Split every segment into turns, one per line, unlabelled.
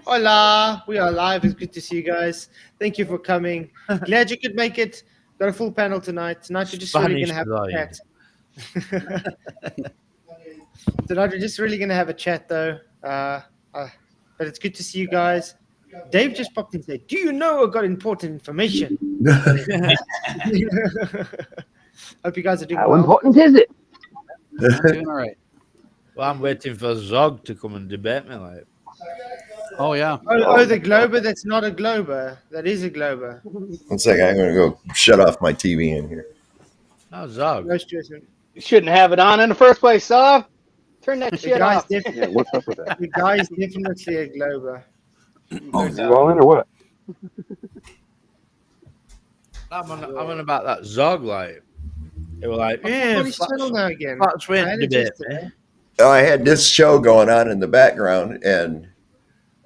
Hola, we are live. It's good to see you guys. Thank you for coming. Glad you could make it. Got a full panel tonight. Tonight we're just really gonna have a chat. Tonight we're just really gonna have a chat, though. But it's good to see you guys. Dave just popped in and said, "Do you know I got important information?" Hope you guys are doing
How
well.
important is it?
I'm doing all right.
Well, I'm waiting for Zog to come and debate me. Like,
Oh yeah.
Oh, the Glober. That's not a Glober. That is a Glober.
1 second, I'm gonna go shut off my TV in here.
no, Zog.
No stress, man.
You shouldn't have it on in the first place, Saw. Turn that
The
shit
guy's
off.
definitely,
Yeah, what's up with that?
the guy's definitely a Glober.
You all in or what?
I'm on about that Zog. Like, they were like, yeah,
What is channel now again?
Flats
I
went
had
to
it
debate
yesterday.
me.
Oh, I had this show going on in the background, and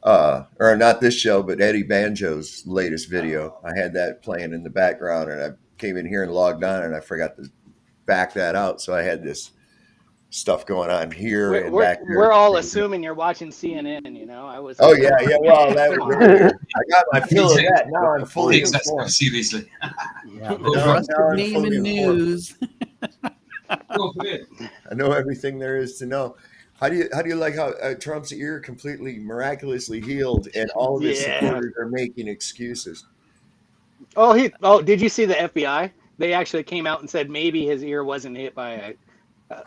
or not this show, but Eddie Banjo's latest video. I had that playing in the background, and I came in here and logged on, and I forgot to back that out, so I had this stuff going on here and back here.
We're all assuming you're watching CNN. You know, I was.
Oh yeah. Well, that was earlier. I got my fill of that. Now I'm fully
Takes that stuff
informed.
seriously.
Yeah.
Now I'm
Name
fully
and
informed.
news.
Go for it.
I know everything there is to know. How do you like how Trump's ear completely miraculously healed, and all of his
Yeah.
supporters are making excuses?
Oh, did you see the FBI? They actually came out and said maybe his ear wasn't hit by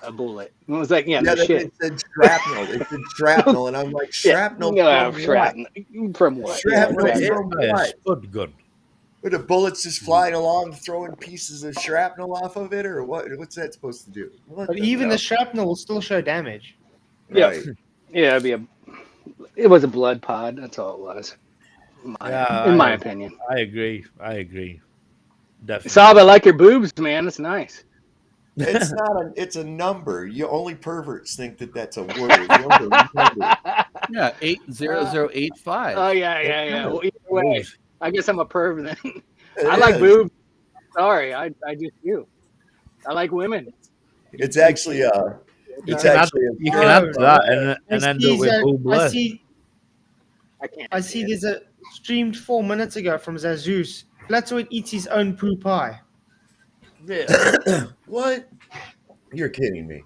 a bullet. And it was like, yeah, no
they
shit.
said shrapnel. They said shrapnel, and I'm like, shrapnel?
Yeah,
from
shrapnel. From what?
Shrapnel
Yeah,
from
By a
what?
spud gun.
Were the bullets just flying along, throwing pieces of shrapnel off of it, or what? What's that supposed to do? What
But
the
even
hell?
the shrapnel will still show damage.
Right.
Yeah, it was a blood pod. That's all it was. In my opinion.
I agree. Definitely.
Saab, I like your boobs, man. It's nice.
It's not. It's a number. You only perverts think that that's a word. You only number.
Yeah, 80085.
Oh yeah. Well, either way, I guess I'm a perv then.
It
I like
is.
boobs. Sorry, I just do. I like women.
It's actually It's actually
You can add to that and end up with full
I
blood.
see.
I can't.
I see. There's a streamed 4 minutes ago from Zazus. Flatzoid eats his own poo pie.
what? You're kidding me.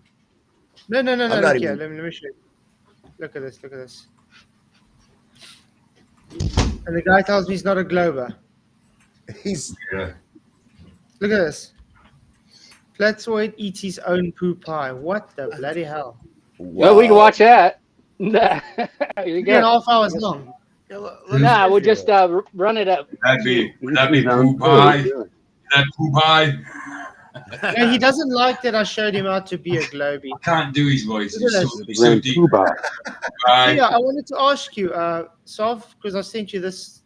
No.
I'm not
Look here.
even-
Let me show you. Look at this. And the guy tells me he's not a Glober.
He's
Yeah.
Look at this. Flatzoid eats his own poo pie. What the bloody hell?
Well, we can watch that. You
3.5 hours long.
Nah, we'll just run it up.
That'd be
He's
poo
on
pie.
good.
That poo pie.
No, he doesn't like that I showed him how to be a Globy.
I can't do his voice. It's so,
The
it's so
grand
deep.
poobah.
Right.
Yeah, I wanted to ask you, Sov, because I sent you this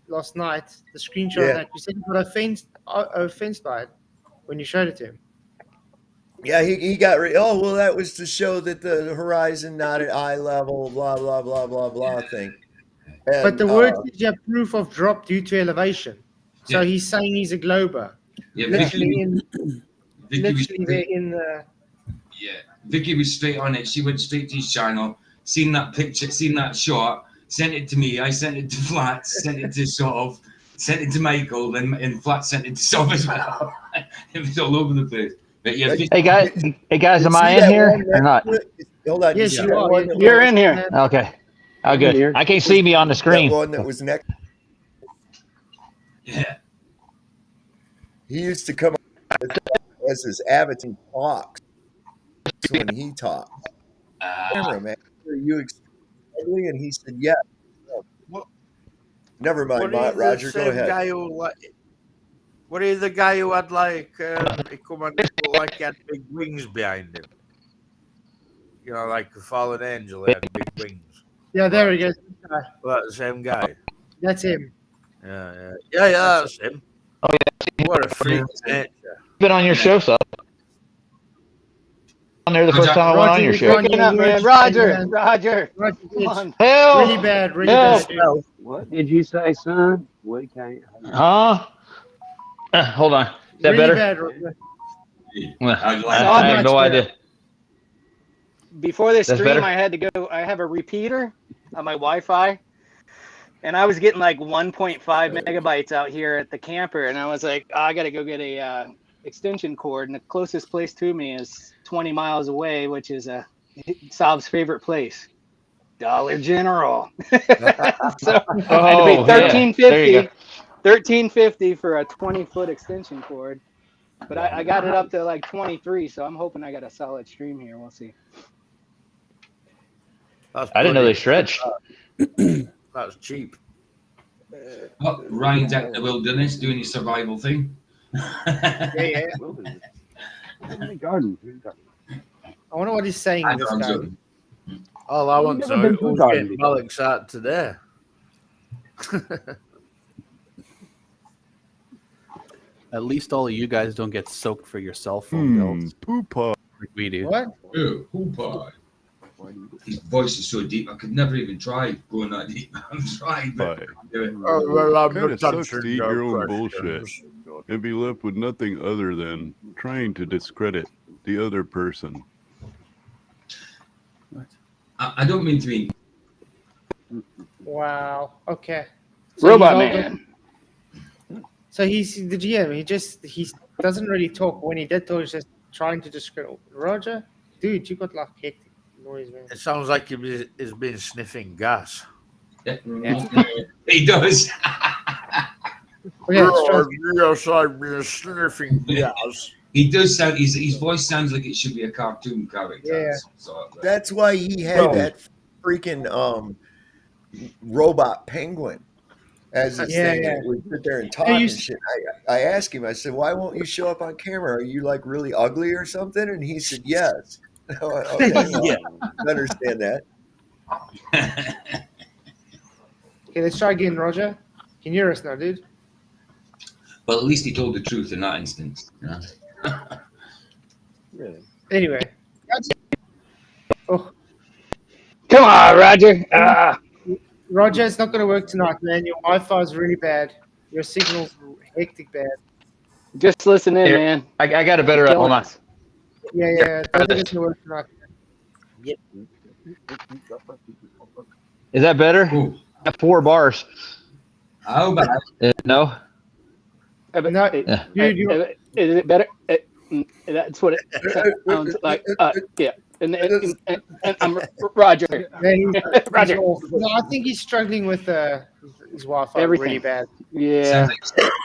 last night, the screenshot of
Yeah.
that. You said you got offensed by it when you showed it to him.
Yeah, he got oh well, that was to show that the horizon not at eye level, blah blah blah blah blah thing. And,
But the word says you have proof of drop due to elevation. So
Yeah.
he's saying he's a Glober.
Yeah,
Literally
Vicky was
there in the.
yeah, Vicky was straight on it. She went straight to his channel, seen that picture, seen that shot, sent it to me. I sent it to Flats, sent it to Sov, sent it to Michael, and Flats sent it to Sov as well. It was all over the place. But yeah, Vicky,
Hey guys, am
See
I in
that
here
one
or not?
Hold on.
Yes,
see
you
that
are.
one that
You're
was-
in here.
Okay. Oh, good.
Here.
I can't see me on the
That
screen.
one that was next.
yeah,
He used to come as his avatar talks when he talks. Camera man, you exactly, and he said, "Yeah." Never mind, Roger. Go ahead.
What is the guy who had like he come and like he had big wings behind him? You know, like a fallen angel, he had big wings.
Yeah, there he goes.
Well, that's the same guy.
That's him.
Yeah, that's him.
Oh,
What a freak of nature.
Been on your show, so. On there the first time I went on your show.
Roger,
Picking up, man. Roger, come on.
Hell,
Really bad, really
Help.
bad.
What did you say, son? We can't.
huh? Hold on. Is that
Really
better?
bad, Roger.
Well,
I'd
I
like
have no
Much
idea.
Before this
That's
stream,
better?
I had to go. I have a repeater, Wi-Fi, and I was getting like 1.5 megabytes out here at the camper, and I was like, oh, I got to go get a extension cord, and the closest place to me is 20 miles away, which is Sal's favorite place, Dollar General. So I had to pay
Oh, yeah. There you go.
$13.50 for a 20-foot extension cord. But I got it up to like 23, so I'm hoping I got a solid stream here. We'll see.
That's
I didn't know they
pretty-
stretched.
That's cheap.
Oh, Ryan's out in the wilderness doing his survival thing.
Yeah.
Garden.
I wonder what he's saying.
I
This
found
guy.
something.
All I want to
never
know
been
is
to a
who's
garden
getting
before.
bollocks out today.
At least all of you guys don't get soaked for your cell phone bills
Poopa.
like we do.
What?
Oh, pie. His voice is so deep. I could never even try going that deep. I'm trying, but I can't do it.
Oh, well, I'm
Kinda
not
sucks
touching
to eat
your
your own
questions.
bullshit and be left with nothing other than trying to discredit the other person.
I don't mean to be.
Wow. Okay. So
Robot
he's all
Man.
good. So he's the GM. He doesn't really talk. When he did talk, he's just trying to describe. Roger, dude, you got like hectic noise, man.
It sounds like he's been sniffing gas.
He does.
Okay, let's try-
Yes, I've been sniffing gas.
He does sound. His voice sounds like it should be a cartoon character.
Yeah.
So,
That's why he had
Oh.
that freaking robot penguin as his
Yeah,
thing.
yeah.
That would sit there and talk
you
and
s-
shit. I asked him, I said, why won't you show up on camera? Are you like really ugly or something? And he said, yes. I went, okay, well,
Yeah.
I understand that.
Okay, let's try again, Roger. Can you hear us now, dude?
well, at least he told the truth in that instance. You know?
Really?
Anyway. Oh,
Come on, Roger. Ah.
Roger, it's not going to work tonight, man. Your Wi-Fi is really bad. Your signal's hectic bad.
Just listen in,
Here.
man.
I got a better.
Killing
Hold on.
us.
Yeah. It's not going to work tonight.
Is that better?
Ooh.
4 bars.
How bad?
No.
No,
Yeah.
dude, you
Is it better? That's what it sounds like. Yeah. And I'm Roger.
man, he's
Roger.
awful. No, I think he's struggling with his Wi-Fi
Everything.
really bad.
Yeah.
Sounds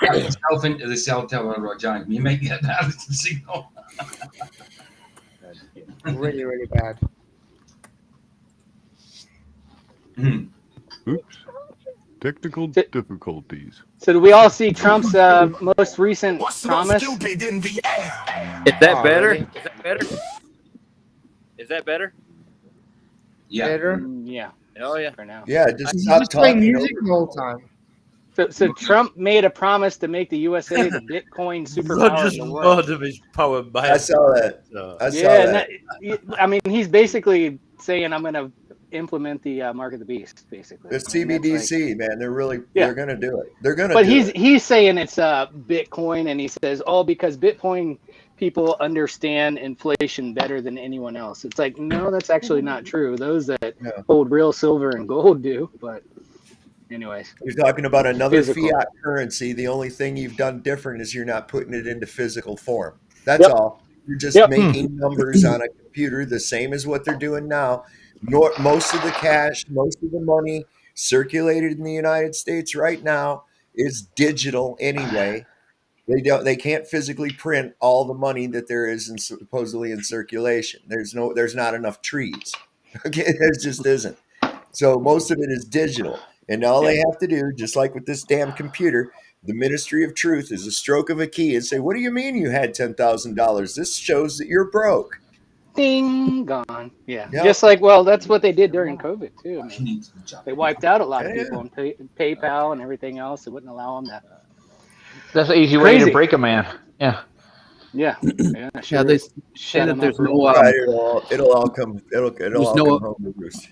like yourself into the cell tower, Roger. You might get that signal.
Really, really bad.
Hmm.
Oops. Technical difficulties.
So do we all see Trump's most recent promise?
Is
Oh,
that better?
really?
Is that better? Is that better?
Yeah.
Better.
Yeah.
Oh yeah.
For now.
Yeah, just
He's
stop
just playing
talking.
music the whole time.
So Trump made a promise to make the USA the Bitcoin superpower of
Roger's
the world.
bored of his power by
I saw that.
So.
I saw
Yeah, and
that.
I mean, he's basically saying, "I'm going to implement the mark of the beast," basically.
The
I mean, that's like-
CBDC, man, they're
Yeah.
going to do it. They're going to
but
do it.
he's saying it's Bitcoin, and he says, "Oh, because Bitcoin people understand inflation better than anyone else." It's like, no, that's actually not true. Those that
Yeah.
hold real silver and gold do. But anyways,
You're talking about another
Physical.
fiat currency. The only thing you've done different is you're not putting it into physical form. That's
Yep.
all. You're just
Yep.
making numbers on a computer the same as what they're doing now. Most of the cash, most of the money circulated in the United States right now is digital anyway. They can't physically print all the money that there is supposedly in circulation. There's not enough trees. Okay, there just isn't. So most of it is digital. And all they have to do, just like with this damn computer, the Ministry of Truth is a stroke of a key and say, what do you mean you had $10,000? This shows that you're broke.
ding, gone. Yeah.
Yep.
Just like, well, that's what they did during COVID too. I
He
mean,
needs to jump.
they wiped out a lot of
Yeah.
people on PayPal and everything else. They wouldn't allow them that.
That's an easy way
Crazy.
to break a man. Yeah.
Yeah. Yeah.
Yeah,
Sure.
they say
Shut
that
'em
there's
up.
no.
Right, it'll all come
There's
all
no-
come home to roost.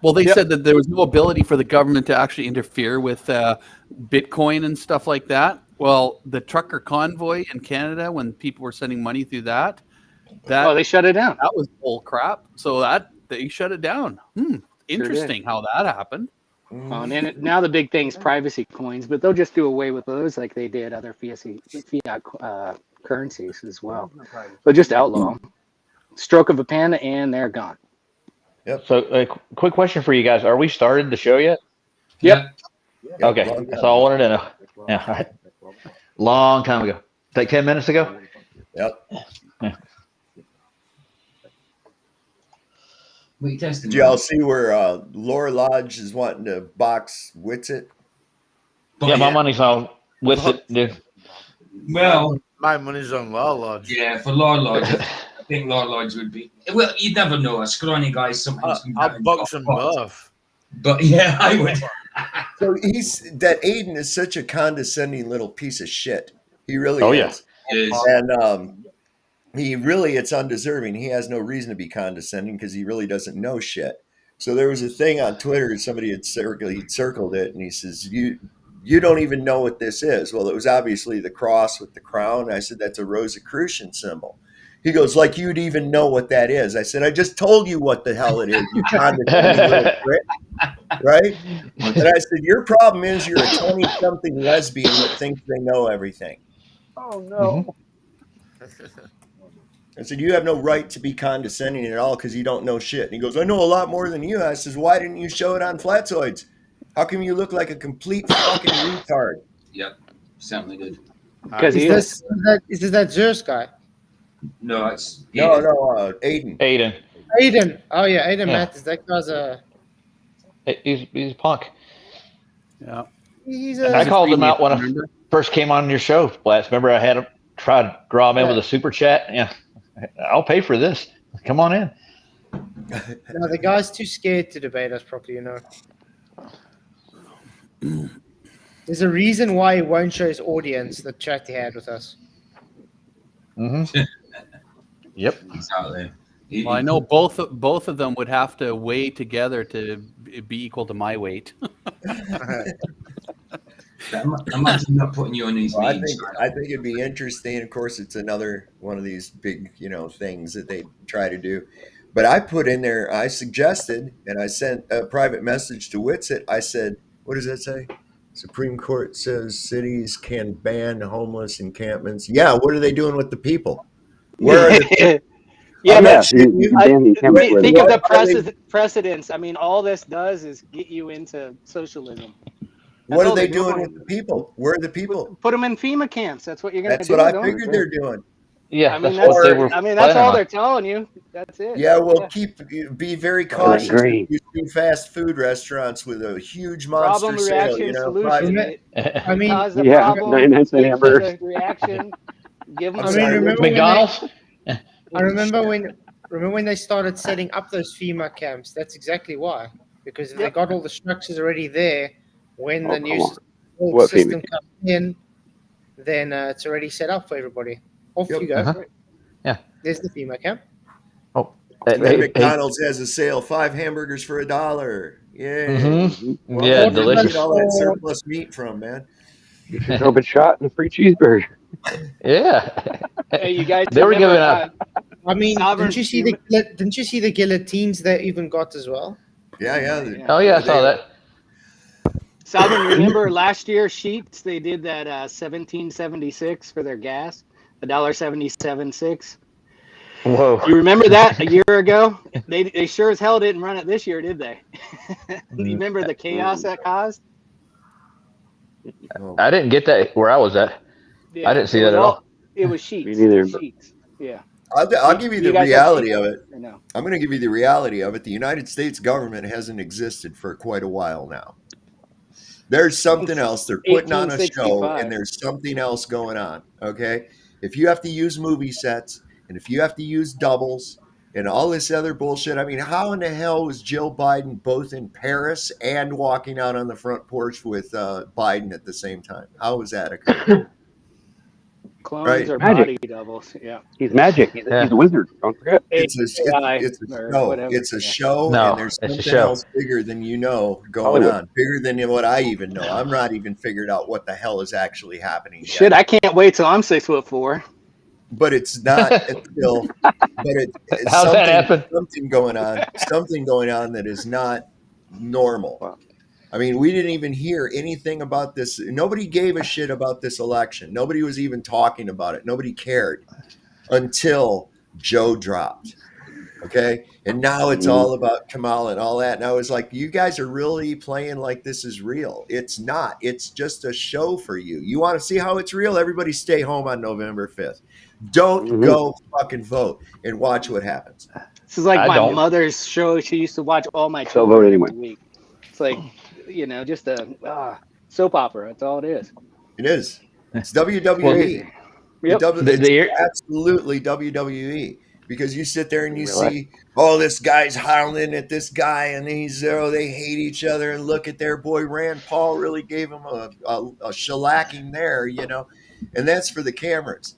Well, they
Yep.
said that there was no ability for the government to actually interfere with Bitcoin and stuff like that. Well, the trucker convoy in Canada, when people were sending money through that
Oh, they shut it down.
that was bull crap. So that they shut it down. interesting how that happened.
Oh, and then now the big thing's privacy coins, but they'll just do away with those like they did other fiat currencies as well. They'll just outlaw them. Stroke of a pen, and they're gone.
Yep.
So, a quick question for you guys: are we started the show yet?
Yep.
Okay, that's all I wanted to know. Yeah, all right. Long time ago, like 10 minutes ago.
Yep.
What are you testing?
Did y'all see where Laura Lodge is wanting to box Witsit?
Yeah, my money's on with it, dude.
Well,
my money's on Law Lodge.
Yeah, for Law Lodge, I think Law Lodge would be. Well, you'd never know. A scrawny guy sometimes.
I'll box them both.
But yeah, I would.
So Aiden is such a condescending little piece of shit. He really is.
He is.
And it's undeserving. He has no reason to be condescending because he really doesn't know shit. So there was a thing on Twitter, somebody had circled it, and he says, you don't even know what this is. Well, it was obviously the cross with the crown. I said, that's a Rosicrucian symbol. He goes, like you'd even know what that is. I said, I just told you what the hell it is, you condescending little prick. Right? And I said, your problem is you're a 20-something lesbian that thinks they know everything.
Oh, no.
I said, you have no right to be condescending at all because you don't know shit. And he goes, I know a lot more than you. I says, why didn't you show it on Flatzoids? How come you look like a complete fucking retard?
Yep, certainly did.
Because
is this that Zeus guy?
No, it's
Aiden.
Aiden.
Oh yeah, Aiden
Yeah.
Mathis. That guy's a.
He's a punk.
Yeah.
He's
I called him out when I first came on your show, Blast. Remember, I had him try to draw him in with a super chat. Yeah, I'll pay for this. Come on in.
No, the guy's too scared to debate us properly. There's a reason why he won't show his audience the chat he had with us.
Mm-hmm. Yep.
Exactly.
Well, I know both of them would have to weigh together to be equal to my weight.
Imagine not putting you on these meetings.
I think it'd be interesting. Of course, it's another one of these big, things that they try to do. But I put in there, I suggested, and I sent a private message to Witsit. I said, what does that say? Supreme Court says cities can ban homeless encampments. Yeah, what are they doing with the people? Where are the
think of the precedents. I mean, all this does is get you into socialism.
What are they doing with the people? Where are the people?
Put them in FEMA camps. That's what you're going to do.
That's what I figured they're doing.
Yeah,
that's all they're telling you. That's it.
Yeah, well, be very cautious. You see fast food restaurants with a huge monster
problem,
sale.
reaction, solution.
I mean,
problem,
99 cent hamburger.
Reaction. Give them.
Remember
McDonald's.
I remember when they started setting up those FEMA camps. That's exactly why, because they got all the structures already there. When the new system comes in, then it's already set up for everybody. Off you go.
Yeah.
There's the FEMA camp.
Oh.
McDonald's has a sale: 5 hamburgers for $1. Yeah.
Mm-hmm.
Well,
yeah, delicious.
All that surplus meat from, man.
Get your open shot and a free cheeseburger.
Yeah.
Hey, you guys.
They were giving out.
I mean, didn't you see the guillotines they even got as well?
Yeah.
Oh yeah, I saw that.
Salvin, remember last year Sheets? They did that 1776 for their gas, $1.77.6.
Whoa!
You remember that a year ago? They sure as hell didn't run it this year, did they? You remember the chaos that caused?
I didn't get that where I was at.
Yeah,
I didn't see that at all.
It was Sheets.
Me neither.
Sheets. Yeah.
I'll give you the reality of it.
No?
I'm going to give you the reality of it. The United States government hasn't existed for quite a while now. There's something else. They're putting on a show, and there's something else going on. Okay? If you have to use movie sets, and if you have to use doubles, and all this other bullshit, I mean, how in the hell was Jill Biden both in Paris and walking out on the front porch with Biden at the same time? How was that occurring?
Clones or body doubles. Yeah.
He's magic. He's a wizard. Don't forget.
It's a show, and there's something else bigger than going on. Bigger than what I even know. I'm not even figured out what the hell is actually happening yet.
Shit, I can't wait till I'm 6'4".
But it's not still. But it's
how's that happen?
Something going on. Something going on that is not normal.
Wow.
I mean, we didn't even hear anything about this. Nobody gave a shit about this election. Nobody was even talking about it. Nobody cared until Joe dropped. Okay. And now it's all about Kamala and all that. And I was like, you guys are really playing like this is real. It's not. It's just a show for you. You want to see how it's real? Everybody stay home on November 5th. Don't go fucking vote and watch what happens.
This is like my mother's show. She used to watch all my children
vote anyway.
every week. It's like, you know, just a soap opera. That's all it is.
It is. It's WWE.
Yep.
It's absolutely WWE. Because you sit there and you see, oh, this guy's howling at this guy, and he's they hate each other, and look at their boy Rand Paul really gave him a shellacking there, you know, and that's for the cameras.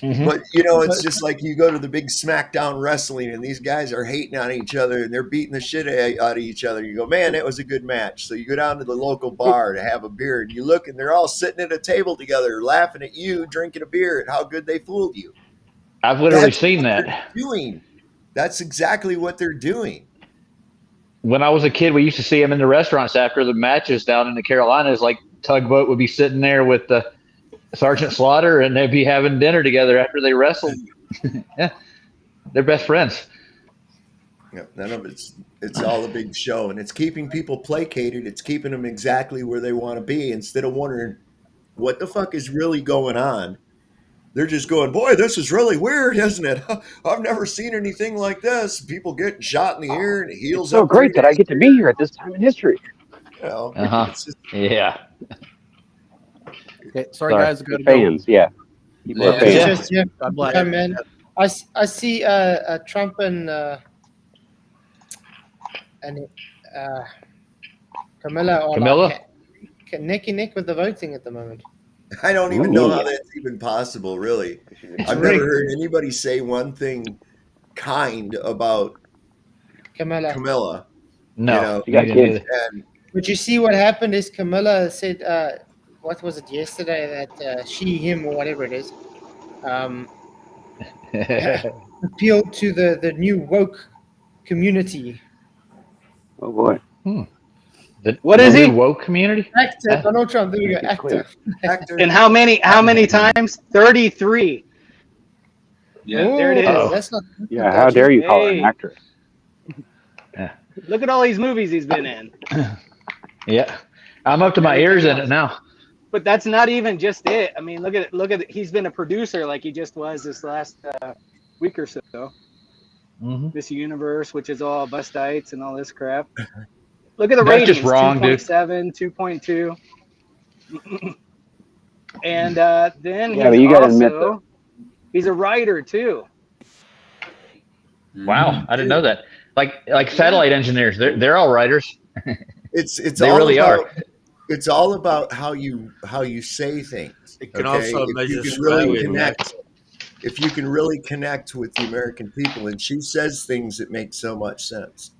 But you know, it's just like you go to the big SmackDown wrestling, and these guys are hating on each other, and they're beating the shit out of each other. You go, man, that was a good match. So you go down to the local bar to have a beer, and you look, and they're all sitting at a table together, laughing at you, drinking a beer, at how good they fooled you.
I've literally seen that.
That's exactly what they're doing.
When I was a kid, we used to see them in the restaurants after the matches down in the Carolinas. Like Tugboat would be sitting there with the Sergeant Slaughter, and they'd be having dinner together after they wrestled. Yeah, they're best friends.
Yeah, none of it's all a big show, and it's keeping people placated. It's keeping them exactly where they want to be instead of wondering what the fuck is really going on. They're just going, boy, this is really weird, isn't it? I've never seen anything like this. People getting shot in the ear and it heals
so
up.
So great that I get to be here at this time in history.
You know,
yeah.
Okay, sorry guys,
the fans,
go.
People are fans.
God bless.
Yeah, man. I see Trump and Camilla are like neck and neck with the voting at the moment.
I don't even know how that's even possible, really. I've never heard anybody say one thing kind about Camilla.
No.
You know?
But you see what happened is Camilla said, what was it yesterday, that she, him, or whatever it is, appealed to the new woke community.
Oh, boy.
What is he? Woke community?
Actor, Donald Trump. There we go. Actor.
And how many times? 33.
Yeah.
There it is.
That's not.
Yeah. How dare you call her an actress?
Yeah.
Look at all these movies he's been in.
Yeah. I'm up to my ears in it now.
But that's not even just it. I mean, look at it. He's been a producer like he just was this last week or so. This Universe, which is all bustites and all this crap. Look at the ratings.
Just wrong,
2.7, 2.2. And then
but you gotta admit that
he's a writer too.
Wow, I didn't know that. Like satellite engineers, they're all writers.
It's
they
all
really
about,
are.
It's all about how you say things.
It can also measure
if you can really connect with the American people, and she says things that make so much sense.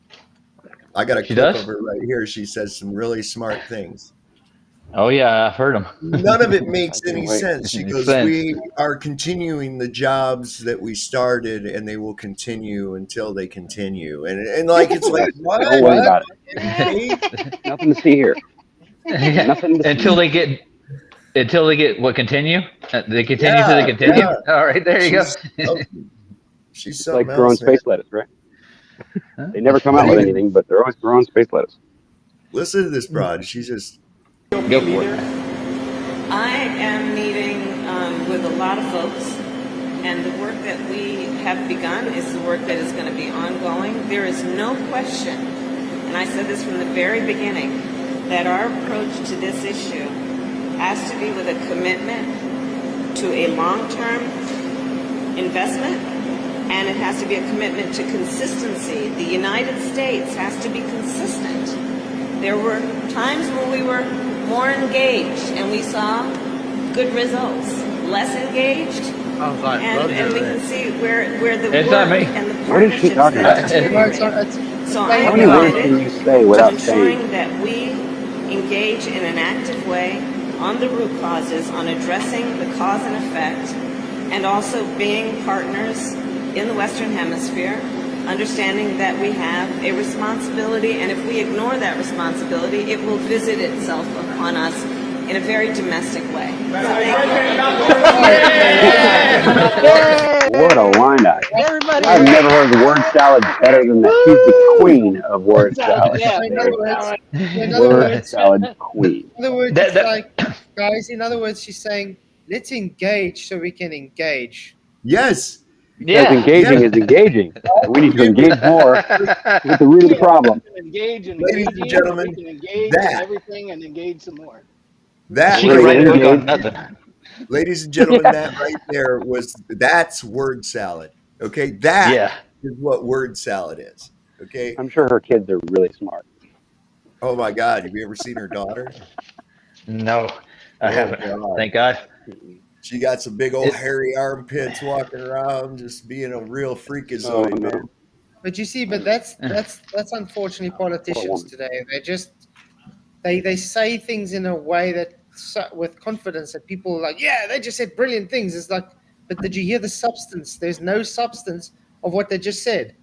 I got a clip of her right here. She says some really smart things.
Oh yeah, I've heard them.
None of it makes any sense. She goes, we are continuing the jobs that we started, and they will continue until they continue. And like, it's like, what?
Don't worry about it. Nothing to see here. Nothing to
until they get what continue? They continue till they continue. Yeah. All right, there you go.
She's
like growing space lettuce, right? They never come out with anything, but they're always growing space lettuce.
Listen to this broad. She's just
go for it.
I am meeting with a lot of folks, and the work that we have begun is the work that is going to be ongoing. There is no question, and I said this from the very beginning, that our approach to this issue has to be with a commitment to a long-term investment, and it has to be a commitment to consistency. The United States has to be consistent. There were times when we were more engaged and we saw good results. Less engaged, and we can see where the work and the partnerships that so I am committed to ensuring that we engage in an active way on the root causes, on addressing the cause and effect, and also being partners in the Western Hemisphere understanding that we have a responsibility, and if we ignore that responsibility, it will visit itself upon us in a very domestic way.
What a line out. I've never heard the word salad better than that. She's the queen of word salad. Word salad queen.
In other words, it's like, guys, in other words, she's saying, let's engage so we can engage.
Yes.
Because engaging is engaging. We need to engage more to get the root of the problem.
Engage and
Ladies and gentlemen,
we can engage
that-
in everything and engage some more.
That
She can write a book on nothing.
Ladies and gentlemen, that right there that's word salad. Okay, that is what word salad is. Okay,
I'm sure her kids are really smart.
Oh my God, have you ever seen her daughter?
No, I haven't.
God.
Thank God.
She got some big old hairy armpits, walking around, just being a real freakazoid, man.
But you see, that's unfortunately politicians today. They say things in a way that with confidence that people are like, yeah, they just said brilliant things. It's like, but did you hear the substance? There's no substance of what they just said.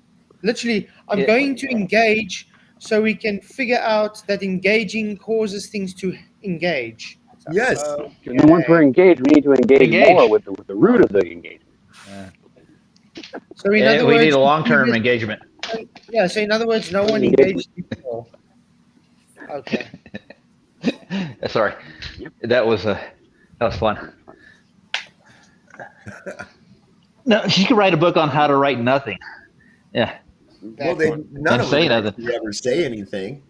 Literally, I'm going to engage so we can figure out that engaging causes things to engage. So,
yes.
And once we're engaged, we need to engage more with the root of the engagement.
So in other words,
we need a long-term engagement.
Yeah. So in other words, no one engaged before. Okay.
Sorry, that was fun. No, she could write a book on how to write nothing. Yeah.
Well, none of them ever say anything.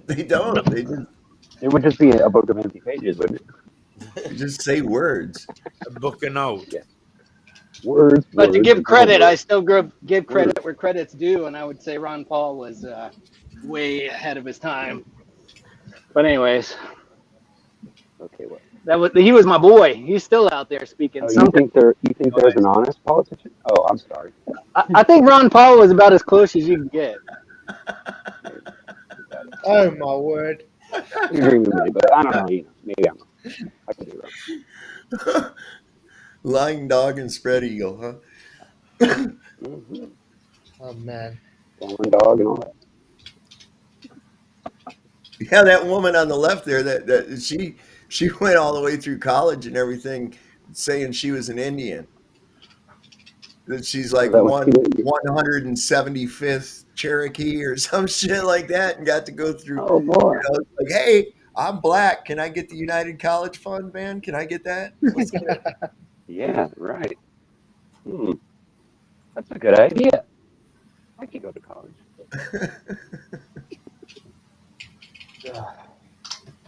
They don't. They just.
It would just be a book of empty pages, wouldn't
it? Just say words.
A book of notes.
Yeah. Words.
But to give credit, I still give credit where credit's due, and I would say Ron Paul was way ahead of his time. But anyways,
okay, what?
He was my boy. He's still out there speaking.
Oh, you think there's an honest politician? Oh, I'm sorry.
I think Ron Paul was about as close as you can get.
Oh my word!
You're dreaming me, but I don't know. Maybe I could be wrong.
Lying dog and spread eagle, huh?
Oh man.
Fallen dog and all that.
Yeah, that woman on the left there, that she went all the way through college and everything, saying she was an Indian. That she's like 175th Cherokee or some shit like that, and got to go through.
Oh boy!
Like, hey, I'm black. Can I get the United College Fund, man? Can I get that?
Yeah, right. That's a good idea. I could go to college.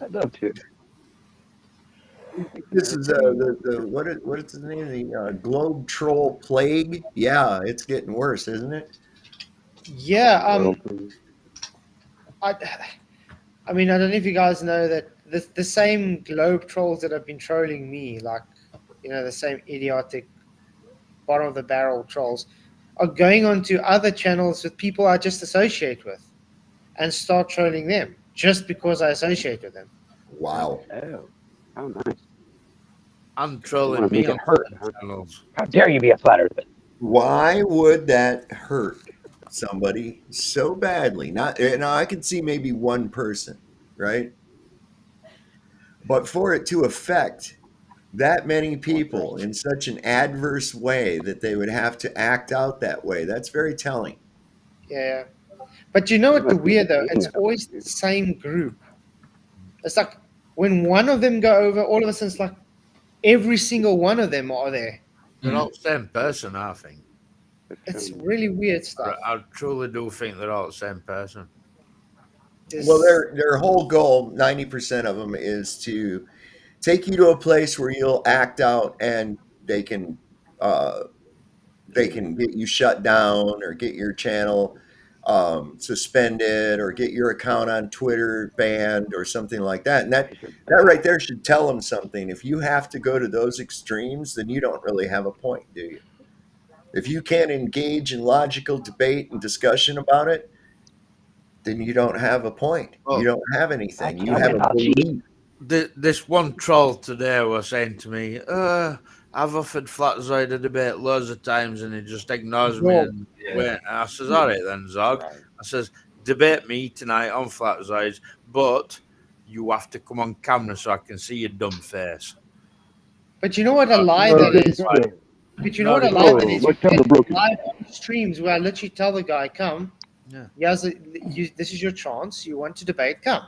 I'd love to.
This is what is the name? The globe troll plague. Yeah, it's getting worse, isn't it?
Yeah. I mean, I don't know if you guys know that the same globe trolls that have been trolling me, like, you know, the same idiotic bottom of the barrel trolls, are going on to other channels with people I just associate with, and start trolling them just because I associate with them.
Wow.
Oh, nice.
I'm trolling me on channels.
How dare you be a flat earther?
Why would that hurt somebody so badly? Now I can see maybe one person, right? But for it to affect that many people in such an adverse way that they would have to act out that way, that's very telling.
Yeah. But you know what the weird though? It's always the same group. It's like when one of them go over, all of a sudden it's like every single one of them are there.
They're all the same person, I think.
It's really weird stuff.
I truly do think they're all the same person.
Well, their whole goal, 90% of them, is to take you to a place where you'll act out, and they can get you shut down or get your channel suspended or get your account on Twitter banned or something like that. And that right there should tell them something. If you have to go to those extremes, then you don't really have a point, do you? If you can't engage in logical debate and discussion about it, then you don't have a point. You don't have anything. You have a belief.
This one troll today was saying to me, I I've offered Flatzoid a debate loads of times, and he just ignores me.
Zog.
And, and I says, "All right then, Zog."
Right.
I says, "Debate me tonight on Flatzoid, but you have to come on camera so I can see your dumb face."
But you know what a lie that is? But you know what a lie that is? You get live streams where I literally tell the guy, come, this is your chance. You want to debate, come.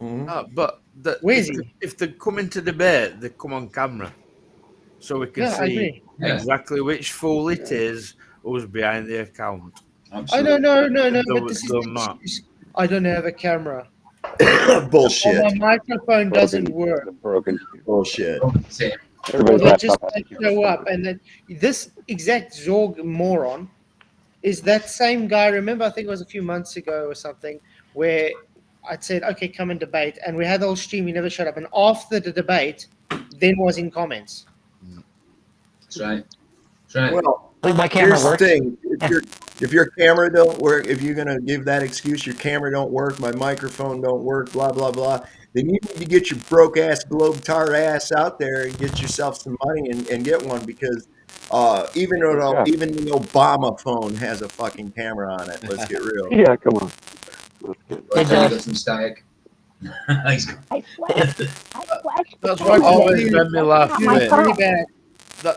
Mm-hmm.
But
Where's he?
If they come into debate, they come on camera. So we can
I
see
agree.
exactly which fool it is who's behind the account.
No.
They'll-
But this is
they'll
the
not.
excuse. I don't have a camera.
Bullshit.
Or my microphone doesn't work.
Broken.
Bullshit.
Or
Everybody's
they just
laptop has
they show up, and then this exact Zorg moron is that same guy. Remember, I think it was a few months ago or something, where I'd said, "Okay, come and debate," and we had the whole stream. He never showed up, and after the debate, then was in comments.
That's right. That's right.
Well,
my camera
here's the
works.
thing: if your camera don't work, if you're gonna give that excuse, your camera don't work, my microphone don't work, blah blah blah, then you need to get your broke ass globe tart ass out there and get yourself some money and get one, because even the Obama phone has a fucking camera on it. Let's get real.
Yeah, come on.
I got some static.
That's what always made me laugh.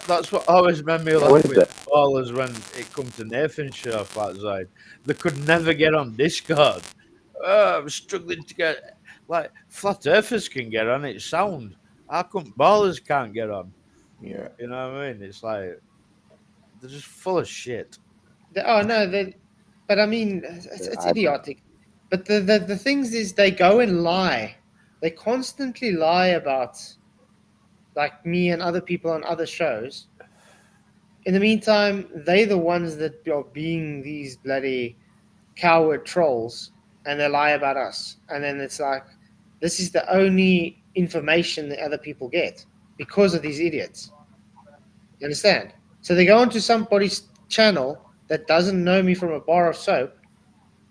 That's what always made me laugh with ballers when it comes to Nathan's show, Flatzoid. They could never get on Discord. I'm struggling to get, like, flat earthers can get on it sound. How come ballers can't get on?
Yeah.
You know what I mean? It's like they're just full of shit.
But I mean, it's idiotic. But the things is they go and lie. They constantly lie about, like, me and other people on other shows. In the meantime, they're the ones that are being these bloody coward trolls, and they lie about us. And then it's like, this is the only information that other people get because of these idiots. You understand? So they go onto somebody's channel that doesn't know me from a bar of soap,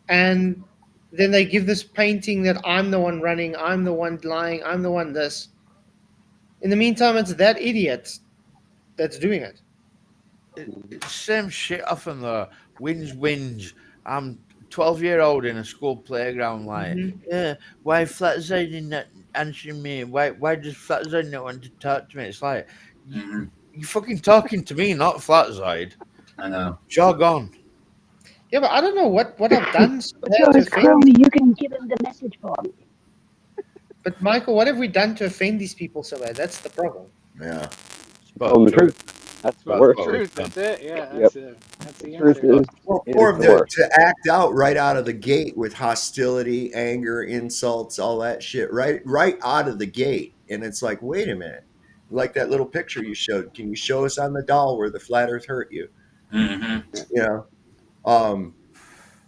and then they give this painting that I'm the one running, I'm the one lying, I'm the one this. In the meantime, it's that idiot that's doing it.
It's same shit often though. Whinge. I'm 12-year-old in a school playground, like, yeah, why Flatzoid not answering me? Why does Flatzoid not want to talk to me? It's like, you're fucking talking to me, not Flatzoid.
I know.
Jog on.
Yeah, but I don't know what I've done.
You can give him the message for me.
But Michael, what have we done to offend these people so bad? That's the problem.
Yeah.
Tell the truth. That's the worst.
Truth. That's it. Yeah.
Yep.
That's the
Truth
answer.
is,
Or to act out right out of the gate with hostility, anger, insults, all that shit, right out of the gate. And it's like, wait a minute. Like that little picture you showed. Can you show us on the doll where the flat earth hurt you?
Mm-hmm.
You know,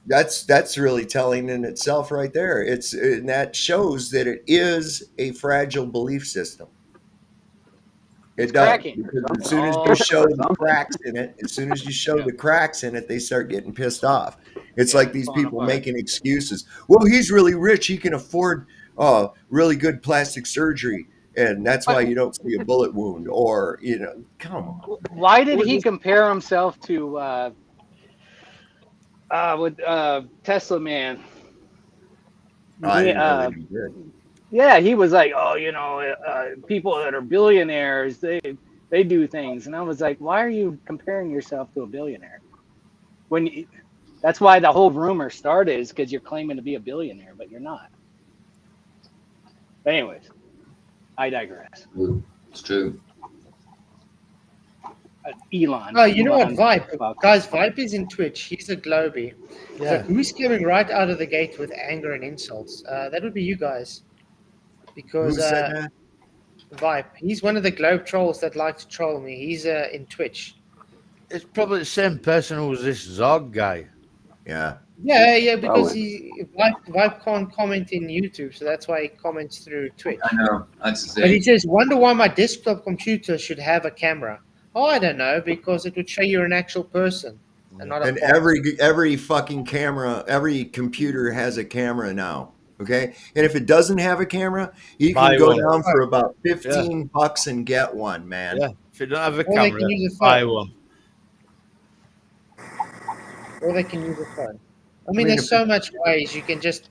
that's really telling in itself right there. And that shows that it is a fragile belief system. It does. As soon as you show the cracks in it, they start getting pissed off. It's like these people making excuses. Well, he's really rich. He can afford really good plastic surgery, and that's why you don't see a bullet wound. Or, you know, come on.
Why did he compare himself to with Tesla Man?
I didn't know that he did.
Yeah, he was like, oh, you know, people that are billionaires, they do things. And I was like, why are you comparing yourself to a billionaire? That's why the whole rumor started, is because you're claiming to be a billionaire, but you're not. But anyways, I digress.
It's true.
Elon.
Oh, you know what, Vipe? Guys, Vipe is in Twitch. He's a Globie.
Yeah.
So who's coming right out of the gate with anger and insults? That would be you guys. Because
Who said that?
Vipe, he's one of the globe trolls that like to troll me. He's in Twitch.
It's probably the same person who was this Zog guy.
Yeah.
Yeah, because Vipe can't comment in YouTube, so that's why he comments through Twitch.
I know. That's the thing.
But he says, wonder why my desktop computer should have a camera. Oh, I don't know, because it would show you're an actual person and not a
And
bot.
every fucking camera, every computer has a camera now. Okay, and if it doesn't have a camera, you
Buy
can go
one.
down for about $15 and get one, man.
Yeah, if you don't have a
Or they
camera,
can use a
buy
phone.
one.
Or they can use a phone. I
I
mean,
mean,
there's so much ways you can just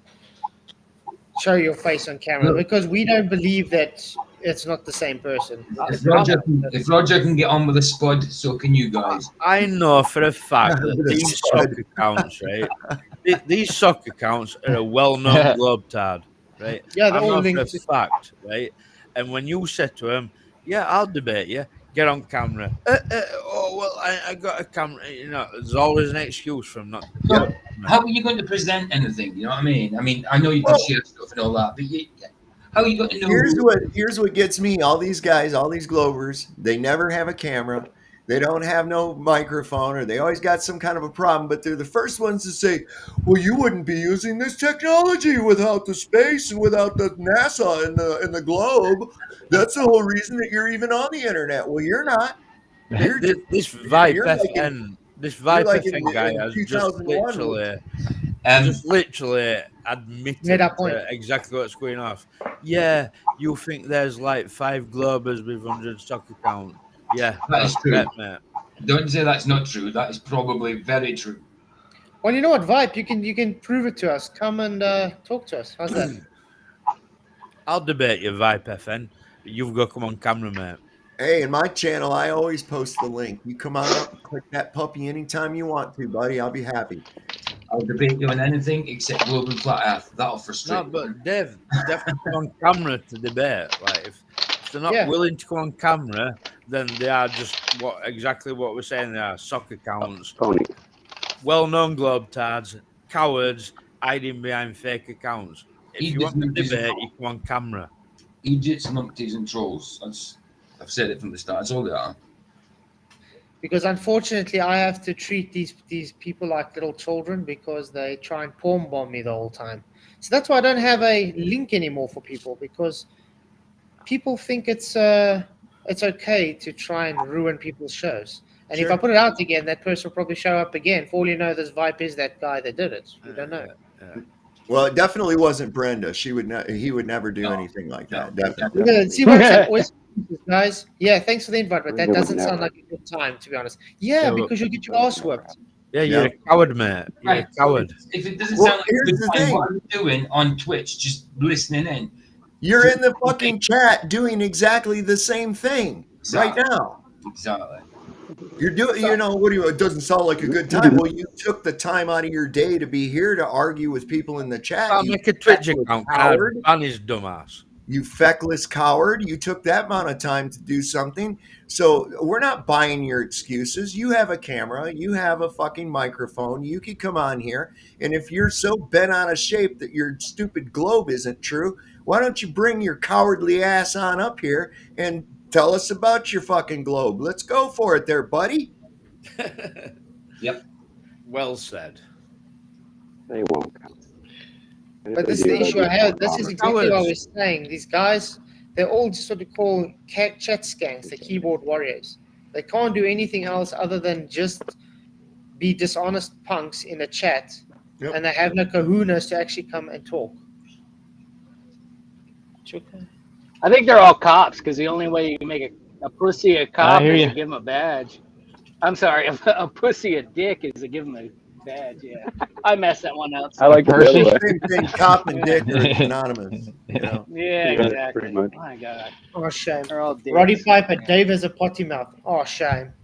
show your face on camera because we don't believe that it's not the same person.
If Roger can get on with a spud, so can you guys.
I know for a fact that
With a
these
spud.
soccer accounts, right? These soccer accounts are a well-known globetard, right?
Yeah, they're
I
all
know for a
linked to.
fact, right? And when you said to him, "Yeah, I'll debate you," get on camera. Oh well, I got a camera. You know, there's always an excuse from not.
How are you going to present anything? You know what I mean? I mean, I know you can share stuff and all that, but how are you going to know?
Here's what gets me. All these guys, all these Globers, they never have a camera. They don't have no microphone, or they always got some kind of a problem. But they're the first ones to say, "Well, you wouldn't be using this technology without the space and without the NASA and the globe. That's the whole reason that you're even on the internet." Well, you're not. You're just
This Vibe
you're like
FN, this
you're
Vibe
like
FN guy has just
2001.
literally admitted to exactly what's going off. Yeah, you think there's like 5 Globers with 100 soccer accounts. Yeah,
That is true.
correct, mate.
Don't say that's not true. That is probably very true.
Well, you know what, Vibe? You can prove it to us. Come and talk to us. How's that?
I'll debate you, Vibe FN. You've got to come on camera, mate.
Hey, in my channel, I always post the link. You come on up and click that puppy anytime you want to, buddy. I'll be happy.
I'll debate you on anything except globe and flat earth. That'll frustrate.
No, but Dave, they have to come on camera to debate. Like if they're not willing to come on camera, then they are just exactly what we're saying. They are soccer accounts, well-known globetards, cowards, hiding behind fake accounts. If you want to debate, you come on camera.
Idiots, numpties, and trolls. I've said it from the start. That's all they are.
Because unfortunately, I have to treat these people like little children because they try and porn bomb me the whole time. So that's why I don't have a link anymore for people, because people think it's okay to try and ruin people's shows. And if I put it out again, that person will probably show up again. For all you know, this Vipe is that guy that did it. You don't know.
Well, it definitely wasn't Brenda. She would not. He would never do anything like that. Definitely.
Yeah, see what I'm saying? Guys, yeah, thanks for the invite, but that doesn't sound like a good time, to be honest. Yeah, because you'll get your ass whipped.
Yeah, you're a coward, man. You're a coward.
If it doesn't sound like a good time, what are you doing on Twitch? Just listening in.
You're in the fucking chat doing exactly the same thing right now.
Exactly.
You're doing, you know, what do you? It doesn't sound like a good time. Well, you took the time out of your day to be here to argue with people in the chat.
I'll make a Twitch account. Coward. Ban his dumbass.
You feckless coward. You took that amount of time to do something. So we're not buying your excuses. You have a camera. You have a fucking microphone. You could come on here. And if you're so bent out of shape that your stupid globe isn't true, why don't you bring your cowardly ass on up here and tell us about your fucking globe? Let's go for it there, buddy.
Yep.
Well said.
They won't come.
But this is the issue I have. This is exactly what I was saying. These guys, they're all just what we call chat skanks, the keyboard warriors. They can't do anything else other than just be dishonest punks in a chat, and they have no kahunas to actually come and talk.
I think they're all cops, because the only way you can make a pussy a cop is to give him a badge. I'm sorry, a pussy a dick is to give him a badge. Yeah, I messed that one up.
I like Percy.
Same thing. Cop and dick are anonymous. You know?
Yeah, exactly. My God.
Oh, shame.
They're all dicks.
Roddy Piper, Dave has a potty mouth. Oh, shame.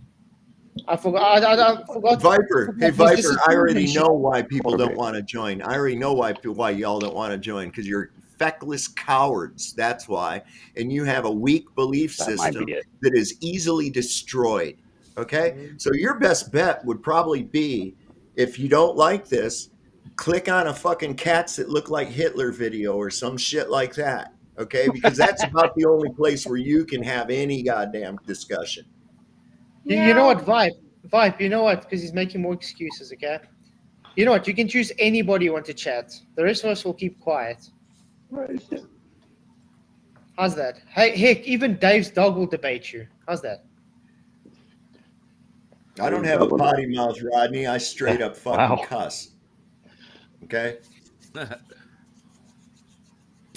I forgot. I forgot.
Viper. Hey, Viper, I already know why people don't want to join. I already know why y'all don't want to join, because you're feckless cowards. That's why. And you have a weak belief system that is easily destroyed. Okay? So your best bet would probably be, if you don't like this, click on a fucking cats that look like Hitler video or some shit like that. Okay? Because that's about the only place where you can have any goddamn discussion.
You know what, Vibe, you know what? Because he's making more excuses, okay? You know what? You can choose anybody you want to chat. The rest of us will keep quiet. How's that? Hey, heck, even Dave's dog will debate you. How's that?
I don't have a potty mouth, Rodney. I straight up fucking cuss. Okay?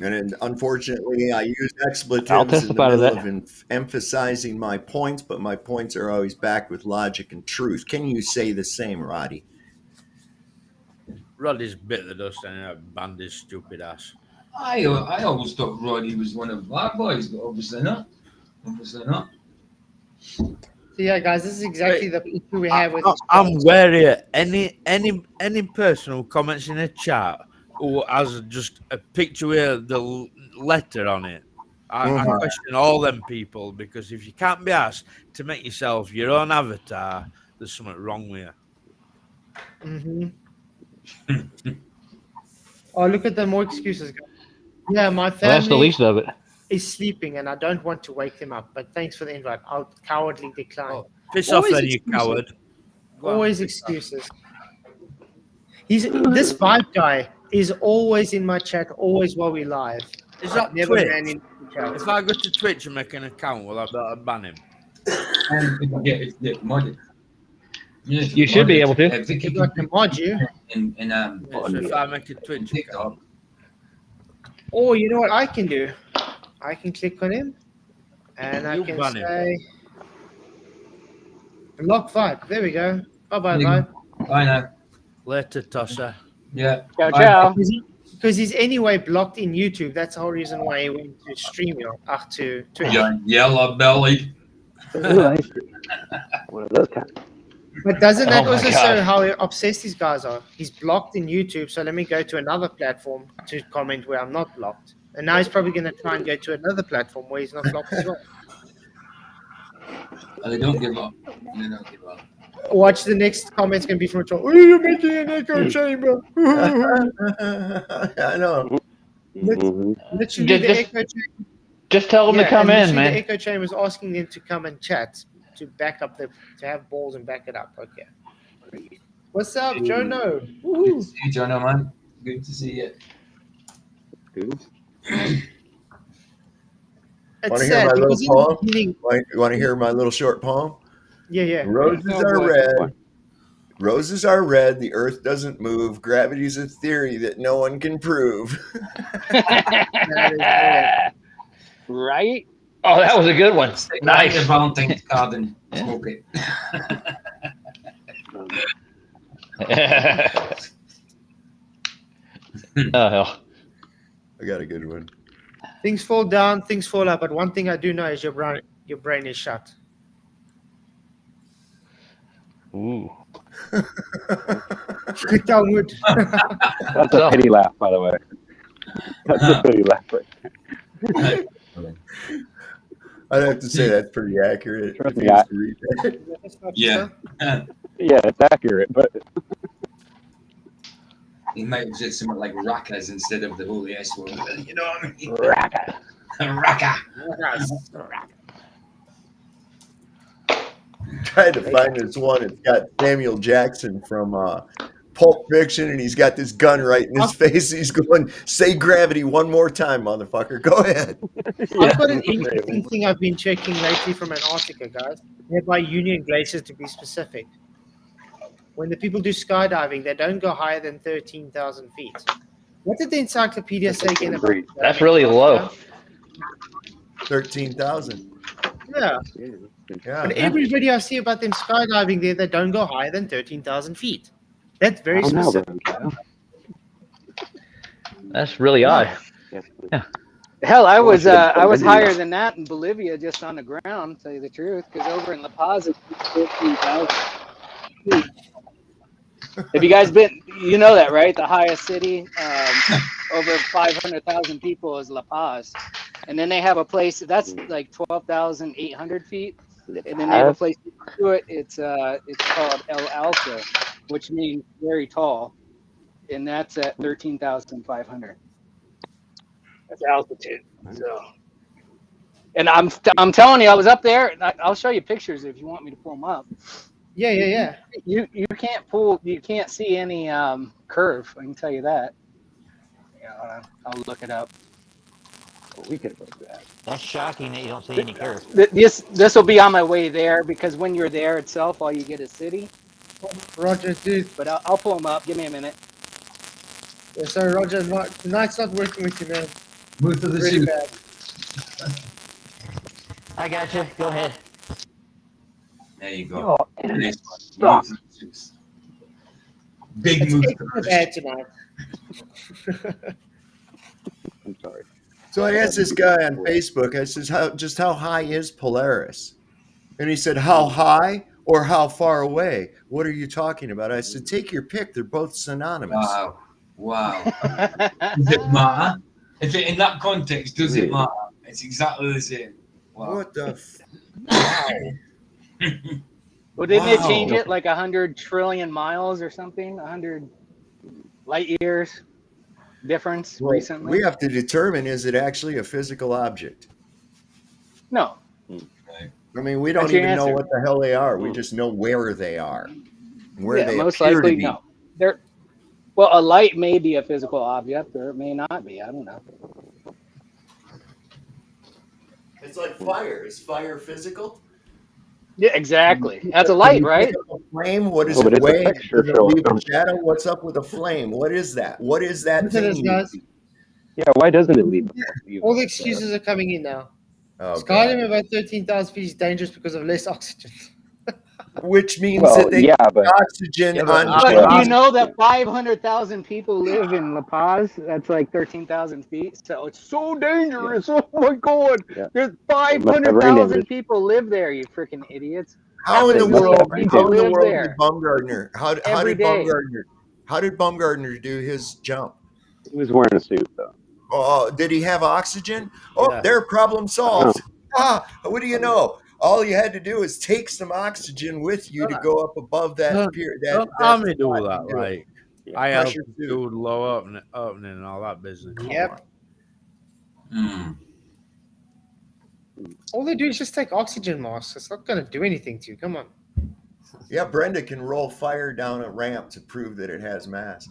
And unfortunately, I use
I'll
expletives in the
testify to
middle
that.
of emphasizing my points, but my points are always backed with logic and truth. Can you say the same, Roddy?
Roddy's bit the dust and banned his stupid ass.
I always thought Roddy was one of our boys, but obviously not. Obviously not.
So yeah, guys, this is exactly the issue we have with.
I'm wary of any person who comments in a chat who has just a picture with the letter on it. I question all them people, because if you can't be asked to make yourself your own avatar, there's something wrong with you.
Oh, look at the more excuses, guys. Yeah, my family.
Well, that's the least of it.
Is sleeping, and I don't want to wake them up. But thanks for the invite. I'll cowardly decline.
Oh, piss off then, you coward.
Always excuses. This vibe guy is always in my chat, always while we live.
Is that
never
Twitch?
ran into the chat.
If I go to Twitch and make an account, will I better ban him?
You should be able to.
If I can mod you.
If I make a Twitch account.
Or you know what I can do? I can click on him, and I can say, lock vibe. There we go. Bye-bye, vibe.
Bye now.
Later, Tosser.
Yeah.
Ciao, ciao.
Because he's anyway blocked in YouTube. That's the whole reason why he went to StreamYard, to Twitch.
Yellow belly.
One of those kinds.
But doesn't that
Oh my
also
God.
show how obsessed these guys are? He's blocked in YouTube, so let me go to another platform to comment where I'm not blocked. And now he's probably going to try and go to another platform where he's not blocked as well.
They don't give up. They don't give up.
Watch the next comment's going to be from a troll. Oh, you're making an echo chamber.
I know.
Literally, the echo chamber.
Just tell them to come in,
The
man.
echo chamber is asking them to come and chat to back up to have balls and back it up. Okay. What's up, Jono?
Good to see you, Jono, man. Good to see you.
Want to hear my little poem? You want to hear my little short poem?
Yeah.
Roses are red. Roses are red. The earth doesn't move. Gravity's a theory that no one can prove.
Right?
Oh, that was a good one.
Nice. Your Valentine's card and smoke it.
Oh, hell.
I got a good one.
Things fall down, things fall up. But one thing I do know is your brain is shut.
Ooh.
Talmud.
That's a pity laugh, by the way. That's a pity laugh.
I'd have to say that's pretty accurate.
Trust me, I-
Yeah.
Yeah, it's accurate, but
He might have said something like rakas instead of the holy S word. You know what I mean?
Raka.
Raka.
Trying to find this one. It's got Samuel Jackson from Pulp Fiction, and he's got this gun right in his face. He's going, "Say gravity one more time, motherfucker. Go ahead."
I've got an interesting thing I've been checking lately from Antarctica, guys. Nearby Union Glacier, to be specific. When the people do skydiving, they don't go higher than 13,000 feet. What did the encyclopedia say again about that?
That's really low.
13,000.
Yeah.
Yeah.
But every video I see about them skydiving there, they don't go higher than 13,000 feet. That's very
I don't know,
specific.
That's really odd.
Yeah.
Hell, I was higher than that in Bolivia, just on the ground, to tell you the truth, because over in La Paz it's 15,000 feet. Have you guys been? You know that, right? The highest city, over 500,000 people, is La Paz, and then they have a place that's like 12,800 feet, and then they have a place to it. It's called El Alto, which means very tall, and that's at 13,500. That's altitude. So, and I'm telling you, I was up there. I'll show you pictures if you want me to pull them up.
Yeah.
You can't see any curve. I can tell you that. Yeah, I'll look it up.
We could look at that.
That's shocking that you don't see any curve.
This will be on my way there, because when you're there itself, all you get is city.
Roger, dude.
But I'll pull them up. Give me a minute.
Yeah, sorry, Roger. Tonight's not working with you, man.
Move to the
Really
soup.
bad.
I got you. Go ahead.
There you go.
Oh,
Nice
stop.
one. Big
It's
move.
extra bad tonight.
I'm sorry.
So I asked this guy on Facebook, I says, how high is Polaris? And he said, how high or how far away? What are you talking about? I said, take your pick. They're both synonymous.
Wow. Wow. Does it matter? If it in that context, does it matter? It's exactly the same. Wow.
What the wow.
Well, didn't it change it like 100 trillion miles or something? 100 light years difference recently?
We have to determine, is it actually a physical object?
No.
I mean, we don't
That's your
even know
answer.
what the hell they are. We just know where they are. Where they
most
appear
likely
to be.
no. Well, a light may be a physical object, or it may not be. I don't know.
It's like fire. Is fire physical?
Yeah, exactly. That's a light, right?
A flame? What is
No, but
it
it's a
weigh?
texture
Does it
fill of
leave a
some
shadow? What's up with a flame? What is that? What is that
Look at this,
thing?
guys.
Yeah, why doesn't it leave?
All the excuses are coming in now.
Oh,
Skydiving about 13,000 feet is dangerous because of less oxygen.
Which means
Well,
that they
yeah,
get
but
oxygen
Yeah, but
on.
But you know that 500,000 people live in La Paz? That's like 13,000 feet. So it's so dangerous.
Yeah.
Oh my God.
Yeah.
There's
brain
500,000
damage.
people live there, you freaking idiots.
How in the
Half a million
world?
people
How in the
live
world
there
did Baumgartner? How
every
did
day.
Baumgartner? How did Baumgartner do his jump?
He was wearing a suit, though.
Oh, did he have oxygen? Oh,
Yeah.
their problem solved.
Oh.
What do you know? All you had to do is take some oxygen with you to go up above that pier.
Don't army do that,
do it.
like high
Pressure
altitude, low opening, and all that business.
Yep. All they do is just take oxygen masks. It's not going to do anything to you. Come on.
Yeah, Brenda can roll fire down a ramp to prove that it has mass.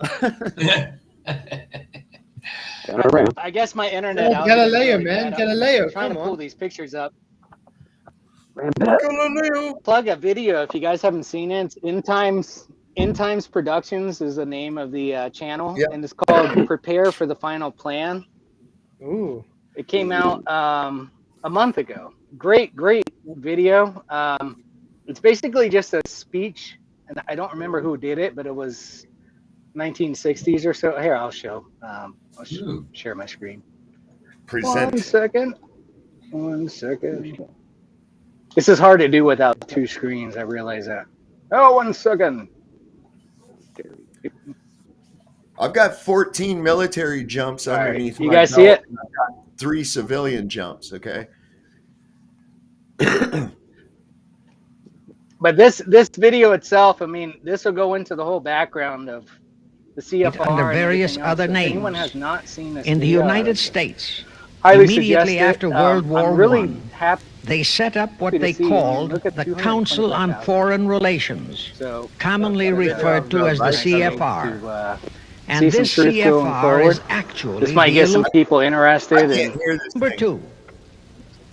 I guess my internet.
Oh, Galileo, man. Galileo,
I'm trying to
come
pull
on.
these pictures up.
Galileo.
Plug a video if you guys haven't seen it. It's In Times Productions is the name of the channel, and it's called Prepare for the Final Plan.
Ooh.
It came out a month ago. Great video. It's basically just a speech, and I don't remember who did it, but it was 1960s or so. Here, I'll show. I'll share my screen.
Present.
1 second. This is hard to do without two screens. I realize that. Oh, 1 second.
I've got 14 military jumps underneath.
You
my
guys
belt,
see it?
and I've got 3 civilian jumps. Okay.
But this video itself, I mean, this will go into the whole background of the CFR
under
and
various
everything else.
other
If
names.
anyone has not seen this
In the
video,
United States,
highly
immediately
suggest
after
it.
World
I'm
War
really
I,
happy
they set up what
to
they
see,
called
look at
the Council on
225,000.
Foreign Relations,
So,
commonly referred to as the CFR.
to,
And
see some
this
truth going
CFR
forward.
is actually
This might
the
get some people interested. And
Number 2,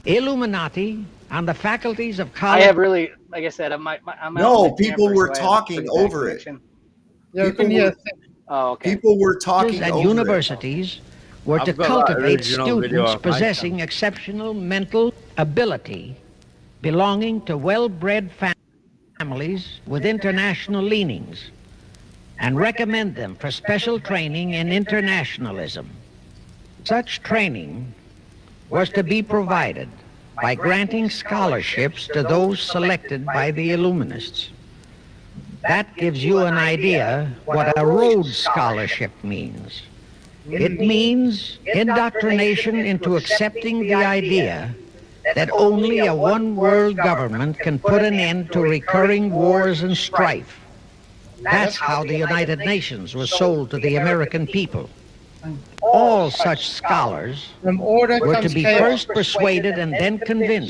Illuminati and the faculties of
I
college.
have really, like I said, I'm out
No,
in the
people
camper,
were
so I have
talking
pretty bad
over it.
connection.
Yeah,
People
yeah.
Oh, okay.
People were talking
at
over
universities were to
I've got that
cultivate
original video
students
on my
possessing exceptional mental ability belonging to well-bred families with international leanings and recommend them for special training in internationalism. Such training was to be provided by granting scholarships to those selected by the Illuminists. That gives you an idea what a Rhodes Scholarship means. It means indoctrination into accepting the idea that only a one-world government can put an end to recurring wars and strife. That's how the United Nations was sold to the American people. All such scholars
From order
were to
comes
be
chaos.
first persuaded and then convinced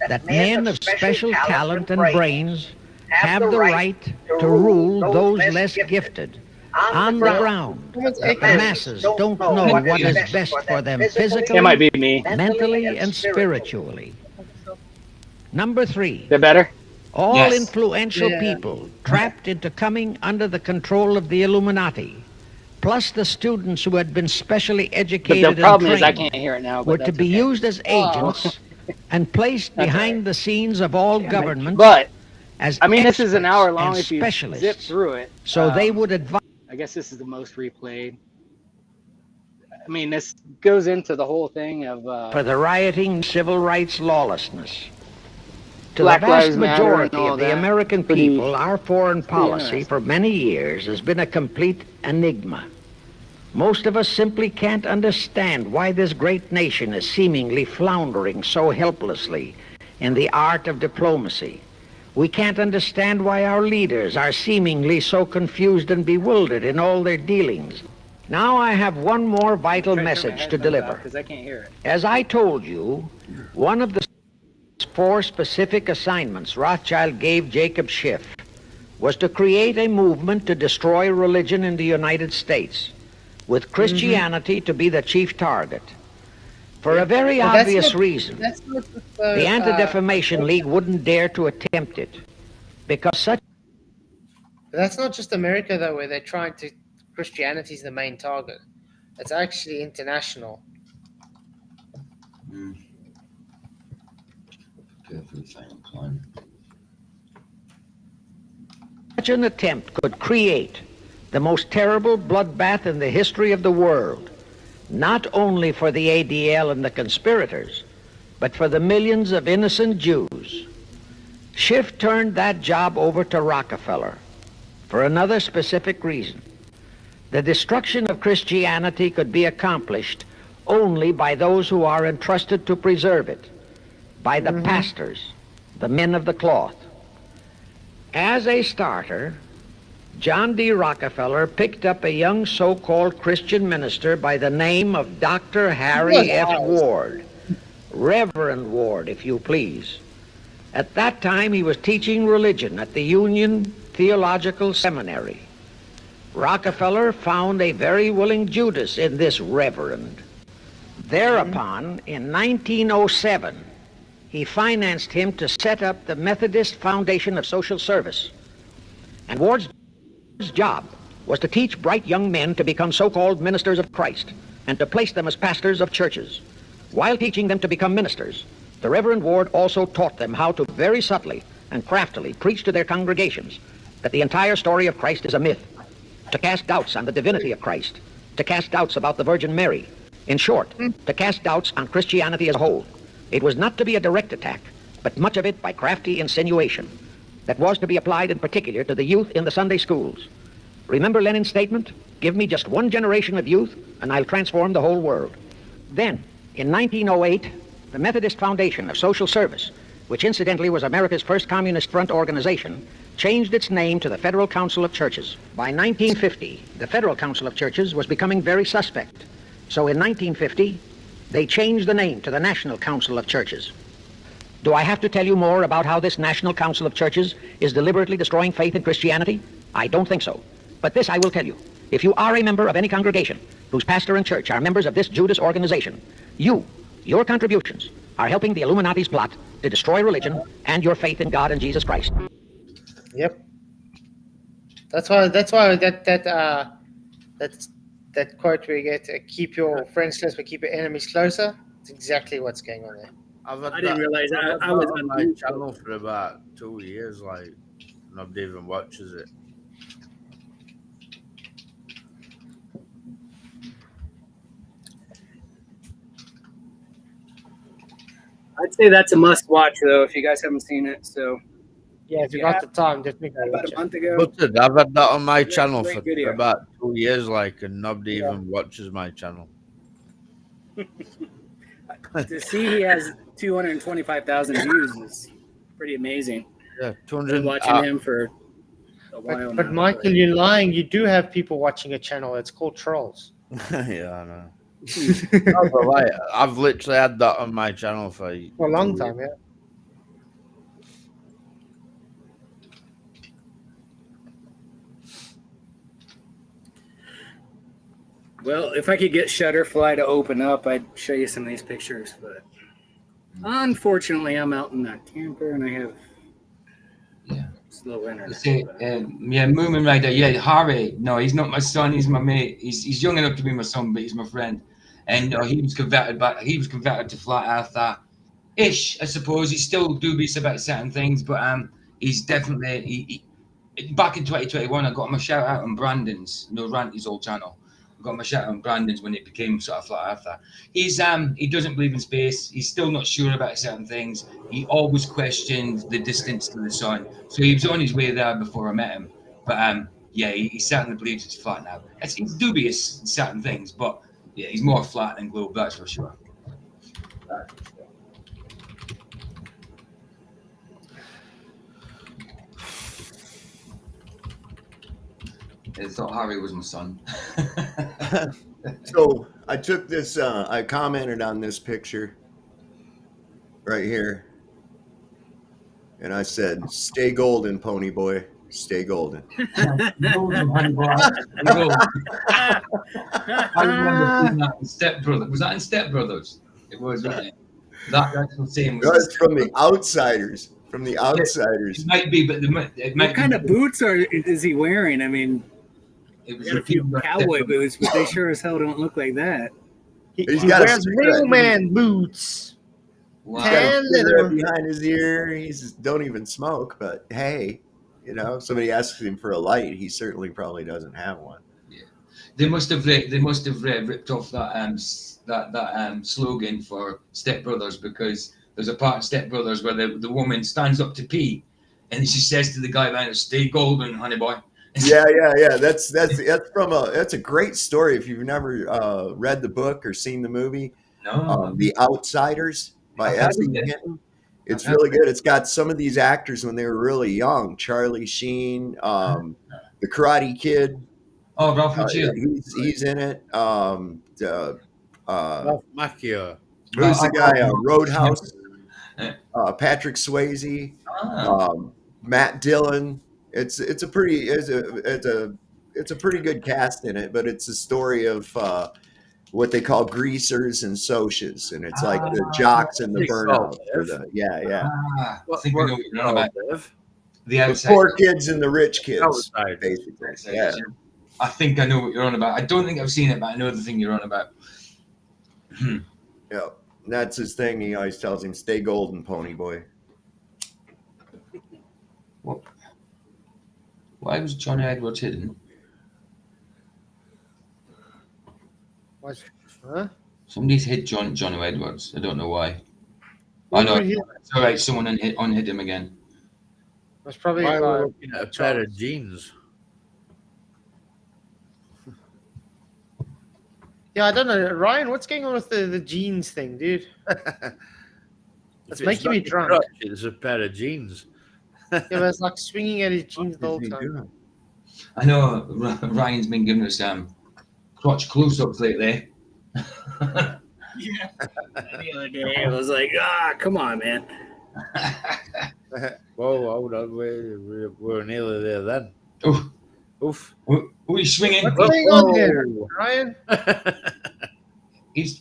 that men of special talent and brains have the right to rule those less gifted. On the ground, the masses don't know what is best for them physically,
It might be me.
mentally, and spiritually. Number 3.
Is that better?
All
Yes.
influential
Yeah.
people trapped into coming under the control of the Illuminati plus the students who had been specially
But
educated
the problem
and
is I
trained,
can't hear it now.
were
But
to
that's
be
okay.
used as agents and placed
That's
behind the scenes of all governments
But
as
I mean, this is an hour long
and
if you zip
specialists.
through it.
So they would advise.
I guess this is the most replayed. I mean, this goes into the whole thing of
For the rioting, civil rights lawlessness. To
Black
the vast
Lives Matter and
majority
all
of the
that.
American
Pretty-
people, our foreign policy
interesting.
for many years has been a complete enigma. Most of us simply can't understand why this great nation is seemingly floundering so helplessly in the art of diplomacy. We can't understand why our leaders are seemingly so confused and bewildered in all their dealings. Now I have one more vital message to deliver.
because I can't hear it.
As I told you, one of the 4 specific assignments Rothschild gave Jacob Schiff was to create a movement to destroy religion in the United States, with Christianity to be the chief target. For a very
Well, that's
obvious
not-
reason,
That's not
the Anti-Defamation League wouldn't dare to attempt it, because such.
That's not just America, though, where they're trying to. Christianity's the main target. It's actually international.
Such an attempt could create the most terrible bloodbath in the history of the world, not only for the ADL and the conspirators, but for the millions of innocent Jews. Schiff turned that job over to Rockefeller for another specific reason. The destruction of Christianity could be accomplished only by those who are entrusted to preserve it, by the pastors, the men of the cloth. As a starter, John D. Rockefeller picked up a young so-called Christian minister by the name of Dr. Harry F. Ward, Reverend Ward, if you please. At that time, he was teaching religion at the Union Theological Seminary. Rockefeller found a very willing Judas in this reverend. Thereupon, in 1907, he financed him to set up the Methodist Foundation of Social Service. And Ward's job was to teach bright young men to become so-called ministers of Christ and to place them as pastors of churches. While teaching them to become ministers, the Reverend Ward also taught them how to very subtly and craftily preach to their congregations that the entire story of Christ is a myth, to cast doubts on the divinity of Christ, to cast doubts about the Virgin Mary. In short, to cast doubts on Christianity as a whole. It was not to be a direct attack, but much of it by crafty insinuation that was to be applied in particular to the youth in the Sunday schools. Remember Lenin's statement? Give me just one generation of youth and I'll transform the whole world. Then, in 1908, the Methodist Foundation of Social Service, which incidentally was America's first Communist Front organization, changed its name to the Federal Council of Churches. By 1950, the Federal Council of Churches was becoming very suspect. So in 1950, they changed the name to the National Council of Churches. Do I have to tell you more about how this National Council of Churches is deliberately destroying faith in Christianity? I don't think so. But this I will tell you. If you are a member of any congregation whose pastor and church are members of this Judas organization, your contributions are helping the Illuminati's plot to destroy religion and your faith in God and Jesus Christ.
Yep. That's why that quote where you get keep your friends close but keep your enemies closer. It's exactly what's going on there.
I didn't realize I was on my channel for about 2 years, like nobody even watches it.
I'd say that's a must watch though if you guys haven't seen it. So
yeah, if you got the time, definitely go
about
watch
a month
it.
ago.
But I've had that on my channel
great
for
video.
about 2 years, like, and nobody even watches my channel.
To see he has 225,000 views is pretty amazing.
Yeah, 200.
Been watching him for a while
But
now.
Michael, you're lying. You do have people watching a channel. It's called Trolls.
Yeah, I know. No, but like, I've literally had that on my channel for
a long time, yeah.
Well, if I could get Shutterfly to open up, I'd show you some of these pictures, but unfortunately, I'm out in that camper and I have
slow internet.
Say, yeah, Moomin Rider. Yeah, Harry. No, he's not my son. He's my mate. He's young enough to be my son, but he's my friend. And he was converted back. He was converted to flat earther ish, I suppose. He's still dubious about certain things, but he's definitely back in 2021. I got him a shout out on Brandon's, Ranty's old channel. I got him a shout out on Brandon's when it became sort of flat earther. He doesn't believe in space. He's still not sure about certain things. He always questioned the distance to the sun, so he was on his way there before I met him. But yeah, he certainly believes it's flat now. He's dubious in certain things, but yeah, he's more flat than globe, that's for sure. I thought Harry was my son.
So I took this, I commented on this picture right here. And I said, stay golden, pony boy. Stay golden.
I remember seeing that in Step Brothers. Was that in Step Brothers? It was, wasn't it? That's the same.
That's from The Outsiders. From The Outsiders.
It might be, but it might
What kind of boots is he wearing? I mean,
it was
got a few cowboy boots, but they sure as hell don't look like that.
He wears mailman boots.
Wow. Tan leather behind his ear. He's don't even smoke, but hey, somebody asks him for a light, he certainly probably doesn't have one.
Yeah, they must have ripped off that slogan for Step Brothers, because there's a part in Step Brothers where the woman stands up to pee, and she says to the guy behind her, "Stay golden, honey boy."
Yeah. That's a great story. If you've never read the book or seen the movie, The Outsiders by S.E. Hinton. It's really good. It's got some of these actors when they were really young. Charlie Sheen, the Karate Kid.
Oh, Ralph Macchio.
He's in it.
Ralph Macchio.
Who's the guy? Roadhouse. Patrick Swayze. Matt Dillon. It's a pretty good cast in it, but it's a story of what they call greasers and socias, and it's like the jocks and the burnouts.
I think I know what you're on about.
The poor kids and the rich kids, basically. Yeah.
I think I know what you're on about. I don't think I've seen it, but I know the thing you're on about.
Yeah, and that's his thing. He always tells him, "Stay golden, pony boy."
What? Why was Johnny Edwards hidden?
What? Huh?
Somebody's hit Johnny Edwards. I don't know why. I know. It's all right. Someone unhid him again.
That's probably
why we're looking at a pair of jeans.
Yeah, I don't know, Ryan. What's going on with the jeans thing, dude? It's making me drunk.
Crutch, it's a pair of jeans.
Yeah, but it's like swinging at his jeans the whole time.
I know Ryan's been giving us crotch close-ups lately.
Yeah. The other day, I was like, come on, man.
Whoa, hold on. We're nearly there then.
Oof. Who is swinging?
What's going on here, Ryan?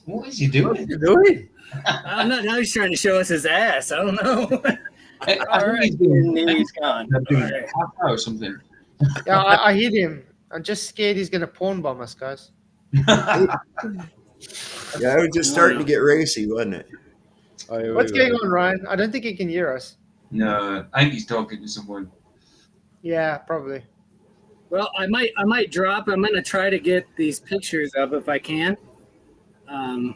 What is he doing?
What are you doing?
I don't know. Now he's trying to show us his ass. I don't know.
All right.
He's gone.
Right. Or something.
Yeah, I hit him. I'm just scared he's going to porn bomb us, guys.
Yeah, it was just starting to get racy, wasn't it?
What's going on, Ryan? I don't think he can hear us.
No, I think he's talking to someone.
Yeah, probably.
Well, I might drop. I'm going to try to get these pictures up if I can. I'm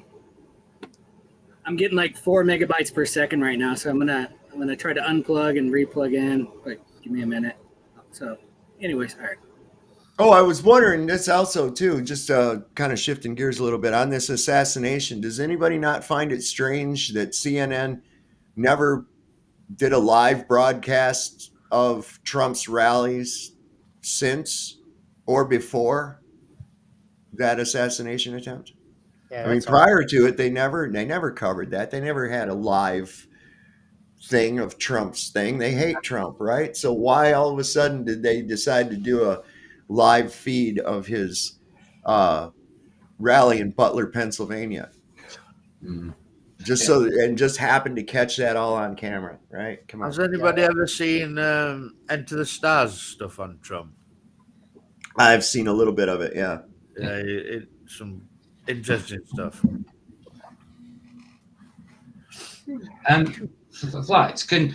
getting like 4 megabytes per second right now, so I'm gonna try to unplug and replug in. But give me a minute. So, anyways, all right.
Oh, I was wondering this also too, just kind of shifting gears a little bit on this assassination. Does anybody not find it strange that CNN never did a live broadcast of Trump's rallies since or before that assassination attempt?
Yeah,
I mean, prior to it, they never covered that. They never had a live thing of Trump's thing. They hate Trump, right? So why all of a sudden did they decide to do a live feed of his rally in Butler, Pennsylvania? Just so and just happened to catch that all on camera, right? Come on.
Has anybody ever seen Enter the Stars stuff on Trump?
I've seen a little bit of it. Yeah.
Yeah, some interesting stuff.
Flats, can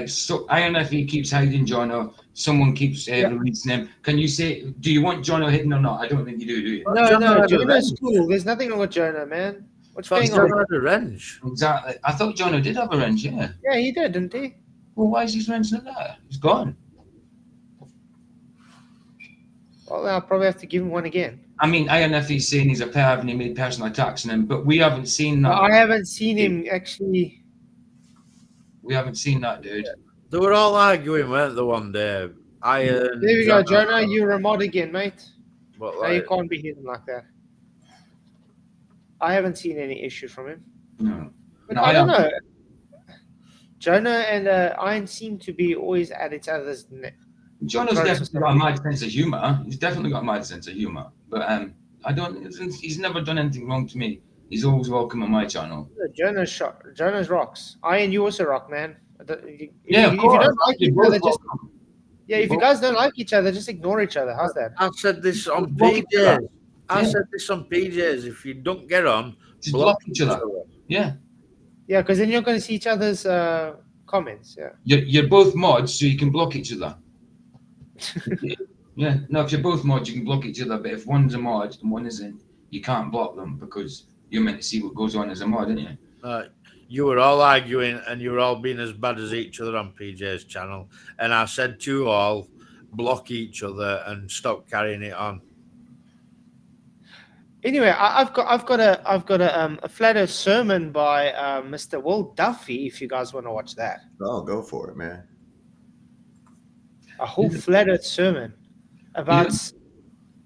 so INFE keeps hiding Jono, someone keeps releasing him. Can you say, do you want Jono hidden or not? I don't think you do you?
No, Jono's cool. There's nothing wrong with Jono, man. What's going on?
Had a wrench.
Exactly. I thought Jono did have a wrench, yeah.
Yeah, he did, didn't he?
Well, why is his wrench not there? He's gone.
Well, I'll probably have to give him one again.
I mean, INFE is saying he's a perv and he made personal attacks on him, but we haven't seen that.
I haven't seen him actually.
We haven't seen that, dude.
They were all arguing, weren't they, one day?
There we go, Jono. You're a mod again, mate.
What,
no, you can't be hidden like that. I haven't seen any issue from him.
No.
But I don't know. Jono and Iron seem to be always at each other's neck.
Jono's definitely got a mad sense of humor. He's definitely got a mad sense of humor. But I don't. He's never done anything wrong to me. He's always welcome on my channel.
Jono's rocks. Iron, you also rock, man. If
Yeah,
you don't like each other,
just
if you guys don't like each other, just ignore each other. How's that?
I said this on PJs. I said this on PJs. If you don't get on,
just block each other. Yeah.
Yeah, because then you're going to see each other's comments. Yeah.
You're both mods, so you can block each other. Yeah. No, if you're both mods, you can block each other. But if one's a mod and one isn't, you can't block them because you're meant to see what goes on as a mod, aren't you?
You were all arguing and you were all being as bad as each other on PJ's channel. And I said to you all, block each other and stop carrying it on.
Anyway, I've got a flat earth sermon by Mr. Will Duffy. If you guys want to watch that,
oh, go for it, man.
A whole flat earth sermon about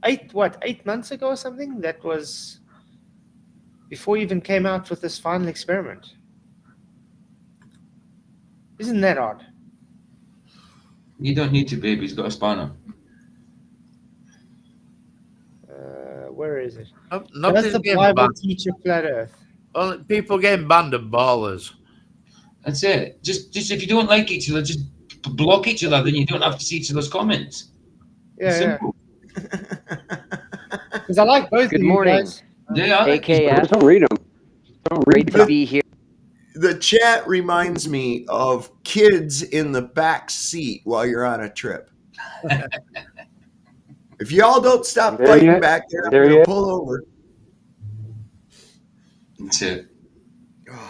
8 months ago or something. That was before he even came out with this final experiment. Isn't that odd?
You don't need to, babe. He's got a spanner.
Where is it?
Nothing's
Does the
getting
Bible
banned.
teach a flat earth?
Only people getting banned are ballers.
That's it. Just if you don't like each other, just block each other. Then you don't have to see each other's comments.
Yeah.
Simple.
Because I like both.
Good
of you
morning.
guys.
Yeah.
AKS.
Don't read them.
Great to be here.
The chat reminds me of kids in the back seat while you're on a trip. If y'all don't stop fighting back there, I'm gonna pull over.
That's it.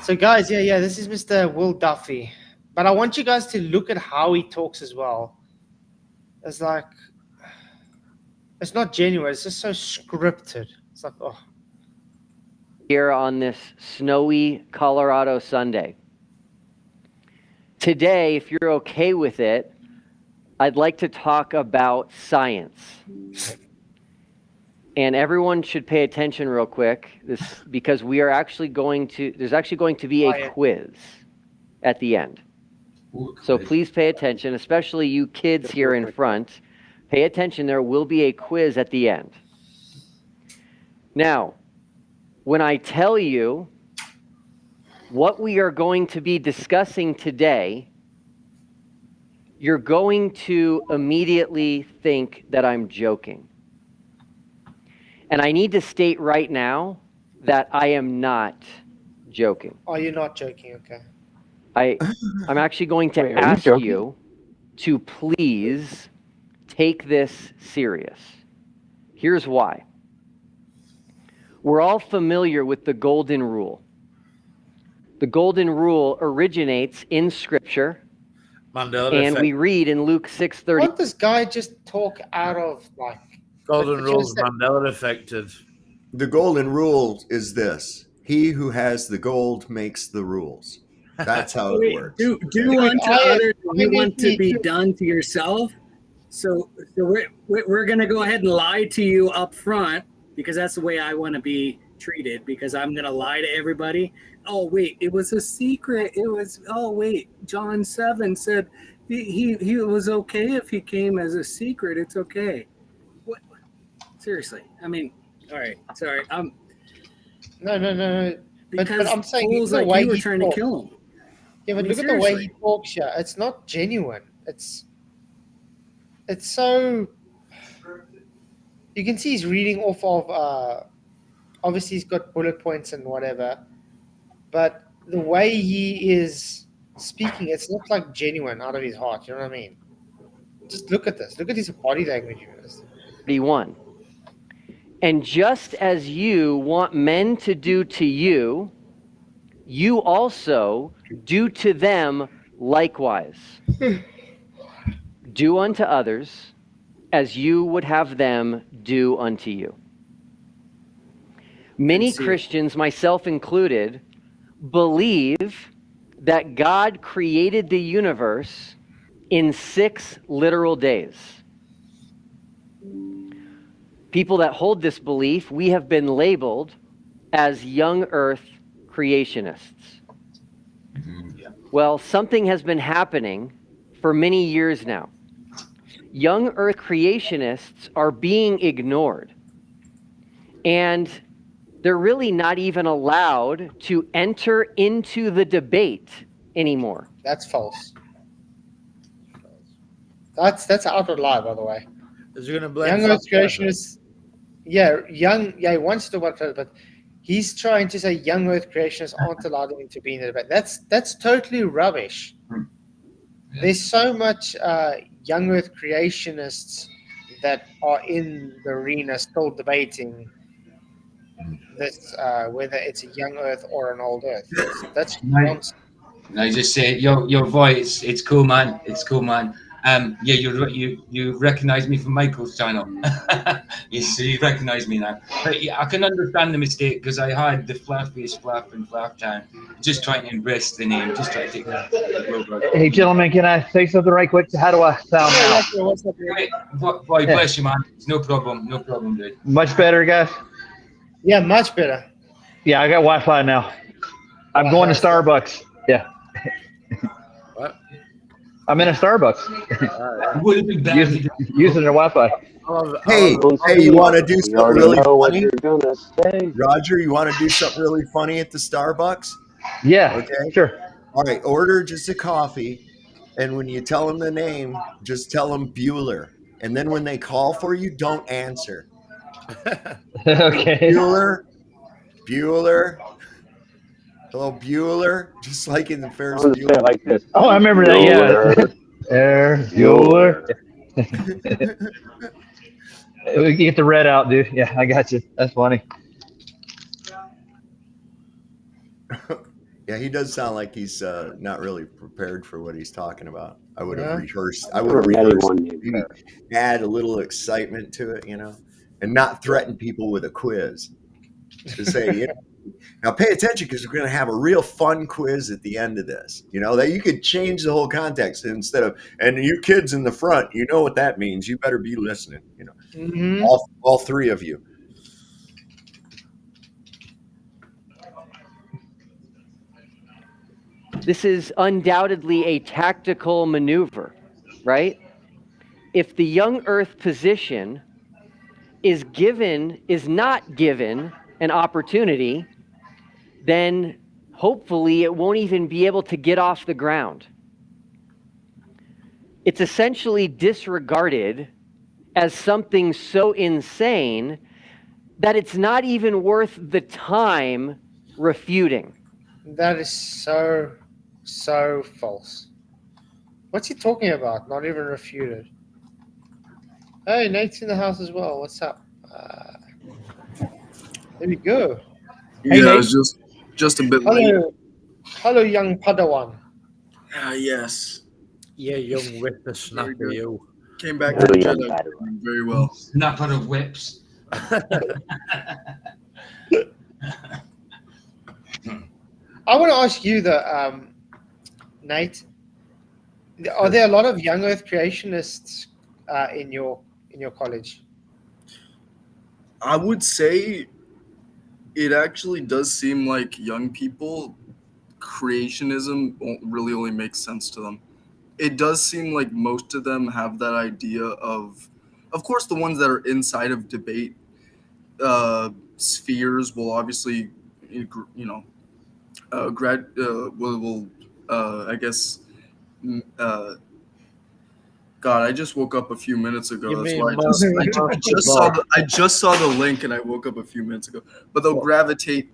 So guys, yeah, this is Mr. Will Duffy. But I want you guys to look at how he talks as well. It's like, it's not genuine. It's just so scripted. It's like, oh.
Here on this snowy Colorado Sunday. Today, if you're okay with it, I'd like to talk about science. And everyone should pay attention real quick, because we are actually there's actually going to be a quiz at the end. So please pay attention, especially you kids here in front. Pay attention, there will be a quiz at the end. Now, when I tell you what we are going to be discussing today, you're going to immediately think that I'm joking. And I need to state right now that I am not joking.
Oh, you're not joking, okay.
I'm actually going to ask you to please take this serious. Here's why. We're all familiar with the golden rule. The golden rule originates in Scripture, and we read in Luke 6:30.
Why don't this guy just talk out of like
golden rules? Mandela affected.
The golden rule is this: he who has the gold makes the rules. That's how it works.
Do unto others what you want to be done to yourself. So we're gonna go ahead and lie to you up front, because that's the way I want to be treated, because I'm going to lie to everybody. Oh, wait, it was a secret. John 7 said he was okay if he came as a secret. It's okay. What? Seriously. I mean, all right. Sorry.
No.
Because
I'm saying
fools
the
like
way
you were
he
trying
talks.
to kill him.
Yeah, but
I mean,
look at the way he
seriously.
talks here. It's not genuine. It's so. You can see he's reading off of. Obviously, he's got bullet points and whatever, but the way he is speaking, it's not like genuine out of his heart. You know what I mean? Just look at this. Look at his body language.
One. And just as you want men to do to you, you also do to them likewise. Do unto others as you would have them do unto you. Many Christians, myself included, believe that God created the universe in 6 literal days. People that hold this belief, we have been labeled as young earth creationists. Well, something has been happening for many years now. Young earth creationists are being ignored. And they're really not even allowed to enter into the debate anymore.
That's false. That's an outright lie, by the way.
Is he going to blame
young earth creationists? Yeah, he wants to talk about it, but he's trying to say young earth creationists aren't allowed to be in the debate. That's totally rubbish. Yeah. There's so much young earth creationists that are in the arena still debating this, whether it's a young earth or an old earth. That's nonsense.
I just say your voice. It's cool, man. It's cool, man. Yeah, you recognize me from Michael's channel. you recognize me now. But yeah, I can understand the mistake because I had the flappiest flap in Flaptown. Just trying to embrace the name. Just trying to take that.
Hey, gentlemen, can I say something right quick? How do I sound now?
Boy, bless you, man. It's no problem. No problem, dude.
Much better, guys?
Yeah, much better.
Yeah, I got Wi-Fi now. I'm going to Starbucks. Yeah.
What?
I'm in a Starbucks. Using their Wi-Fi.
Hey, you want to do something really funny? Roger, you want to do something really funny at the Starbucks?
Yeah,
okay,
sure.
All right, order just a coffee, and when you tell them the name, just tell them Bueller. And then when they call for you, don't answer.
Okay.
Bueller. Hello, Bueller. Just like in the Ferris Bueller.
Like this.
Oh, I remember that. Yeah. Bueller. We get the red out, dude. Yeah, I got you. That's funny.
Yeah, he does sound like he's not really prepared for what he's talking about. I would have rehearsed. I would have rehearsed. Maybe add a little excitement to it, and not threaten people with a quiz. To say, now pay attention because we're going to have a real fun quiz at the end of this. That you could change the whole context instead of, and you kids in the front, you know what that means. You better be listening.
Mm-hmm.
All 3 of you.
This is undoubtedly a tactical maneuver, right? If the young earth position is not given an opportunity, then hopefully it won't even be able to get off the ground. It's essentially disregarded as something so insane that it's not even worth the time refuting.
That is so false. What's he talking about? Not even refuted. Hey, Nate's in the house as well. What's up? There we go.
Yeah,
hey,
I was just a bit late.
Hello, young Padawan.
Yes.
Yeah, young whippersnapper, you.
Came back to the Jedi very well.
Snapper of whips.
I want to ask you, Nate. Are there a lot of young Earth creationists in your college?
I would say it actually does seem like young people, creationism really only makes sense to them. It does seem like most of them have that idea of course, the ones that are inside of debate spheres will obviously, I guess. God, I just woke up a few minutes ago.
You
That's
mean
why I just saw the link and I woke up a few minutes ago. But they'll gravitate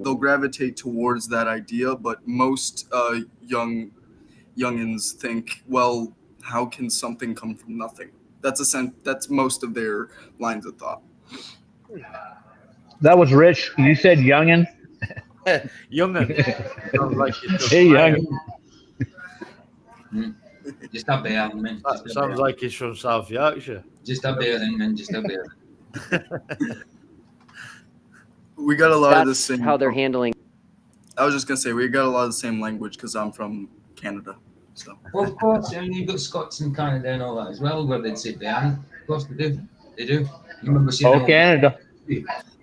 towards that idea. But most youngins think, well, how can something come from nothing? That's most of their lines of thought.
That was Rich. You said youngin.
Youngin.
Hey, youngin.
Just a bear, man.
That sounds like he's from South Yorkshire.
Just a bear, man. Just a bear.
We got a lot of the same.
How they're handling.
I was just gonna say we got a lot of the same language because I'm from Canada. So.
Well, of course, I mean, you've got Scots in Canada and all that as well, where they'd say bear. Of course they do. They do. You remember seeing
Canada.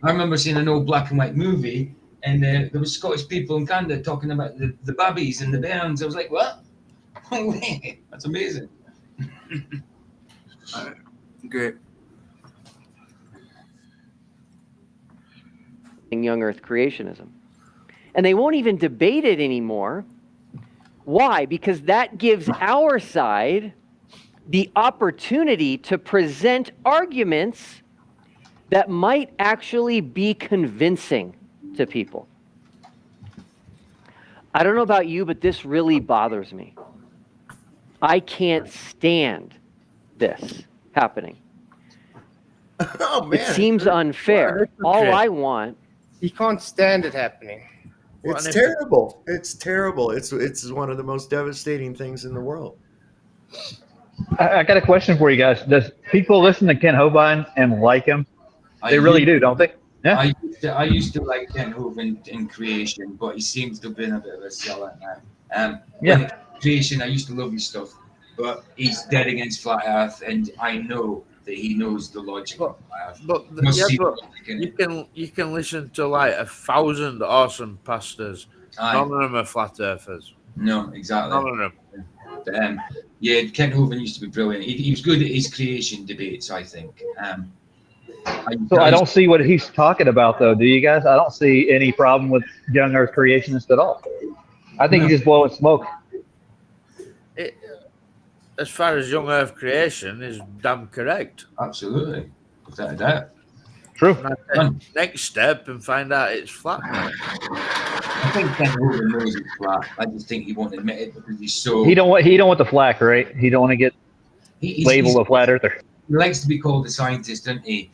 I remember seeing an old black and white movie, and there was Scottish people in Canada talking about the babbies and the bairns. I was like, what? That's amazing.
All right. Great.
Young Earth creationism. And they won't even debate it anymore. Why? Because that gives our side the opportunity to present arguments that might actually be convincing to people. I don't know about you, but this really bothers me. I can't stand this happening.
Oh, man.
It seems unfair. All I want.
You can't stand it happening.
It's terrible. It's terrible. It's one of the most devastating things in the world.
I got a question for you guys. Does people listen to Ken Hovind and like him? They really do, don't they? Yeah.
I used to like Ken Hovind in creation, but he seems to have been a bit of a sellout now.
Yeah.
Creation, I used to love his stuff, but he's dead against flat Earth, and I know that he knows the logic of flat Earth.
But you can listen to like 1,000 awesome pastors. None of them are flat earthers.
No, exactly.
None of
them. Yeah, Ken Hovind used to be brilliant. He was good at his creation debates, I think.
So I don't see what he's talking about, though. Do you guys? I don't see any problem with young Earth creationists at all. I think he's just blowing smoke.
As far as young Earth creation is damn correct.
Absolutely, without a doubt.
True.
Next step and find out it's flat.
I think Ken Hovind knows it's flat. I just think he won't admit it because he's so.
He don't want the flack, right? He don't want to get labeled a flat earther.
He likes to be called a scientist, doesn't he?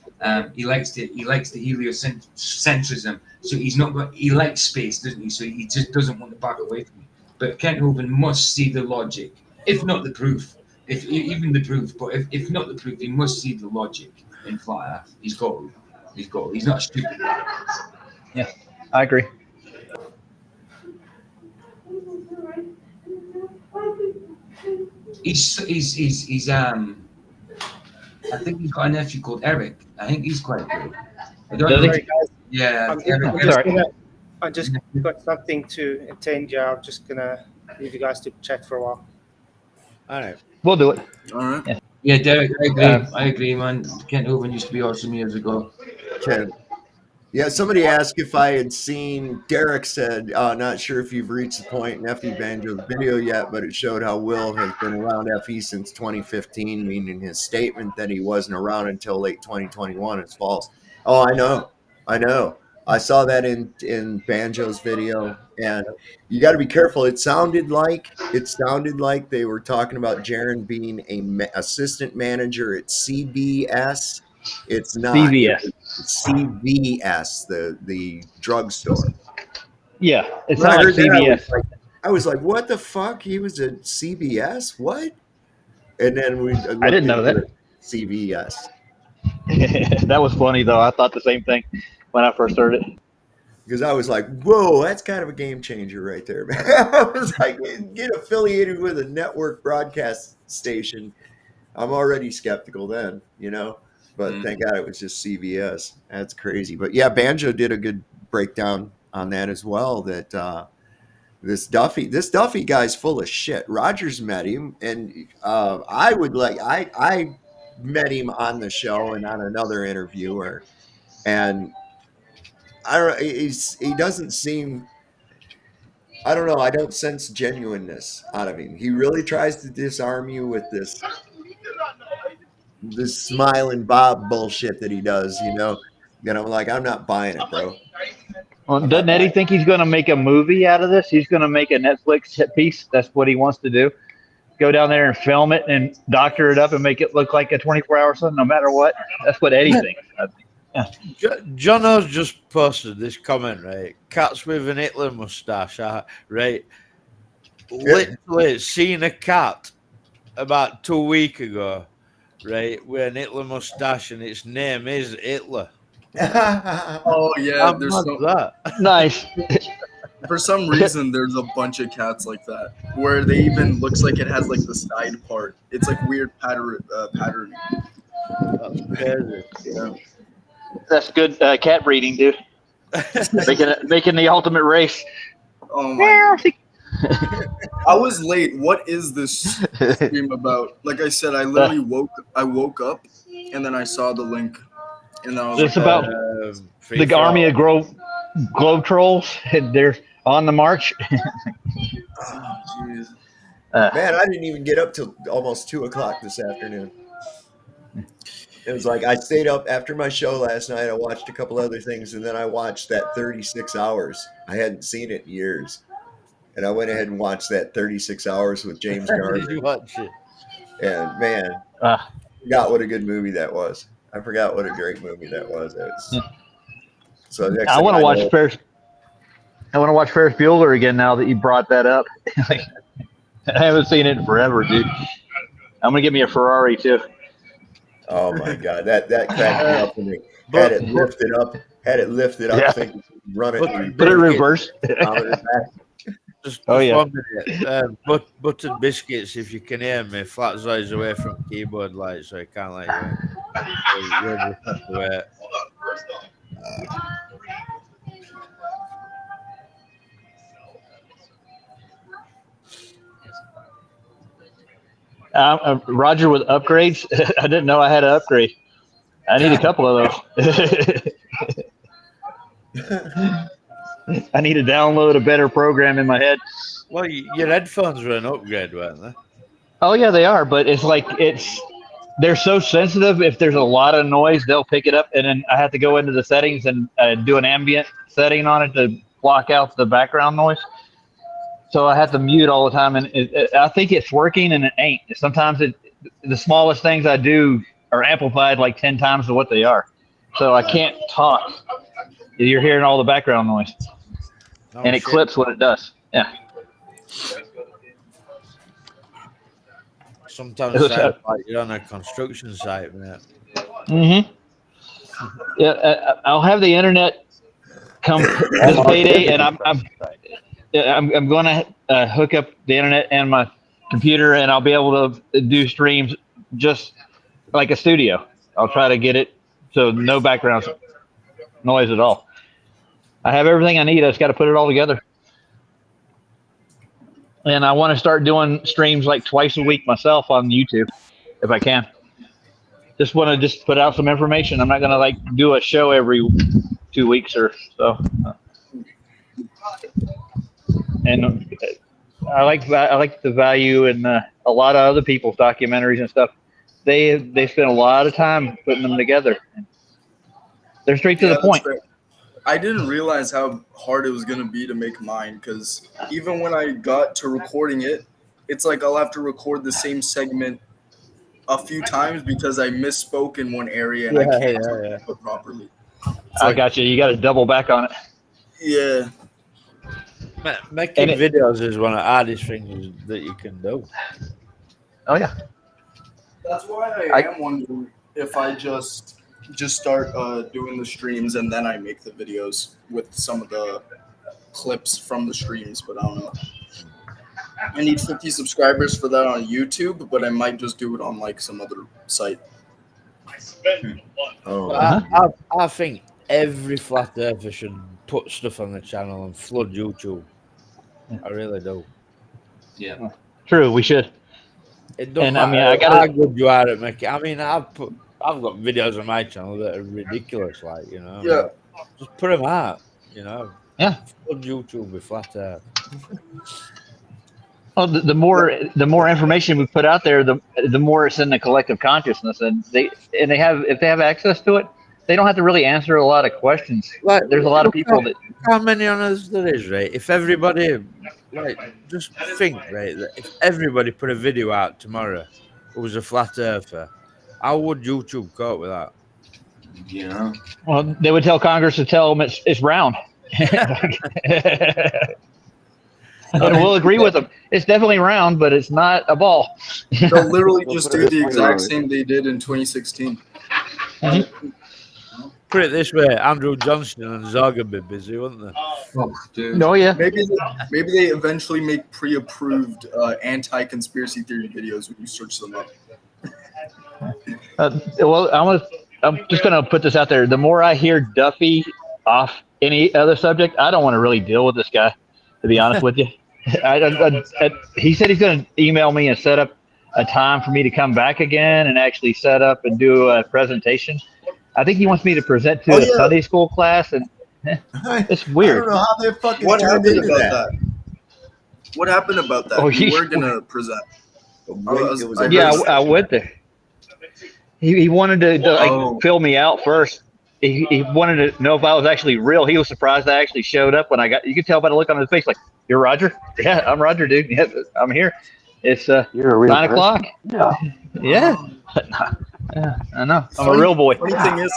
He likes the heliocentrism. So he's not. He likes space, doesn't he? So he just doesn't want to back away from it. But Ken Hovind must see the logic, if not the proof. Even the proof, but if not the proof, he must see the logic in flat Earth. He's got to. He's not stupid.
Yeah, I agree.
He's I think he's got a nephew called Eric. I think he's quite good. I don't know. Yeah,
I just got something to attend to. I'm just gonna leave you guys to chat for a while.
All right.
We'll do it.
All right.
Yeah, Derek, I agree, man. Kent Hovind used to be awesome years ago.
Ken. Yeah, somebody asked if I had seen, Derek said, not sure if you've reached the point in FE Banjo's video yet, but it showed how Will has been around FE since 2015, meaning his statement that he wasn't around until late 2021 is false. Oh, I know. I saw that in Banjo's video, and you got to be careful. It sounded like they were talking about Jaron being a assistant manager at CBS. It's not.
CVS.
It's CVS, the drugstore.
Yeah, it's not like CVS.
I was like, what the fuck? He was at CBS? What? And then
I didn't know that.
CVS.
That was funny, though. I thought the same thing when I first heard it.
Because I was like, whoa, that's kind of a game changer right there, man. I was like, get affiliated with a network broadcast station. I'm already skeptical then, But thank God it was just CVS. That's crazy. But yeah, Banjo did a good breakdown on that as well. That this Duffy guy's full of shit. Rogers met him, and I met him on the show and on another interviewer, and he doesn't seem. I don't know. I don't sense genuineness out of him. He really tries to disarm you with this smiling Bob bullshit that he does, you know. And I'm like, I'm not buying it, bro.
Well, doesn't Eddie think he's going to make a movie out of this? He's going to make a Netflix hit piece. That's what he wants to do. Go down there and film it and doctor it up and make it look like a 24-hour something, no matter what. That's what Eddie thinks. Yeah.
Jono's just posted this comment, right? Cats with an Hitler mustache, right? Literally seen a cat about 2 weeks ago, right, with an Hitler mustache, and its name is Hitler.
Oh yeah, there's
that.
Nice.
For some reason, there's a bunch of cats like that, where they even looks like it has like the side part. It's like weird patterning.
That's crazy.
Yeah.
That's good cat breeding, dude. making the ultimate race.
Oh my! I was late. What is this stream about? Like I said, I literally woke up, and then I saw the link, and then I was
It's
like,
about the army of globe trolls. They're on the march.
oh, jeez.
Man, I didn't even get up till almost 2 o'clock this afternoon. It was like I stayed up after my show last night. I watched a couple other things, and then I watched that 36 Hours. I hadn't seen it in years. And I went ahead and watched that 36 Hours with James Garner.
Did you watch it?
And man, I forgot what a good movie that was. I forgot what a great movie that was. So next
I want to watch Ferris. I want to watch Ferris Bueller again now that you brought that up. I haven't seen it in forever, dude. I'm gonna get me a Ferrari too.
Oh my God, that cracked me up when they had it lifted up,
Yeah.
thinking run it,
Put it in reverse.
Just
Oh, yeah.
1 minute. Buttered biscuits, if you can hear me. Flatzoid's away from keyboard light, so I can't let you in.
Roger with upgrades. I didn't know I had an upgrade. I need a couple of those. I need to download a better program in my head.
Well, your headphones were an upgrade, weren't they?
Oh yeah, they are, but it's like they're so sensitive. If there's a lot of noise, they'll pick it up, and then I have to go into the settings and do an ambient setting on it to block out the background noise. So I have to mute all the time, and I think it's working, and it ain't. Sometimes the smallest things I do are amplified like 10 times to what they are. So I can't talk. You're hearing all the background noise, and it clips what it does. Yeah.
Sometimes it sounds like you're on a construction site, man.
Mm-hmm. Yeah, I'll have the internet come this payday, and I'm going to hook up the internet and my computer, and I'll be able to do streams just like a studio. I'll try to get it so no background noise at all. I have everything I need. I just got to put it all together. And I want to start doing streams like twice a week myself on YouTube, if I can. Just want to put out some information. I'm not going to like do a show every 2 weeks or so. And I like the value in a lot of other people's documentaries and stuff. They spend a lot of time putting them together. They're straight to the point.
I didn't realize how hard it was going to be to make mine, because even when I got to recording it, it's like I'll have to record the same segment a few times because I misspoke in one area and I can't put properly.
I got you. You got to double back on it.
Yeah.
Making videos is one of the hardest things that you can do.
Oh, yeah.
That's why I am wondering if I just start doing the streams and then I make the videos with some of the clips from the streams, but I don't know. I need 50 subscribers for that on YouTube, but I might just do it on like some other site.
I think every flat earther should put stuff on the channel and flood YouTube. I really do.
Yeah.
True, we should.
It doesn't
And
matter how good you are at making. I mean, I've got videos on my channel that are ridiculous, like, you know.
Yeah.
Just put them out, you know.
Yeah.
On YouTube with flat Earth.
Well, the more information we put out there, the more it's in the collective consciousness, and if they have access to it, they don't have to really answer a lot of questions.
Like,
there's a lot of people that.
How many on us there is, right? If everybody, just think, right, that if everybody put a video out tomorrow who was a flat earther, how would YouTube cope with that?
You know.
Well, they would tell Congress to tell them it's round. And we'll agree with them. It's definitely round, but it's not a ball.
They'll literally just do the exact same they did in 2016.
Put it this way, Andrew Johnston and Zog would be busy, wouldn't they?
No, yeah.
Maybe they eventually make pre-approved anti-conspiracy theory videos when you search them up.
Well, I'm just going to put this out there. The more I hear Duffy off any other subject, I don't want to really deal with this guy, to be honest with you. He said he's going to email me and set up a time for me to come back again and actually set up and do a presentation. I think he wants me to present to a Sunday school class, and it's weird.
I don't know how they fucking
What
turned
happened
into
about
that.
that? What happened about that?
Oh,
You were going to present.
I went there. He wanted to fill me out first. He wanted to know if I was actually real. He was surprised I actually showed up when I got. You could tell by the look on his face, like, "You're Roger?" Yeah, I'm Roger, dude. Yeah, I'm here. It's 9 o'clock. Yeah. Yeah, I know. I'm a real boy.
Funny thing is,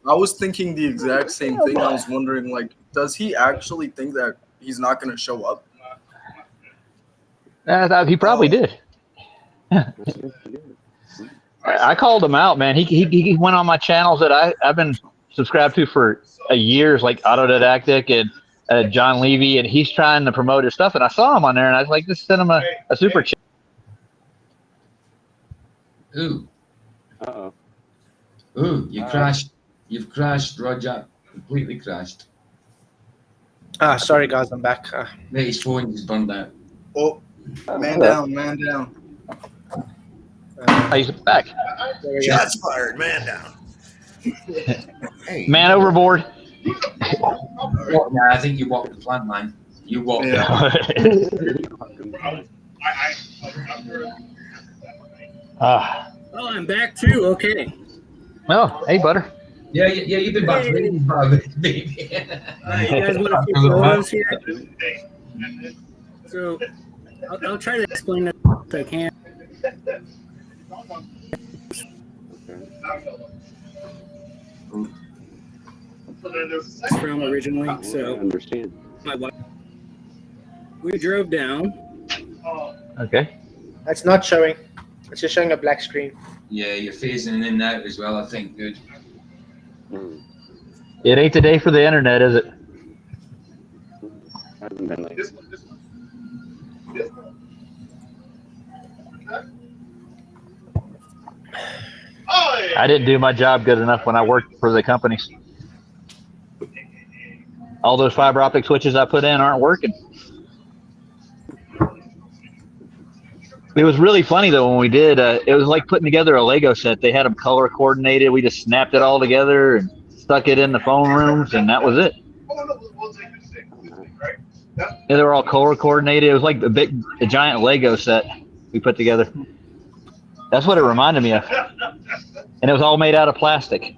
I was thinking the exact same thing. I was wondering, like, does he actually think that he's not going to show up?
He probably did. I called him out, man. He went on my channels that I've been subscribed to for years, like Autodidactic and John Levy, and he's trying to promote his stuff. And I saw him on there, and I was like, just send him a super chat.
Ooh. Uh-oh. Ooh, you crashed. You've crashed, Roger. Completely crashed.
Sorry, guys, I'm back.
Mate, his phone just burned out.
Oh, man down.
He's back.
Shots fired, man down.
Man overboard.
I think you walked the plant line. You walked it.
Oh, I'm back too. Okay.
Oh, hey, Butter.
Yeah, you've been back baby.
You guys want a few photos here? So, I'll try to explain that if I can. From originally, so my wife. We drove down.
Okay.
It's not showing. It's just showing a black screen.
Yeah, you're phasing in and out as well, I think. Good.
It ain't the day for the internet, is it? I didn't do my job good enough when I worked for the companies. All those fiber optic switches I put in aren't working. It was really funny though when we did. It was like putting together a Lego set. They had them color coordinated. We just snapped it all together and stuck it in the phone rooms, and that was it. Yeah, they were all color coordinated. It was like a giant Lego set we put together. That's what it reminded me of. And it was all made out of plastic.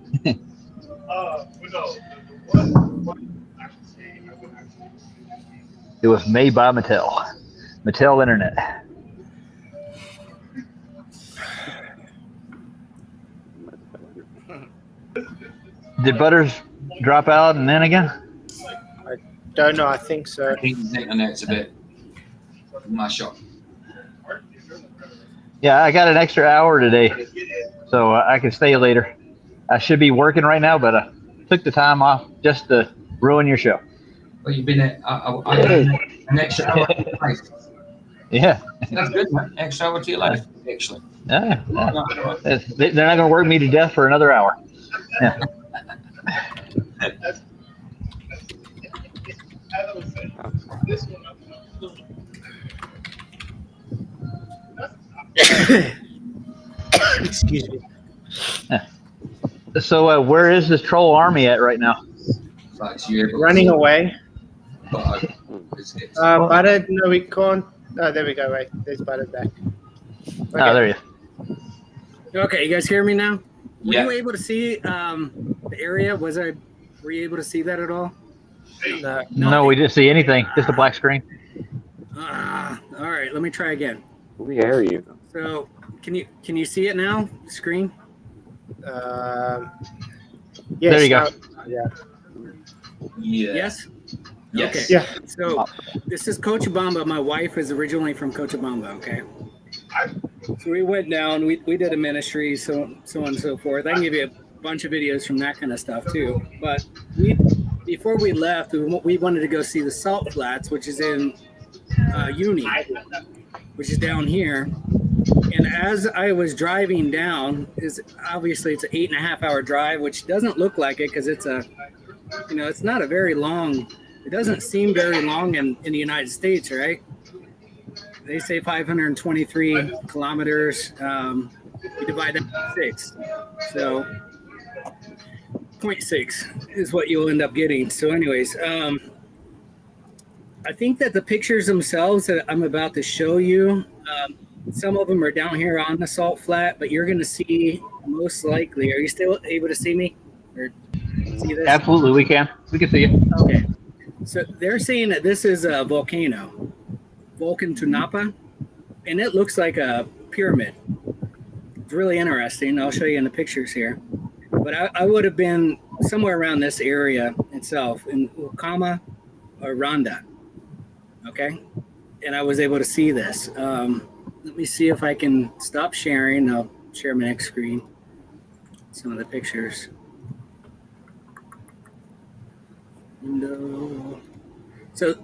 It was made by Mattel. Mattel Internet. Did Butters drop out and then again?
I don't know. I think so.
I think the internet's a bit mash up.
Yeah, I got an extra hour today, so I can stay later. I should be working right now, but I took the time off just to ruin your show.
Well, you've been an extra hour to your life.
Yeah.
That's good, man. Extra hour to your life, actually.
Yeah. They're not going to work me to death for another hour. Yeah.
Excuse me.
So where is this troll army at right now?
Running away. Butter, no, we can't. Oh, there we go. Wait, there's Butter back. Okay.
Oh, there you go.
Okay, you guys hear me now? Were
Yeah.
you able to see the area? Were you able to see that at all?
No, we didn't see anything. Just a black screen.
All right, let me try again.
We hear you.
So, can you see it now? Screen.
Yes,
There you go.
Yeah.
Yes.
Yes.
Okay.
Yeah.
So this is Cochabamba. My wife is originally from Cochabamba. Okay. So we went down. We did a ministry, so on and so forth. I can give you a bunch of videos from that kind of stuff too. But before we left, we wanted to go see the Salt Flats, which is in Uni, which is down here. And as I was driving down, obviously it's an 8.5 hour drive, which doesn't look like it because it's it's not a very long. It doesn't seem very long in the United States, right? They say 523 kilometers. You divide that by 6. So 0.6 is what you'll end up getting. So anyways, I think that the pictures themselves that I'm about to show you, some of them are down here on the Salt Flat, but you're going to see most likely. Are you still able to see me? Or see this?
Absolutely, we can. We can see you.
Okay. So they're saying that this is a volcano, Volcan Tunapa, and it looks like a pyramid. It's really interesting. I'll show you in the pictures here. But I would have been somewhere around this area itself in Ukama or Randa. Okay. And I was able to see this. Let me see if I can stop sharing. I'll share my next screen. Some of the pictures. No. So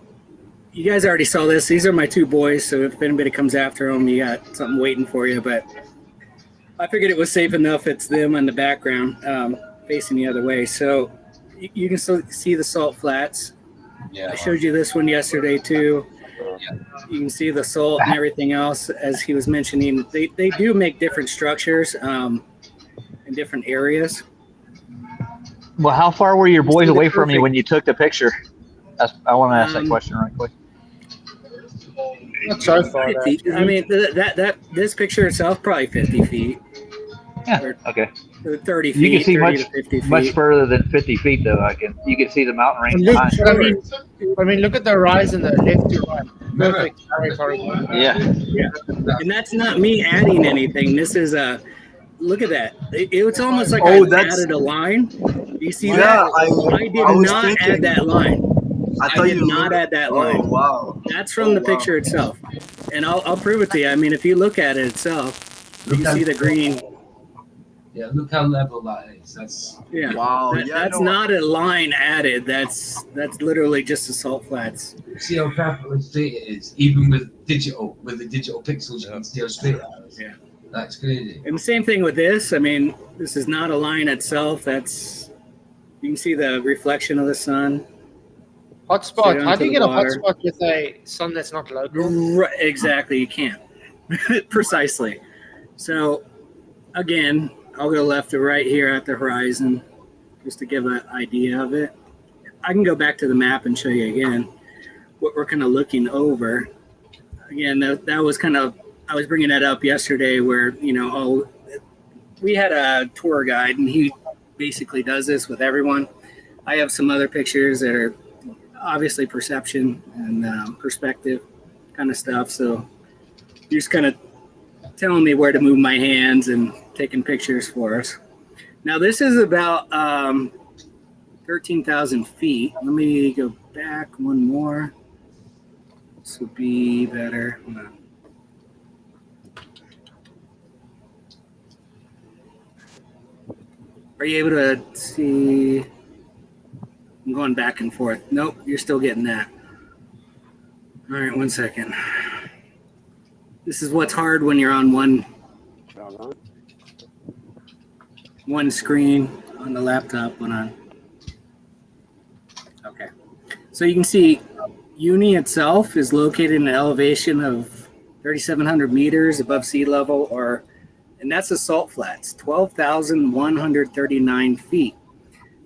you guys already saw this. These are my 2 boys. So if anybody comes after them, you got something waiting for you. But I figured it was safe enough. It's them in the background facing the other way. So you can still see the Salt Flats.
Yeah.
I showed you this one yesterday too. You can see the salt and everything else, as he was mentioning. They do make different structures in different areas.
Well, how far were your boys away from you when you took the picture? I want to ask that question right quick.
Not so far.
I mean, this picture itself probably 50 feet.
Yeah. Okay.
30 feet.
You can see
30 to 50 feet.
much further than 50 feet, though. You can see the mountain range
Look,
behind.
I mean, look at the horizon, the left to right. Perfect.
Yeah.
And that's not me adding anything. This is look at that. It's almost like I added a line. You see that? I did not add that line. I did not add that line.
Oh, wow.
That's from the picture itself. And I'll prove it to you. I mean, if you look at it itself, you see the green.
Yeah, look how level that is. That's
Wow.
That's not a line added. That's literally just the Salt Flats.
See how carefully straight it is, even with the digital pixels. You can see how straight that is.
Yeah,
that's crazy.
And the same thing with this. I mean, this is not a line itself. You can see the reflection of the sun.
Hotspot. How do you get a hotspot with a sun that's not local?
Right, exactly. You can't. Precisely. So, again, I'll go left to right here at the horizon just to give an idea of it. I can go back to the map and show you again what we're kind of looking over. Again, that was kind of, I was bringing that up yesterday where, we had a tour guide and he basically does this with everyone. I have some other pictures that are obviously perception and perspective kind of stuff. So you're just kind of telling me where to move my hands and taking pictures for us. Now this is about 13,000 feet. Let me go back one more. This would be better. Hold on. Are you able to see? I'm going back and forth. Nope, you're still getting that. All right, 1 second. This is what's hard when you're on one screen on the laptop. Okay. So you can see Uni itself is located in an elevation of 3,700 meters above sea level, and that's the Salt Flats, 12,139 feet.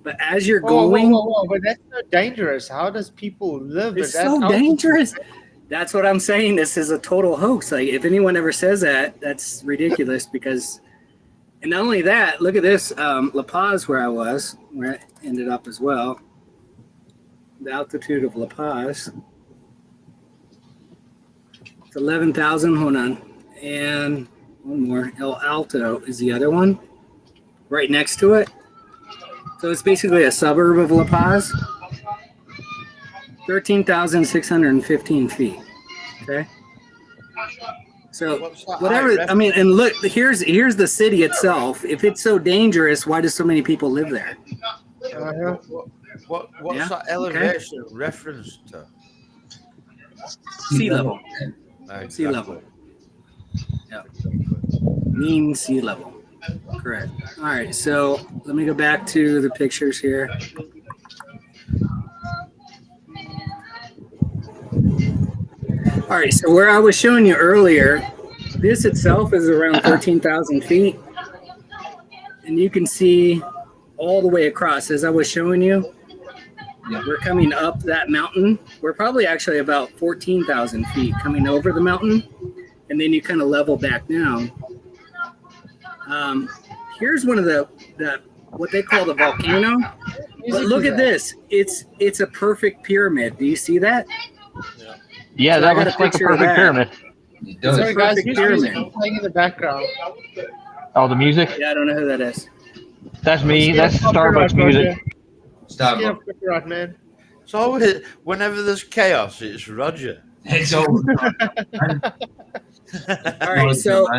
But as you're going,
but that's so dangerous. How does people live?
It's
at that
so
altitude?
dangerous. That's what I'm saying. This is a total hoax. Like, if anyone ever says that, that's ridiculous. Because, and not only that, look at this, La Paz, where I ended up as well. The altitude of La Paz. It's 11,000. Hold on, and one more. El Alto is the other one, right next to it. So it's basically a suburb of La Paz. 13,615 feet. Okay. So whatever, I mean, and look, here's the city itself. If it's so dangerous, why do so many people live there?
What's that elevation reference to?
Sea level.
Exactly.
Sea level. Yeah. Mean sea level. Correct. All right. So let me go back to the pictures here. All right, so where I was showing you earlier, this itself is around 13,000 feet. And you can see all the way across. As I was showing you, we're coming up that mountain. We're probably actually about 14,000 feet coming over the mountain. And then you kind of level back down. Here's one of the what they call the volcano. But look at this. It's a perfect pyramid. Do you see that?
Yeah,
So
that looks like a perfect pyramid.
Sorry, guys, who's playing in the background?
Oh, the music?
Yeah, I don't know who that is.
That's me. That's Starbucks music.
Starbucks. Right, man.
It's always, whenever there's chaos, it's Roger.
It's always
All right, so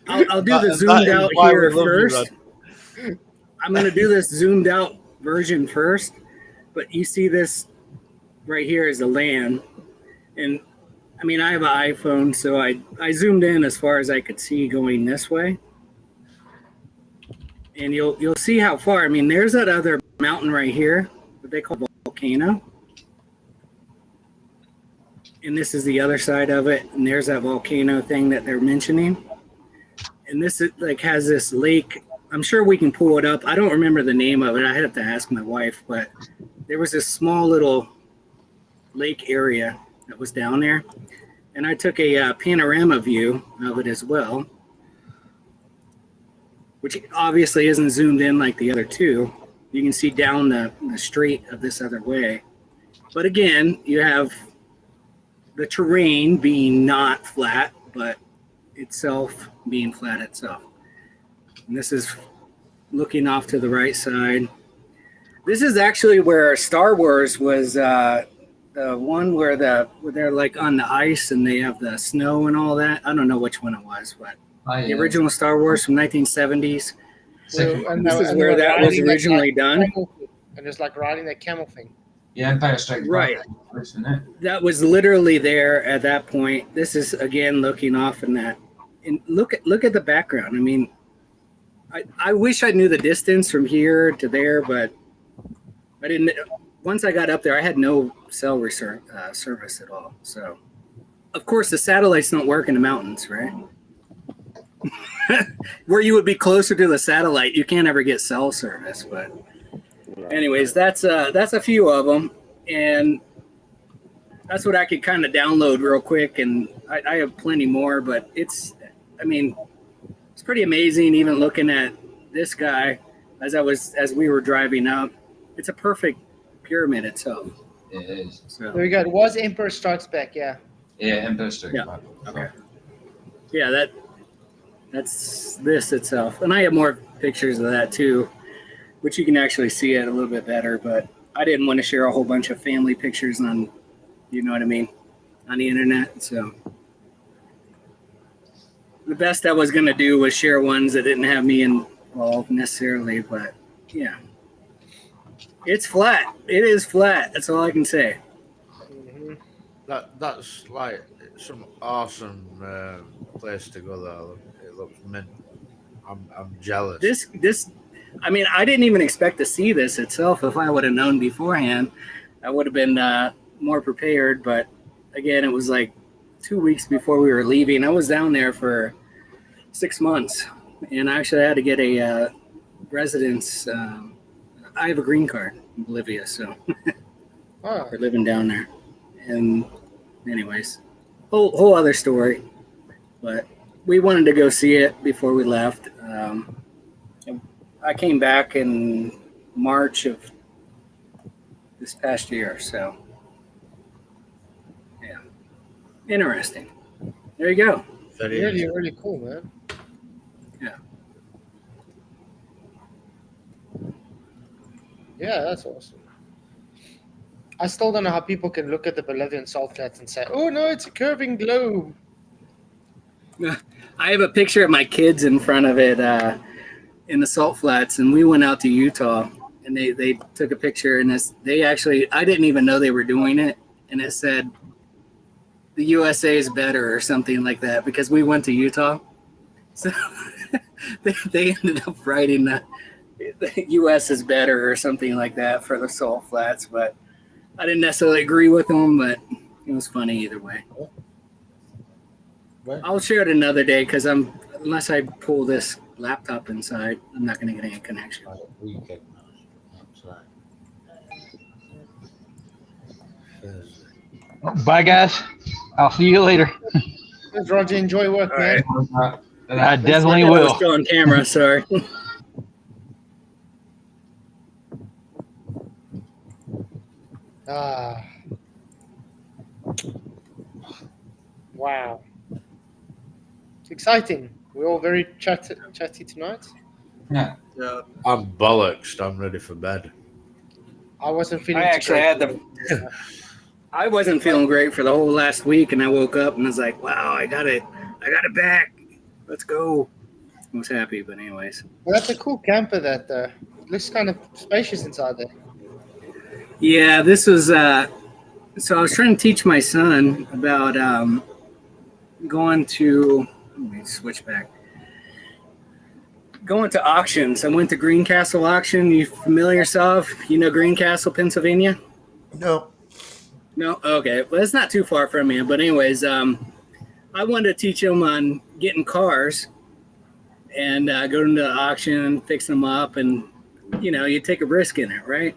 I'll do the zoomed out here first. I'm going to do this zoomed out version first, but you see this right here is the land. And I mean, I have an iPhone, so I zoomed in as far as I could see going this way. And you'll see how far. I mean, there's that other mountain right here, what they call volcano. And this is the other side of it. And there's that volcano thing that they're mentioning. And this is, like, has this lake. I'm sure we can pull it up. I don't remember the name of it. I have to ask my wife, but there was this small little lake area that was down there. And I took a panorama view of it as well, which obviously isn't zoomed in like the other two. You can see down the straight of this other way. But again, you have the terrain being not flat, but itself being flat itself. And this is looking off to the right side. This is actually where Star Wars was, the one where they're like on the ice and they have the snow and all that. I don't know which one it was, but the original Star Wars from 1970s.
So, and
this is where that was originally done.
And it's like riding that camel thing.
Yeah, Empire Strikes Back.
Right. That was literally there at that point. This is again looking off in that. And look at the background. I mean, I wish I knew the distance from here to there, but I didn't. Once I got up there, I had no cell service at all. So, of course, the satellites don't work in the mountains, right? Where you would be closer to the satellite, you can't ever get cell service. But, anyways, that's a few of them, and that's what I could kind of download real quick. And I have plenty more, but it's pretty amazing. Even looking at this guy as we were driving up, it's a perfect pyramid itself.
It is.
So. There we go. It was Emperor Strikes Back, yeah.
Yeah, Emperor Strikes Back.
Okay. Yeah, that's this itself. And I have more pictures of that too, which you can actually see it a little bit better, but I didn't want to share a whole bunch of family pictures on, you know what I mean, on the internet. So the best I was going to do was share ones that didn't have me involved necessarily, but yeah. It's flat. It is flat. That's all I can say.
Mm-hmm. That's like some awesome place to go there. It looks mint. I'm jealous.
This, I mean, I didn't even expect to see this itself. If I would have known beforehand, I would have been more prepared. But again, it was like 2 weeks before we were leaving. I was down there for 6 months, and I actually had to get a residence I have a green card in Bolivia, so
Oh.
we're living down there. And anyways, whole other story. But we wanted to go see it before we left. I came back in March of this past year, so yeah, interesting. There you go.
Really, really cool, man.
Yeah.
Yeah, that's awesome. I still don't know how people can look at the Bolivian salt flats and say, "Oh no, it's a curving globe."
I have a picture of my kids in front of it in the salt flats, and we went out to Utah, and they took a picture, and they actually, I didn't even know they were doing it, and it said the USA is better or something like that because we went to Utah. So they ended up writing the US is better or something like that for the salt flats, but I didn't necessarily agree with them, but it was funny either way. I'll share it another day because unless I pull this laptop inside, I'm not going to get any connection.
Bye, guys. I'll see you later.
Thanks, Roger. Enjoy work, man.
I definitely
I
will.
was still on camera, sorry.
Wow. It's exciting. We're all very chatty tonight.
Yeah.
Yeah. I'm bollocks. I'm ready for bed.
I wasn't feeling
I actually had I wasn't feeling great for the whole last week, and I woke up and was like, wow, I got it back. Let's go. I was happy, but anyways.
Well, that's a cool camper that looks kind of spacious inside there.
Yeah, this was so I was trying to teach my son about going to let me switch back. Going to auctions. I went to Greencastle auction. You familiar, Sav? You know Greencastle, Pennsylvania?
No.
No? Okay. Well, it's not too far from me. But anyways, I wanted to teach him on getting cars and going to the auction, fixing them up, and, you take a risk in it, right?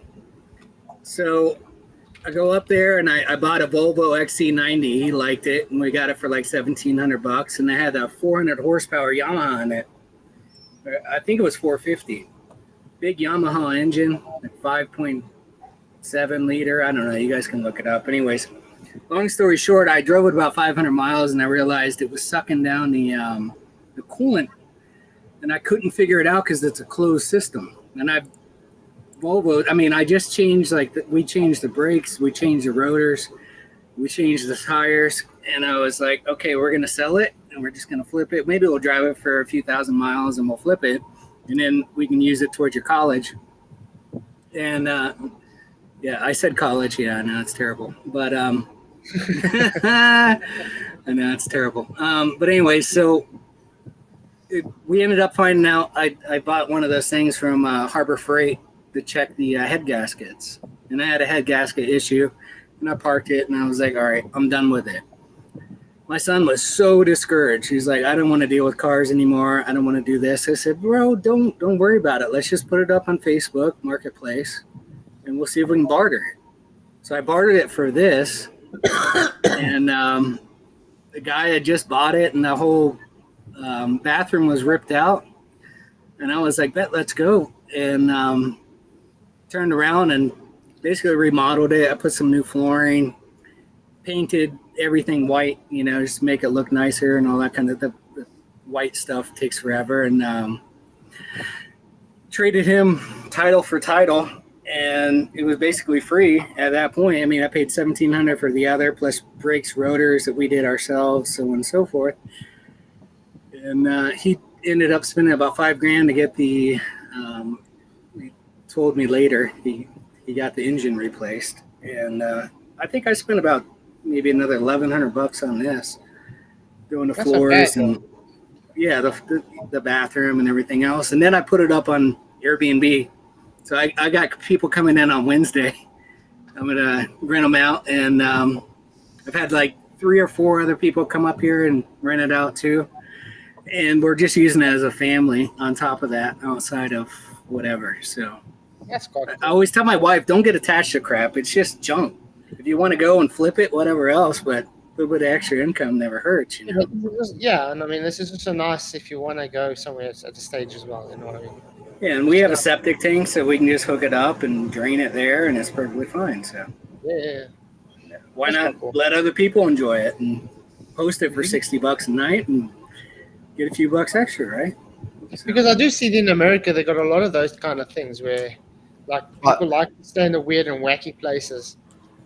So I go up there and I bought a Volvo XC90. He liked it, and we got it for like $1,700, and I had a 400 horsepower Yamaha on it. I think it was 450. Big Yamaha engine, like 5.7 liter. I don't know. You guys can look it up. Anyways, long story short, I drove it about 500 miles, and I realized it was sucking down the coolant, and I couldn't figure it out because it's a closed system. And I just changed, we changed the brakes, we changed the rotors, we changed the tires, and I was like, okay, we're going to sell it, and we're just going to flip it. Maybe we'll drive it for a few thousand miles, and we'll flip it, and then we can use it towards your college. And, yeah, I said college. Yeah, I know it's terrible. But, I know it's terrible. But anyway, so we ended up finding out I bought one of those things from Harbor Freight to check the head gaskets. And I had a head gasket issue, and I parked it, and I was like, all right, I'm done with it. My son was so discouraged. He's like, I don't want to deal with cars anymore. I don't want to do this. I said, bro, don't worry about it. Let's just put it up on Facebook Marketplace, and we'll see if we can barter it. So I bartered it for this, and the guy had just bought it, and the whole bathroom was ripped out. And I was like, let's go. And turned around and basically remodeled it. I put some new flooring, painted everything white, just to make it look nicer and all that kind of the white stuff takes forever. And traded him title for title, and it was basically free at that point. I mean, I paid $1,700 for the other, plus brakes, rotors that we did ourselves, so on and so forth. And he ended up spending about $5,000 to get the. He told me later he got the engine replaced, and I think I spent about maybe another $1,100 on this, doing the floors and the bathroom and everything else. And then I put it up on Airbnb. So I got people coming in on Wednesday. I'm gonna rent them out, and I've had like 3 or 4 other people come up here and rent it out too. And we're just using it as a family on top of that, outside of whatever. So
That's quite cool.
I always tell my wife, don't get attached to crap. It's just junk. If you want to go and flip it, whatever else, but a little bit of extra income never hurts, you know?
Yeah, and I mean, this is just so nice if you want to go somewhere at the stage as well, you know what I mean?
Yeah, and we have a septic tank, so we can just hook it up and drain it there, and it's perfectly fine, so.
Yeah.
Why not let other people enjoy it and post it for $60 a night and get a few bucks extra, right?
Because I do see it in America, they got a lot of those kind of things where, like, people like to stay in the weird and wacky places.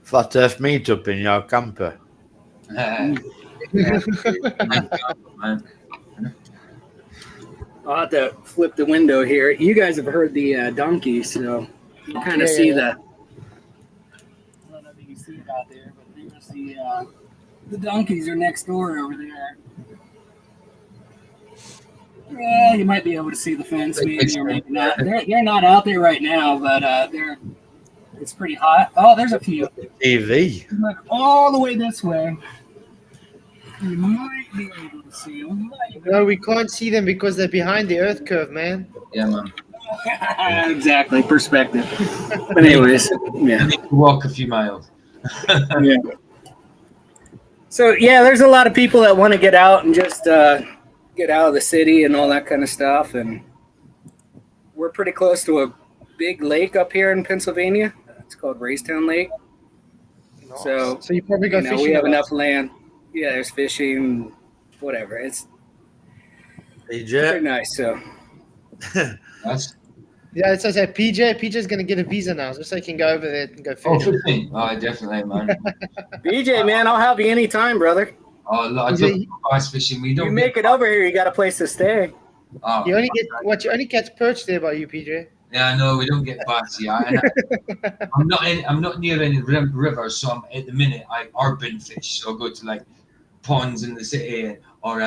Flat Earth meetup in your camper.
I'll have to flip the window here. You guys have heard the donkey, so you kind of see the. I don't know if you can see it out there, but there's the donkeys are next door over there. Yeah, you might be able to see the fence, maybe or maybe not. They're not out there right now, but it's pretty hot. Oh, there's a few.
TV.
Look all the way this way. You might be able to see them.
No, we can't see them because they're behind the Earth curve, man.
Yeah, man.
Exactly, perspective. But anyways, yeah.
Walk a few miles.
Yeah. So yeah, there's a lot of people that want to get out and just get out of the city and all that kind of stuff. And we're pretty close to a big lake up here in Pennsylvania. It's called Raystown Lake.
Nice.
So
you probably go fishing.
We have enough land. Yeah, there's fishing, whatever. It's pretty nice. So.
Yeah, it says that PJ's going to get a visa now, just so he can go over there and go fishing.
Oh, definitely, man.
PJ, man, I'll have you anytime, brother.
Oh, I love ice fishing.
You make it over here, you got a place to stay.
Oh,
you only catch perch there by you, PJ.
Yeah, no, we don't get bass. Yeah, I'm not near any river, so at the minute I urban fish. So I go to like ponds in the city or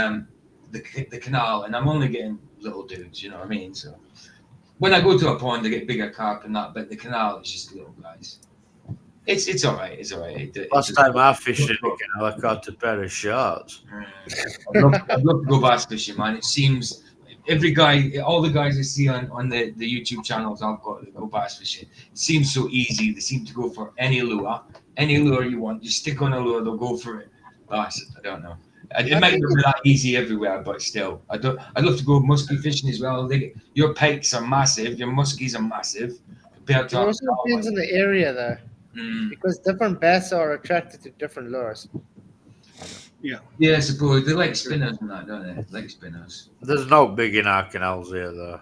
the canal, and I'm only getting little dudes. You know what I mean? So when I go to a pond, I get bigger carp and that, but the canal is just little guys. It's all right. It's all right.
Last time I fished in the canal, I caught a pair of sharks.
I'd love to go bass fishing, man. It seems. Every guy, all the guys I see on the YouTube channels I've got that go bass fishing, it seems so easy. They seem to go for any lure you want. You stick on a lure, they'll go for it. I don't know. It might not be that easy everywhere, but still, I'd love to go muskie fishing as well. Your pikes are massive, your muskies are massive.
It also depends on the area, though, because different bass are attracted to different lures.
Yeah, I suppose they like spinners and that, don't they? Like spinners.
There's no big in our canals here, though.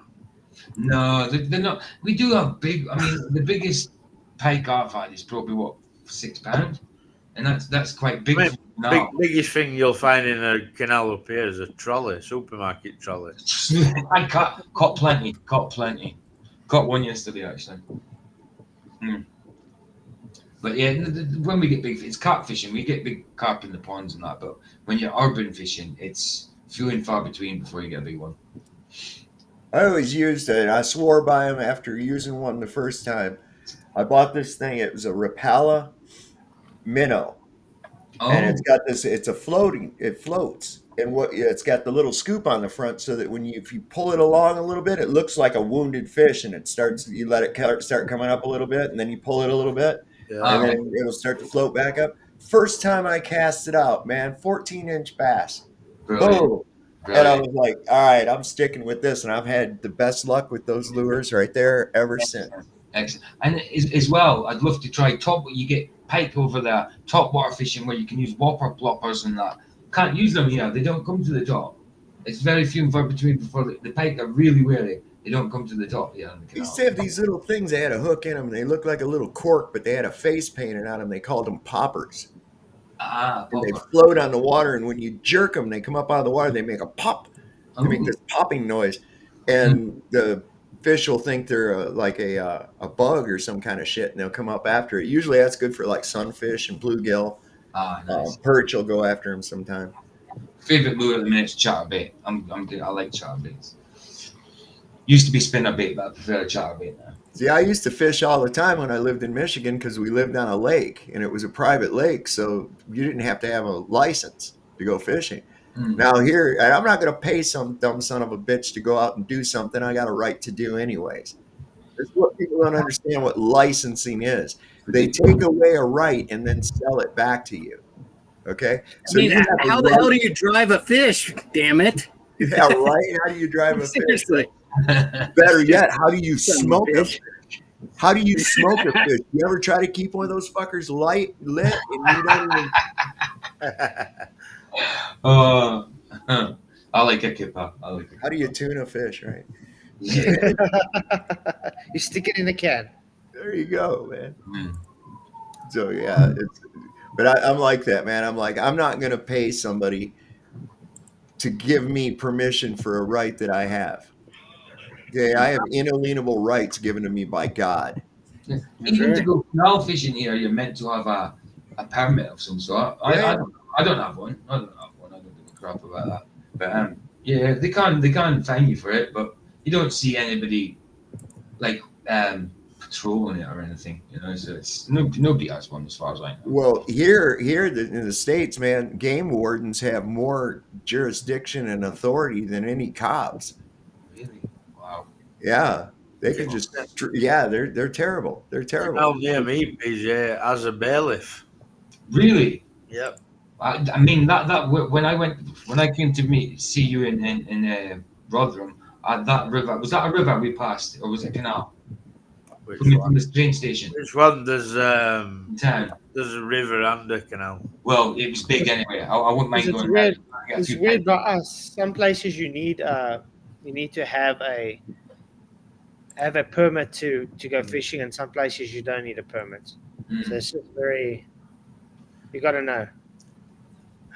No, they're not. We do have big. I mean, the biggest pike I've had is probably £6, and that's quite big.
Biggest thing you'll find in a canal up here is a trolley, supermarket trolley.
I caught plenty. Caught one yesterday actually. But yeah, when we get big, it's carp fishing. We get big carp in the ponds and that. But when you're urban fishing, it's few and far between before you get a big one.
I always used it. I swore by them after using one the first time. I bought this thing. It was a Rapala minnow, and it's got this. It's a floating. It floats, and it's got the little scoop on the front, so that if you pull it along a little bit, it looks like a wounded fish, and it starts. You let it start coming up a little bit, and then you pull it a little bit. And then it'll start to float back up. First time I cast it out, man, 14-inch bass. Boom. And I was like, all right, I'm sticking with this. And I've had the best luck with those lures right there ever since.
Excellent. And as well, I'd love to try you get pike over there, top water fishing where you can use whopper ploppers and that. Can't use them here. They don't come to the top. It's very few and far between before the pike are really wary. They don't come to the top. Yeah,
they used to have these little things. They had a hook in them. They looked like a little cork, but they had a face painted on them. They called them poppers. They float on the water, and when you jerk them, they come up out of the water. They make a pop. They make this popping noise, and the fish will think they're like a bug or some kind of shit, and they'll come up after it. Usually, that's good for like sunfish and bluegill.
Nice.
Perch will go after them sometime.
Favorite lure at the minute is chatterbait. I like chatterbaits. Used to be spinnerbait, but I prefer chatterbait now.
See, I used to fish all the time when I lived in Michigan because we lived on a lake, and it was a private lake, so you didn't have to have a license to go fishing. Now here, I'm not going to pay some dumb son of a bitch to go out and do something I got a right to do anyways. That's what people don't understand what licensing is. They take away a right and then sell it back to you. Okay? So you have
how the hell do you drive a fish? Damn it.
Yeah, right. How do you drive a
Seriously.
fish? Better yet, how do you smoke a fish? How do you smoke a fish? You ever try to keep one of those fuckers lit and you don't even...
I like a kipper. I like it.
How do you tune a fish, right?
You stick it in a can.
There you go, man. So yeah, but I'm like that, man. I'm like, I'm not gonna pay somebody to give me permission for a right that I have. Okay, I have inalienable rights given to me by God.
Yeah. Even to go canal fishing here, you're meant to have a permit of some sort.
Yeah.
I don't have one. I don't give a crap about that. But yeah, they can't fine you for it, but you don't see anybody like patrolling it or anything, you know. So it's nobody has one as far as I know.
Well, here in the States, man, game wardens have more jurisdiction and authority than any cops.
Really? Wow.
Yeah, they can just. Yeah, they're terrible. They're terrible.
Well, near me, PJ, as a bailiff.
Really?
Yep.
I mean that when I came to see you in Rotherham at that river, was that a river we passed or was it a canal? From the train station.
Which one? There's
town.
There's a river and a canal.
Well, it was big anyway. I wouldn't mind going.
It's weird by us. Some places you need to have a permit to go fishing, and some places you don't need a permit. So it's just very. You got to know.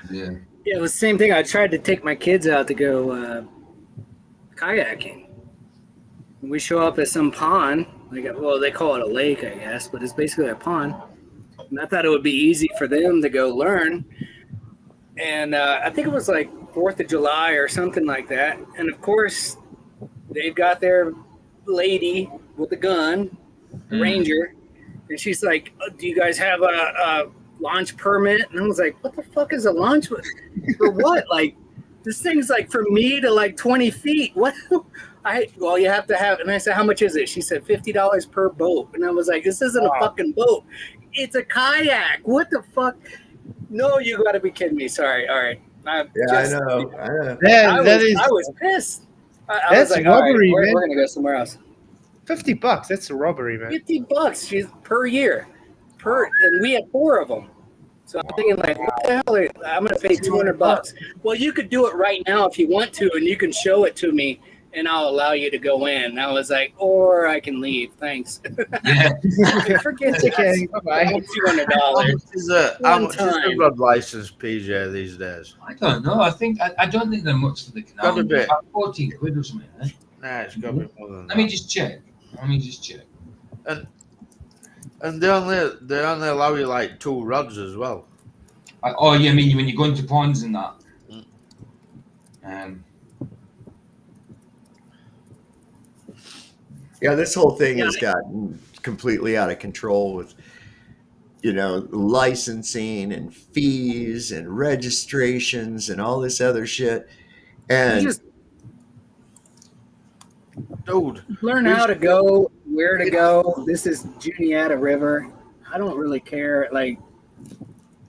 Yeah.
Yeah, it was the same thing. I tried to take my kids out to go kayaking. We show up at some pond, well, they call it a lake, I guess, but it's basically a pond. And I thought it would be easy for them to go learn. And I think it was like 4th of July or something like that. And of course, they've got their lady with a gun, a ranger, and she's like, "Do you guys have a launch permit?" And I was like, "What the fuck is a launch for? What? Like, this thing's like for me to like 20 feet. What?" Well, you have to have, and I said, "How much is it?" She said, $50 per boat. And I was like, "This isn't a fucking boat. It's a kayak. What the fuck?" No, you got to be kidding me. Sorry. All right.
I know.
I was pissed. I was like, robbery, all right, we're going to go somewhere else.
$50. That's a robbery, man.
$50 she's per year. And we had 4 of them. So I'm thinking, like, what the hell? I'm going to pay $200. Well, you could do it right now if you want to, and you can show it to me, and I'll allow you to go in. And I was like, or I can leave. Thanks. Forget it. Bye-bye. $200.
How much is a rod license, PJ, these days?
I don't know. I don't think they're much for the canal.
Got a bit.
About 14 quid or something. Eh?
Nah, it's got to be more than that.
Let me just check.
And they only allow you like 2 rods as well.
Oh, yeah, I mean when you go into ponds and that.
Yeah, this whole thing has gotten completely out of control with, licensing and fees and registrations and all this other shit. And
dude, learn how to go, where to go. This is Juniata River. I don't really care. Like,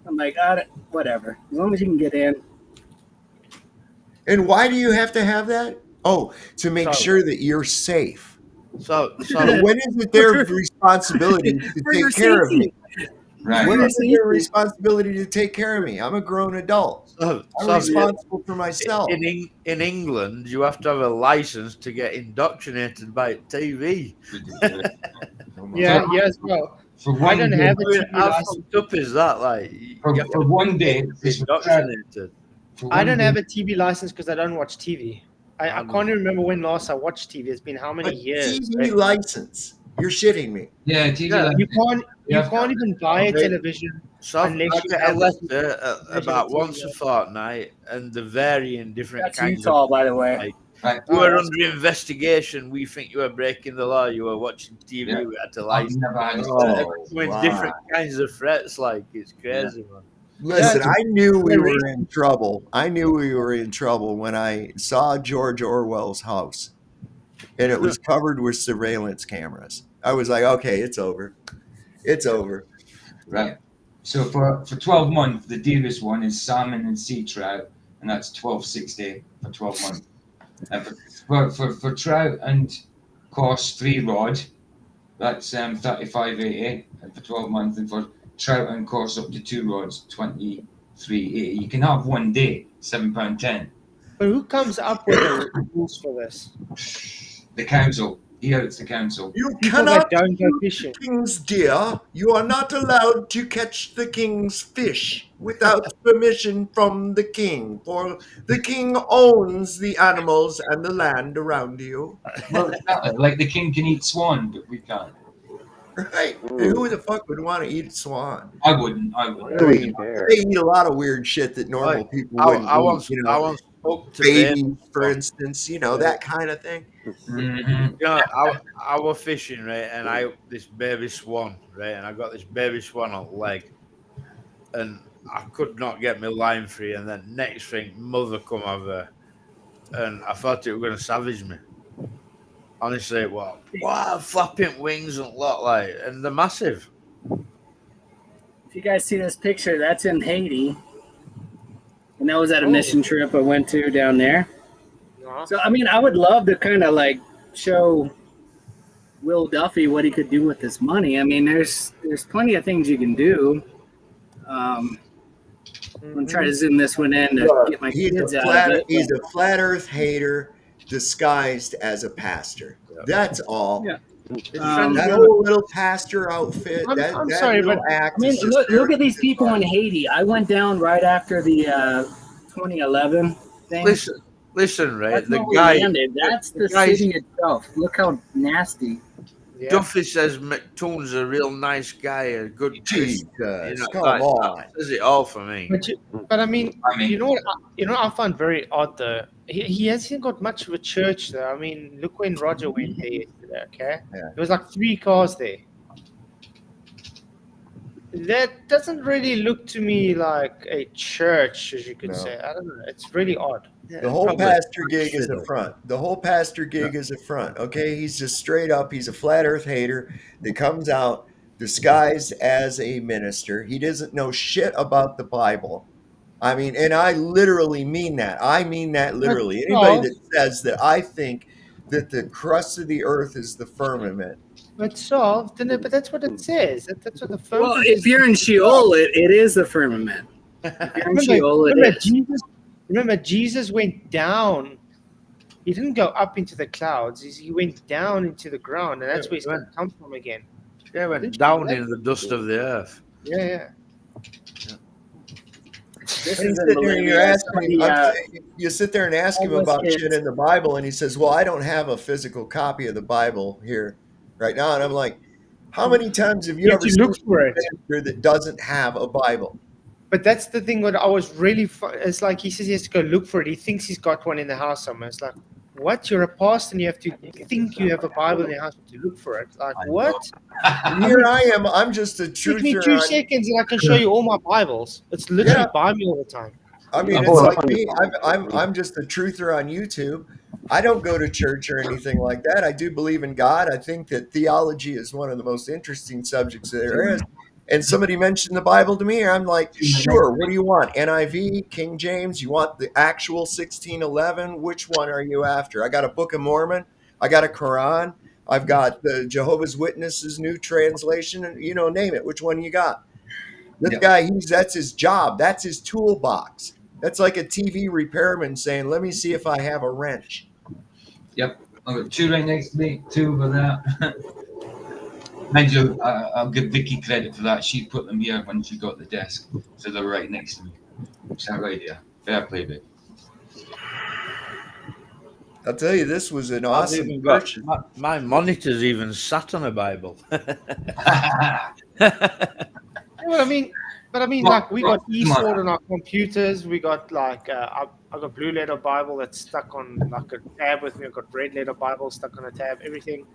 I'm like, whatever. As long as you can get in.
And why do you have to have that? Oh, to make sure that you're safe.
So
when is it their responsibility to take care of me?
Right.
When is it their responsibility to take care of me? I'm a grown adult. I'm responsible for myself.
In England, you have to have a license to get indoctrinated by TV.
Yeah, as well. I don't have a TV
How
license.
fucked up is that? Like,
for one day,
indoctrinated.
I don't have a TV license because I don't watch TV. I can't even remember when last I watched TV. It's been how many years?
TV license? You're shitting me.
Yeah, TV license.
You can't even buy a television unless you
get a
have
letter about once a fortnight, and they vary in different
That's
kinds
Utah,
of.
by the way.
You are under investigation. We think you are breaking the law. You are watching TV.
Yeah.
We had to license. With different kinds of threats. Like, it's crazy, man.
Listen, I knew we were in trouble. I knew we were in trouble when I saw George Orwell's house. and it was covered with surveillance cameras. I was like, okay, it's over. It's over.
Right. So for 12 months, the dearest one is salmon and sea trout, and that's $12.60 for 12 months. And for trout and course 3 rod, that's $35.80 for 12 months, and for trout and course up to 2 rods, $23.80. You can have one day, £7.10.
But who comes up with the rules for this?
The council. Here it's the council.
You
People that
cannot
don't go
shoot
fishing.
the king's deer. You are not allowed to catch the king's fish without permission from the king, for the king owns the animals and the land around you.
Well, exactly. Like the king can eat swan, but we can't.
Right. And who the fuck would want to eat swan?
I wouldn't.
I mean, they eat a lot of weird shit that normal people wouldn't
I
eat.
once spoke to
babies, for instance, that kind of thing.
Mm-hmm.
You know, I was fishing, right, and I this baby swan, right, and I got this baby swan on leg, and I could not get my line free, and then next thing, mother come over, and I thought it was going to savage me. Honestly, wow, flapping wings and lot like, and they're massive.
If you guys see this picture, that's in Haiti. And that was at a mission trip I went to down there. So, I mean, I would love to kind of like show Will Duffy what he could do with this money. I mean, there's plenty of things you can do. I'm trying to zoom this one in to get my kids out of it.
He's a flat earth hater disguised as a pastor. That's all.
Yeah.
That whole little pastor outfit.
I'm sorry, but
act.
I mean, look at these people in Haiti. I went down right after the 2011 thing.
Listen, right?
That's
the
where we
guy.
landed. That's the city itself. Look how nasty.
Yeah.
Duffy says McToon's a real nice guy, a good Christian.
Come on.
That says it all for me.
But I mean, you know what? I find very odd though. He hasn't got much of a church though. I mean, look when Roger went there yesterday. Okay, there was like 3 cars there. That doesn't really look to me like a church, as you could say. I don't know. It's really odd.
The whole pastor gig is a front. The whole pastor gig is a front. Okay, he's just straight up. He's a flat earth hater that comes out disguised as a minister. He doesn't know shit about the Bible. I mean, and I literally mean that. I mean that literally. Anybody that says that I think that the crust of the earth is the firmament.
But soft, but that's what it says. That's what the firmament.
Well, if you're in Sheol, it is the firmament. If you're in Sheol, it is.
Remember, Jesus went down. He didn't go up into the clouds. He went down into the ground, and that's where he's going to come from again.
Yeah, went down in the dust of the earth.
Yeah.
You sit there and ask him about shit in the Bible, and he says, "Well, I don't have a physical copy of the Bible here right now." And I'm like, "How many times have you ever seen a minister that doesn't have a Bible?"
But that's the thing. What I was really, it's like he says he has to go look for it. He thinks he's got one in the house somewhere. It's like, what? You're a pastor, and you have to think you have a Bible in your house to look for it. Like, what?
Here I am. I'm just a truther.
Give me 2 seconds, and I can show you all my Bibles. It's literally by me all the time.
I mean, it's like me. I'm just a truther on YouTube. I don't go to church or anything like that. I do believe in God. I think that theology is one of the most interesting subjects there is. And somebody mentioned the Bible to me, and I'm like, sure, what do you want? NIV, King James? You want the actual 1611? Which one are you after? I got a Book of Mormon. I got a Quran. I've got the Jehovah's Witnesses new translation, and name it. Which one you got? This guy, that's his job. That's his toolbox. That's like a TV repairman saying, let me see if I have a wrench.
Yep. I've got 2 right next to me, 2 over there. Mind you, I'll give Vicky credit for that. She put them here when she got the desk. So they're right next to me. Is that right here? Fair play, Vic.
I'll tell you, this was an awesome purchase.
My monitor's even sat on a Bible.
But I mean, like, we got eSword on our computers. We got like, I got Blue Letter Bible that's stuck on like a tab with me. I've got Red Letter Bible stuck on a tab. Everything.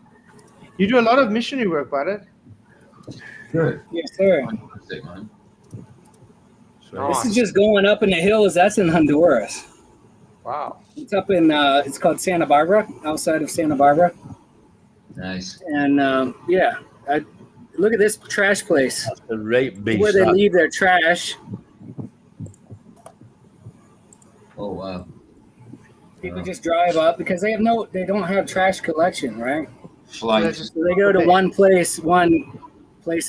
You do a lot of missionary work, buddy.
Good.
Yes, sir. This is just going up in the hills. That's in Honduras.
Wow.
It's up in, it's called Santa Barbara, outside of Santa Barbara.
Nice.
And look at this trash place.
That's the rape beast.
Where they leave their trash.
Oh wow.
People just drive up because they don't have trash collection, right?
Flight.
So they go to one place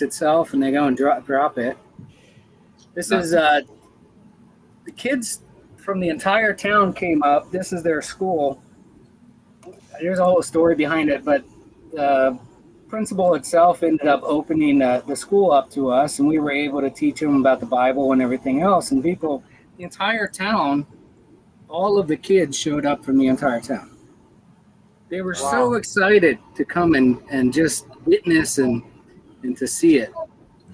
itself, and they go and drop it. This is the kids from the entire town came up. This is their school. There's a whole story behind it, but the principal itself ended up opening the school up to us, and we were able to teach them about the Bible and everything else. And the entire town, all of the kids showed up from the entire town. They were so excited to come and just witness and to see it.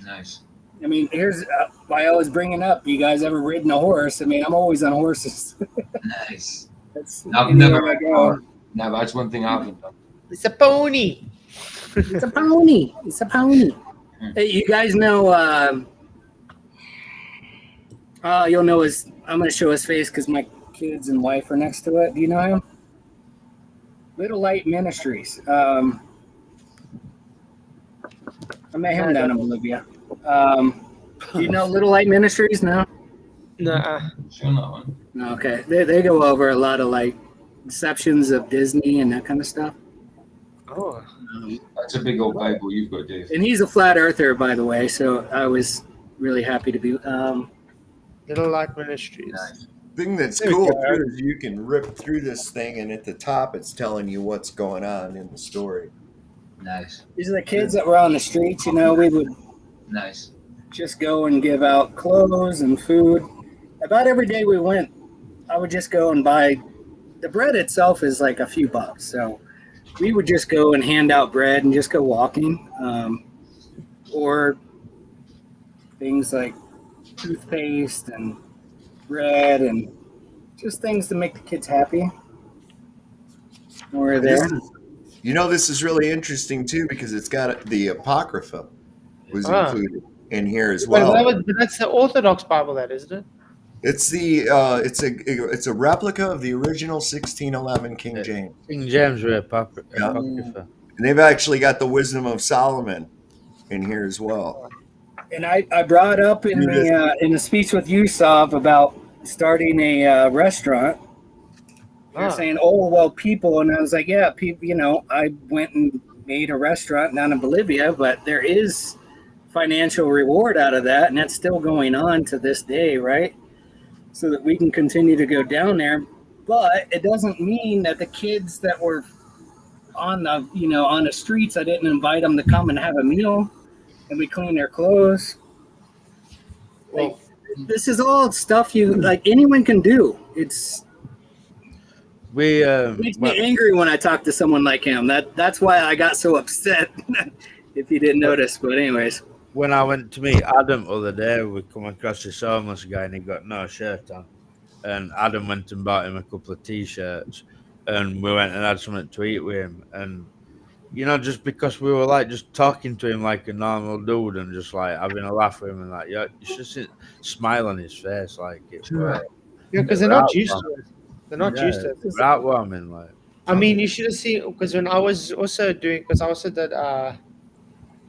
Nice.
I mean, here's why I was bringing up, you guys ever ridden a horse? I mean, I'm always on horses.
Nice.
I've
never. No, that's one thing I haven't done.
It's a pony.
It's a pony. It's a pony. Hey, you guys know, you'll know I'm going to show his face because my kids and wife are next to it. Do you know him? Little Light Ministries. I met him down in Bolivia. Do you know Little Light Ministries? No?
Nuh-uh.
Sure not one.
Okay. They go over a lot of like deceptions of Disney and that kind of stuff.
Oh.
That's a big old Bible you've got, Dave.
And he's a flat earther, by the way, so I was really happy to be
Little Light Ministries.
Nice.
Thing that's cool too is you can rip through this thing, and at the top it's telling you what's going on in the story.
Nice.
These are the kids that were on the streets. You know, we would
Nice.
just go and give out clothes and food. About every day we went, I would just go and buy. The bread itself is like a few bucks, so we would just go and hand out bread and just go walking, or things like toothpaste and bread and just things to make the kids happy. We're there.
You know, this is really interesting too because it's got the Apocrypha was included in here as well.
But that's the Orthodox Bible, that isn't it?
It's it's a replica of the original 1611 King James.
King James Apocrypha.
And they've actually got the Wisdom of Solomon in here as well.
And I brought up in the speech with Yusuf about starting a restaurant. You're saying, oh, well, people. And I was like, yeah, people, you know, I went and made a restaurant down in Bolivia, but there is financial reward out of that. And that's still going on to this day, right? So that we can continue to go down there. But it doesn't mean that the kids that were on the streets, I didn't invite them to come and have a meal. And we clean their clothes. Like, this is all stuff anyone can do. It makes me angry when I talk to someone like him. That's why I got so upset. If you didn't notice, but anyways.
When I went to meet Adam the other day, we come across this homeless guy and he got no shirt on. And Adam went and bought him a couple of t-shirts, and we went and had something to eat with him. And you know, just because we were like just talking to him like a normal dude and just like having a laugh with him and like, yeah, you should see smile on his face, like it's
because they're not used to it. They're not used to it.
Heartwarming, like.
I mean, you should have seen, because when I was also did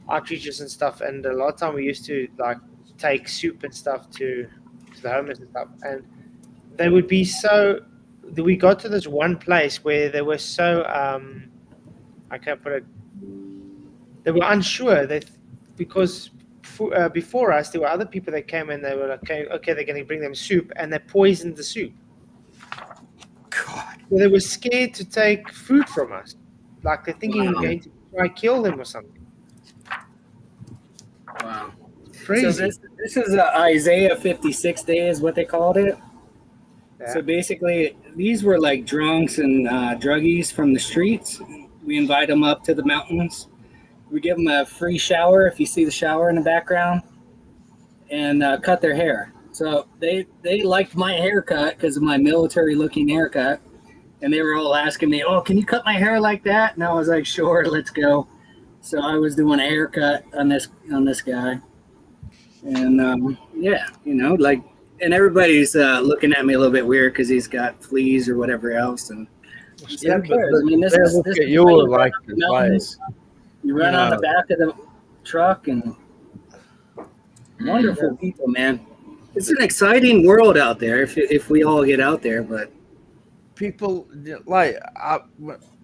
outreaches and stuff, and a lot of time we used to like take soup and stuff to the homeless and stuff, and they would be so. We got to this one place where they were so. I can't put it. They were unsure because before us there were other people that came and they were like, okay, they're going to bring them soup, and they poisoned the soup. God. So they were scared to take food from us, like they're thinking we're going to try kill them or something.
Wow,
crazy.
So this is Isaiah 56 Day is what they called it. Yeah. So basically, these were like drunks and druggies from the streets. We invite them up to the mountains. We give them a free shower, if you see the shower in the background, and cut their hair. So they liked my haircut because of my military-looking haircut, and they were all asking me, "Oh, can you cut my hair like that?" And I was like, "Sure, let's go." So I was doing a haircut on this guy, and yeah, you know, like And everybody's looking at me a little bit weird because he's got fleas or whatever else. And
Yeah,
who cares? I mean, this
they
is
look
this
at
is
you
why you
like,
run up the mountains. You run on the back of the truck, and wonderful people, man. It's an exciting world out there if we all get out there. But
people like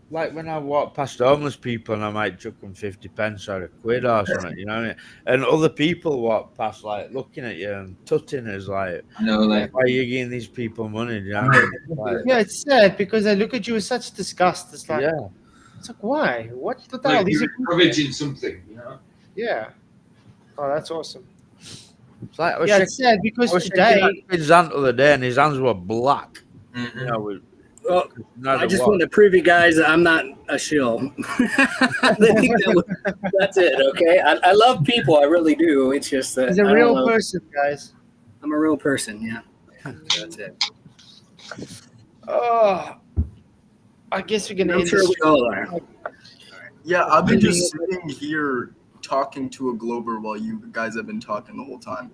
when I walk past homeless people and I might chuck them 50 pence or a quid or something, you know what I mean? And other people walk past like looking at you and tutting us like,
no, like,
why are you giving these people money? Do you know what I mean? Like,
Yeah, it's sad because they look at you with such disgust. It's like,
yeah.
It's like, why? What the hell?
like
These
you're
are
encouraging something, you know?
Yeah. Oh, that's awesome.
It's like,
Yeah, it's sad because today.
His hand the other day and his hands were black.
Mm-hmm.
You know, with,
well, I just want to prove you guys that I'm not a shill. That's it, okay? I love people, I really do. It's just that
He's a real person, guys.
I'm a real person, yeah. That's it.
Oh, I guess we're gonna.
I'm sure we all are.
Yeah, I've been just sitting here talking to a glober while you guys have been talking the whole time.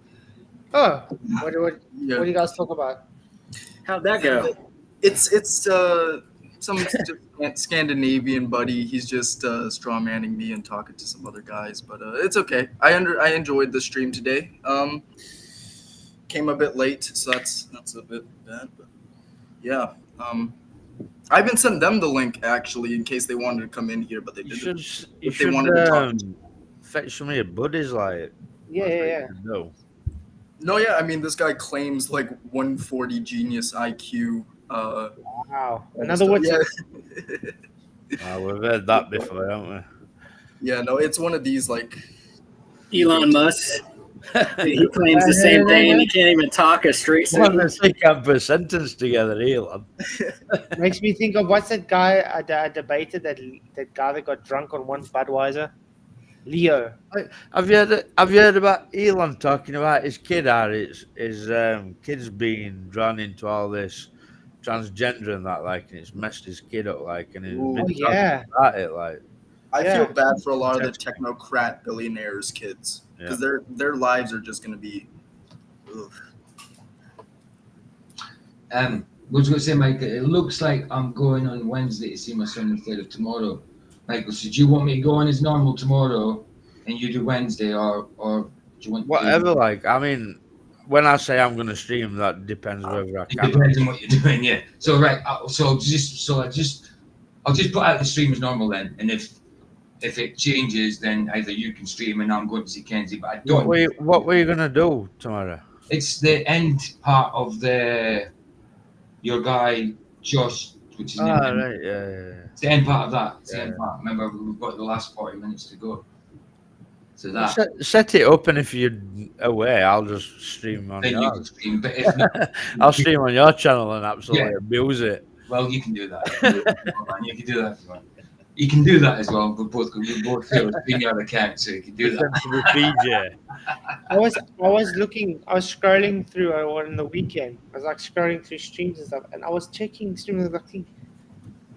Oh, what do you guys talk about?
How'd that go?
It's some Scandinavian buddy. He's just straw manning me and talking to some other guys, but it's okay. I enjoyed the stream today. Came a bit late, so that's a bit bad, but yeah. I even sent them the link actually in case they wanted to come in here, but they didn't.
You should fetch some of your buddies, like.
Yeah.
No, yeah. I mean, this guy claims like 140 genius IQ.
Wow. In other words,
we've heard that before, haven't we?
Yeah, no, it's one of these like
Elon Musk. He claims the same thing, and he can't even talk a straight sentence.
They can't put a sentence together, Elon.
Makes me think of what's that guy I debated that guy that got drunk on one Budweiser, Leo.
Have you heard about Elon talking about his kid? Or his kid's being drawn into all this transgender and that, like, and it's messed his kid up, like, and he's been talking about it, like.
I feel bad for a lot of the technocrat billionaires' kids because their lives are just going to be.
I was going to say, Mike, it looks like I'm going on Wednesday to see my son instead of tomorrow. Michael, so do you want me to go on as normal tomorrow and you do Wednesday, or do you want
whatever? Like, I mean, when I say I'm going to stream, that depends whether I can.
It depends on what you're doing, yeah. So right, I'll just put out the stream as normal then, and if it changes, then either you can stream and I'm going to see Kenzie. But I don't.
What were you gonna do tomorrow?
It's the end part of your guy Josh, which is
right, yeah.
It's the end part of that. It's the end part. Remember, we've got the last 40 minutes to go. So that
set it up, and if you're away, I'll just stream on yours.
But if not,
I'll stream on your channel and absolutely abuse it.
Well, you can do that. You can do that if you want. You can do that as well. We both feel being your account, so you can do that.
I was scrolling through on the weekend. I was like scrolling through streams and stuff, and I was checking streams and like,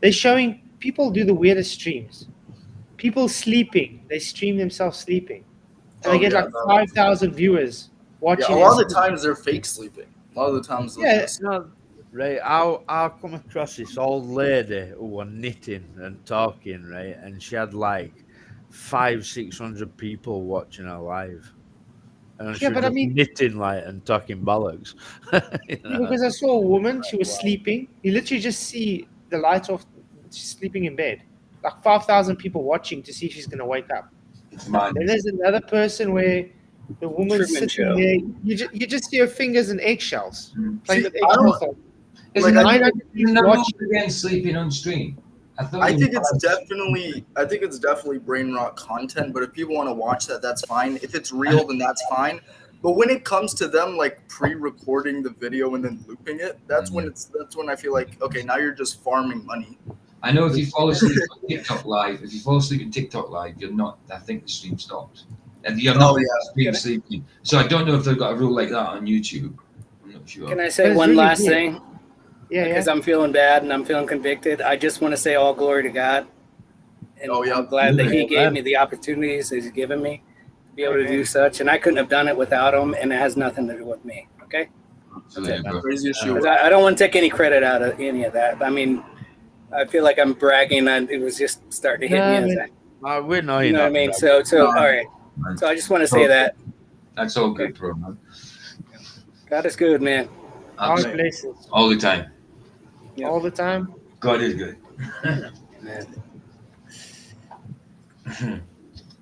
they're showing people do the weirdest streams. People sleeping, they stream themselves sleeping, and they get like 5,000 viewers watching.
Yeah, a lot of the times they're fake sleeping. A lot of the times,
right. I'll come across this old lady who was knitting and talking, right, and she had like 500-600 people watching her live. And she was knitting like and talking bollocks.
Because I saw a woman, she was sleeping. You literally just see the lights off, she's sleeping in bed. Like 5,000 people watching to see if she's gonna wake up. Then there's another person where the woman's sitting there. You just see her fingers and eggshells. Playing with eggshells.
Isn't that against sleeping on stream?
I think it's definitely brain rot content. But if people want to watch that, that's fine. If it's real, then that's fine. But when it comes to them like pre-recording the video and then looping it, that's when I feel like, okay, now you're just farming money.
I know if you fall asleep on TikTok live, you're not. I think the stream stops. And you're not sleeping. So I don't know if they've got a rule like that on YouTube. I'm not sure.
Can I say one last thing? Yeah, because I'm feeling bad and I'm feeling convicted. I just want to say all glory to God. And I'm glad that He gave me the opportunities He's given me to be able to do such. And I couldn't have done it without Him, and it has nothing to do with me. Okay?
Craziest show.
I don't want to take any credit out of any of that. I mean, I feel like I'm bragging, and it was just starting to hit me.
We know
You know what I mean? So all right. So I just want to say that.
That's all good, bro, man.
God is good, man.
All places.
All the time.
Yep.
All the time.
God is good.
Man.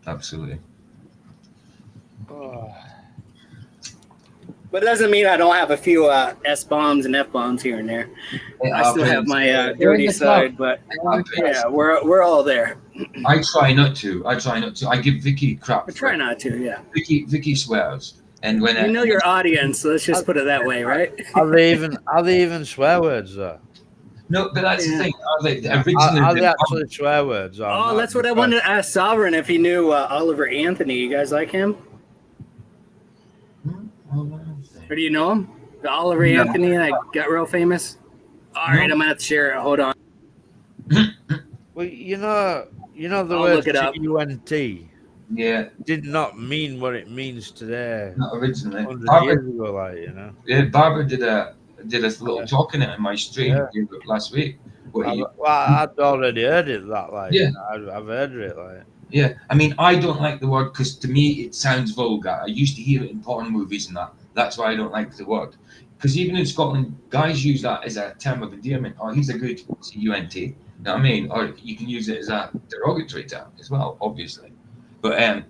Absolutely.
Oh.
But it doesn't mean I don't have a few S-bombs and F-bombs here and there. I still have my dirty side, but yeah, we're all there.
I try not to. I give Vicky crap.
I try not to, yeah.
Vicky swears. And when
you know your audience, so let's just put it that way, right?
Are they even swear words though?
No, but that's the thing.
Are they actually swear words?
Oh, that's what I wanted to ask Sovereign if he knew Oliver Anthony. You guys like him? Or do you know him? The Oliver Anthony that got real famous? All right, I'm going to have to share it. Hold on.
Well, you know the
I'll
word
look it up.
TUNT.
Yeah.
Did not mean what it means today.
Not originally.
100 years ago, like, you know.
Yeah, Barbara did a little talk in it in my stream last week.
I'd already heard it that like.
Yeah.
I've heard it like.
Yeah, I mean, I don't like the word because to me it sounds vulgar. I used to hear it in porn movies and that. That's why I don't like the word. Because even in Scotland, guys use that as a term of endearment. Oh, he's a good CUNT. You know what I mean? Or you can use it as a derogatory term as well, obviously. But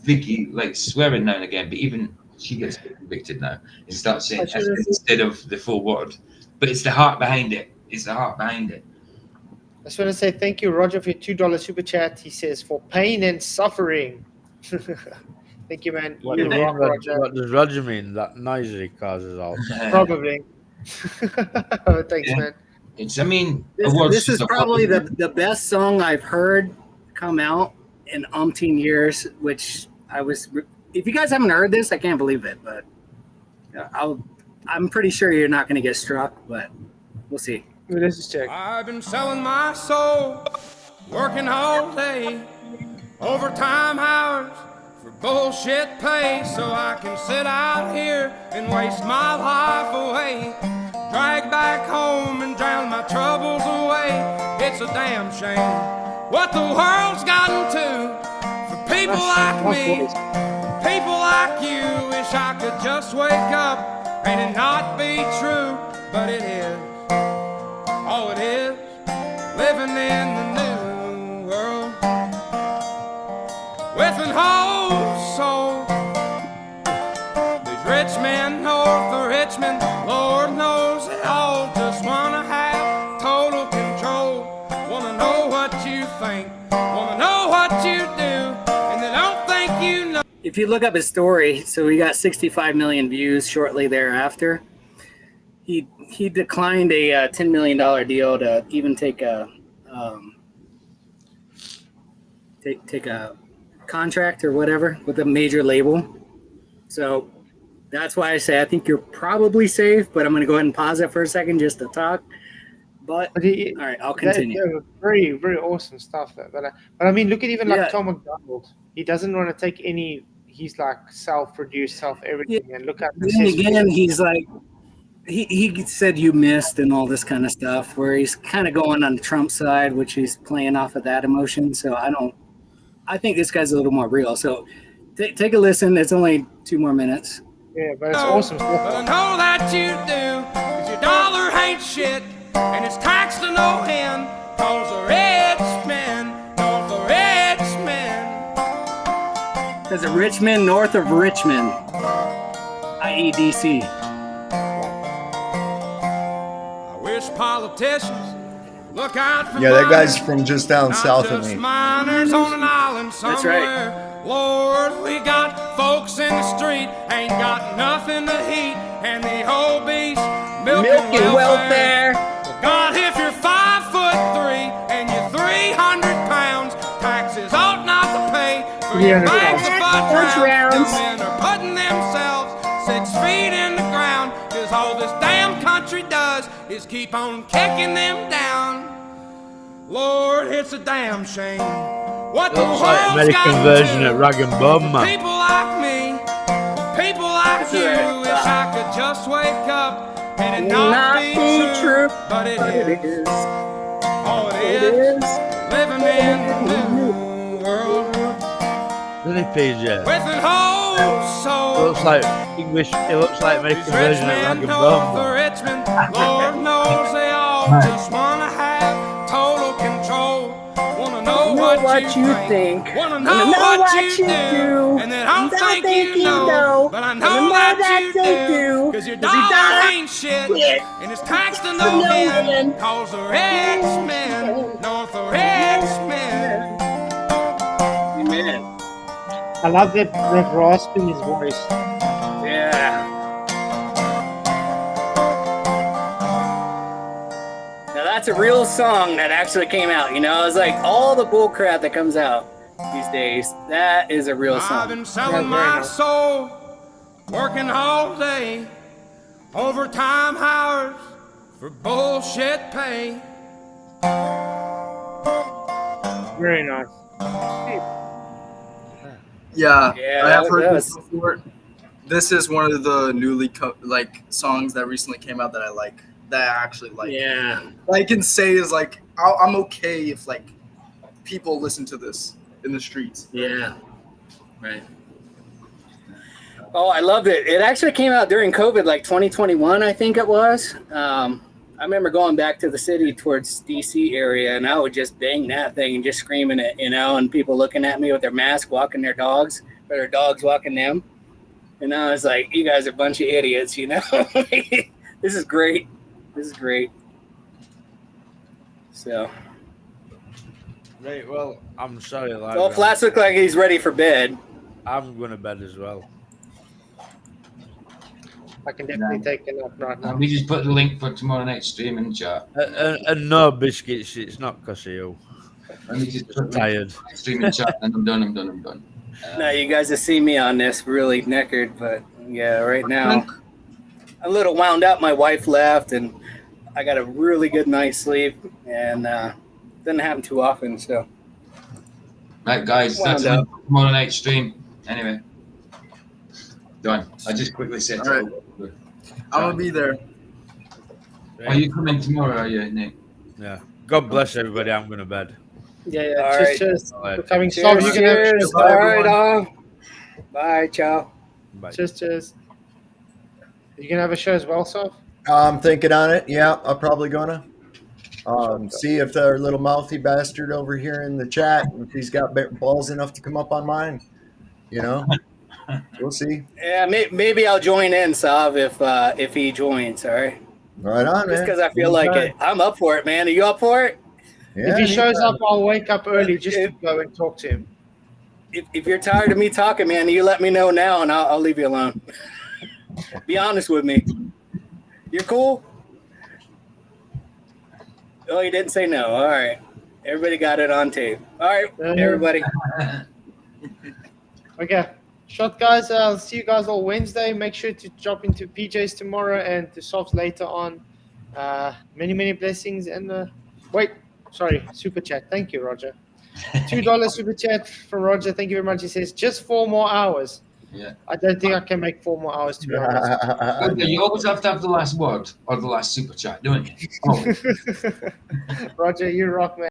Vicky likes swearing now and again, but even she gets convicted now and starts saying instead of the full word. But it's the heart behind it. It's the heart behind it.
I just want to say thank you, Roger, for your $2 super chat. He says, for pain and suffering. Thank you, man.
What does Roger mean? That noise he causes all the time.
Probably. Thanks, man.
It's, I mean,
this is probably the best song I've heard come out in umpteen years, which if you guys haven't heard this, I can't believe it, but I'm pretty sure you're not going to get struck, but we'll see.
Let's just check.
I've been selling my soul, working all day, overtime hours for bullshit pay, so I can sit out here and waste my life away, drag back home and drown my troubles away. It's a damn shame what the world's gotten to for people like me, people like you. Wish I could just wake up and it not be true, but it is. Oh, it is living in the new world with an whole soul. These rich men north of Richmond, Lord knows they all just wanna have total control. Wanna know what you think, wanna know what you do, and they don't think you know.
If you look up his story, so he got 65 million views shortly thereafter. He declined a $10 million deal to even take a take a contract or whatever with a major label. So that's why I say I think you're probably safe, but I'm going to go ahead and pause it for a second just to talk. But all right, I'll continue.
Very, very awesome stuff. But I mean, look at even like Tom McDonald. He doesn't want to take any. He's like self-produced, self-everything. And look at
then again, he's like. He said you missed and all this kind of stuff, where he's kind of going on the Trump side, which he's playing off of that emotion. So I think this guy's a little more real. So take a listen. It's only 2 more minutes.
Yeah, but it's awesome.
But I know that you do, 'cause your dollar ain't shit, and it's taxed to no end, 'cause the rich men,
There's a Richmond north of Richmond, i.e. DC.
Politicians look out for
that guy's from just down south of me.
Miners on an island somewhere.
That's right.
Lord, we got folks in the street, ain't got nothing to eat, and the whole beast milking welfare. Well, God, if you're 5'3" and you're 300 pounds, taxes ought not to pay for your bags of fudge rounds. The men are putting themselves 6 feet in the ground, 'cause all this damn country does is keep on kicking them down. Lord, it's a damn shame what the
Looks like
world's
American
got
version
to
of Rag and Bone Man.
people like me, people like
That's
you
right.
wish I could just wake up and it not be true, but it is. Oh, it is. Living in the new world.
Doesn't he, PJ?
With an whole soul.
Looks like English. It looks like making a version of Rag and Bone.
Richmond, Lord knows they all just wanna have total control. Wanna know what you think. Wanna know what you do. And then I don't think you know, but I know that you do. Cause your dog ain't shit, and it's taxed to no end. Cause the X-Men, North the X-Men.
Amen.
I love that rasp in his voice.
Yeah. Now that's a real song that actually came out. You know, it's like all the bull crap that comes out these days. That is a real song.
I've been selling my soul, working all day, overtime hours for bullshit pay.
Very nice.
Yeah,
Yeah,
I have
that
heard
was-
this before. This is one of the newly songs that recently came out that I like. That I actually like.
Yeah.
What I can say is like I'm okay if like people listen to this in the streets.
Yeah. Right. Oh, I loved it. It actually came out during COVID, like 2021, I think it was. I remember going back to the city towards DC area, and I would just bang that thing and just screaming it, you know, and people looking at me with their mask, walking their dogs, or their dogs walking them. And I was like, you guys are a bunch of idiots, you know? This is great. This is great. So.
Right, well, I'm sorry. Like,
Well, Flats look like he's ready for bed.
I'm going to bed as well.
I can definitely take it up right now.
We just put the link for tomorrow night's stream in the chat.
And no biscuits. It's not because of you.
Let me just
I'm tired.
Stream in chat, and I'm done.
Now you guys have seen me on this really knackered, but yeah, right now I'm a little wound up. My wife left, and I got a really good night's sleep, and doesn't happen too often. So,
Right, guys, that's
Wound
it. Tomorrow night's stream. Anyway, done. I just quickly said.
All right. I'm gonna be there.
Are you coming tomorrow? Are you, Nick?
Yeah. God bless everybody. I'm going to bed.
Yeah.
All
Cheers,
right.
cheers.
All right.
For coming.
cheers,
So you can have
cheers. All right, bye, ciao.
Bye.
cheers. You can have a show as well, so.
I'm thinking on it. Yeah, I'm probably gonna see if our little mouthy bastard over here in the chat, if he's got balls enough to come up on mine. You know, we'll see.
Yeah, maybe I'll join in, Sav, if he joins. All right.
Right on,
Just
man.
because I feel like it. I'm up for it, man. Are you up for it?
Yeah,
if he shows up, I'll wake up early just to go and talk to him.
If you're tired of me talking, man, you let me know now, and I'll leave you alone. Be honest with me. You're cool? Oh, you didn't say no. All right. Everybody got it on tape. All right, everybody.
Okay. Shot, guys. I'll see you guys all Wednesday. Make sure to drop into PJ's tomorrow and to Softs later on. Many blessings. And super chat. Thank you, Roger. $2 super chat from Roger. Thank you very much. He says, just 4 more hours.
Yeah.
I don't think I can make 4 more hours, to be honest.
You always have to have the last word or the last super chat, don't you? Oh.
Roger, you rock, man.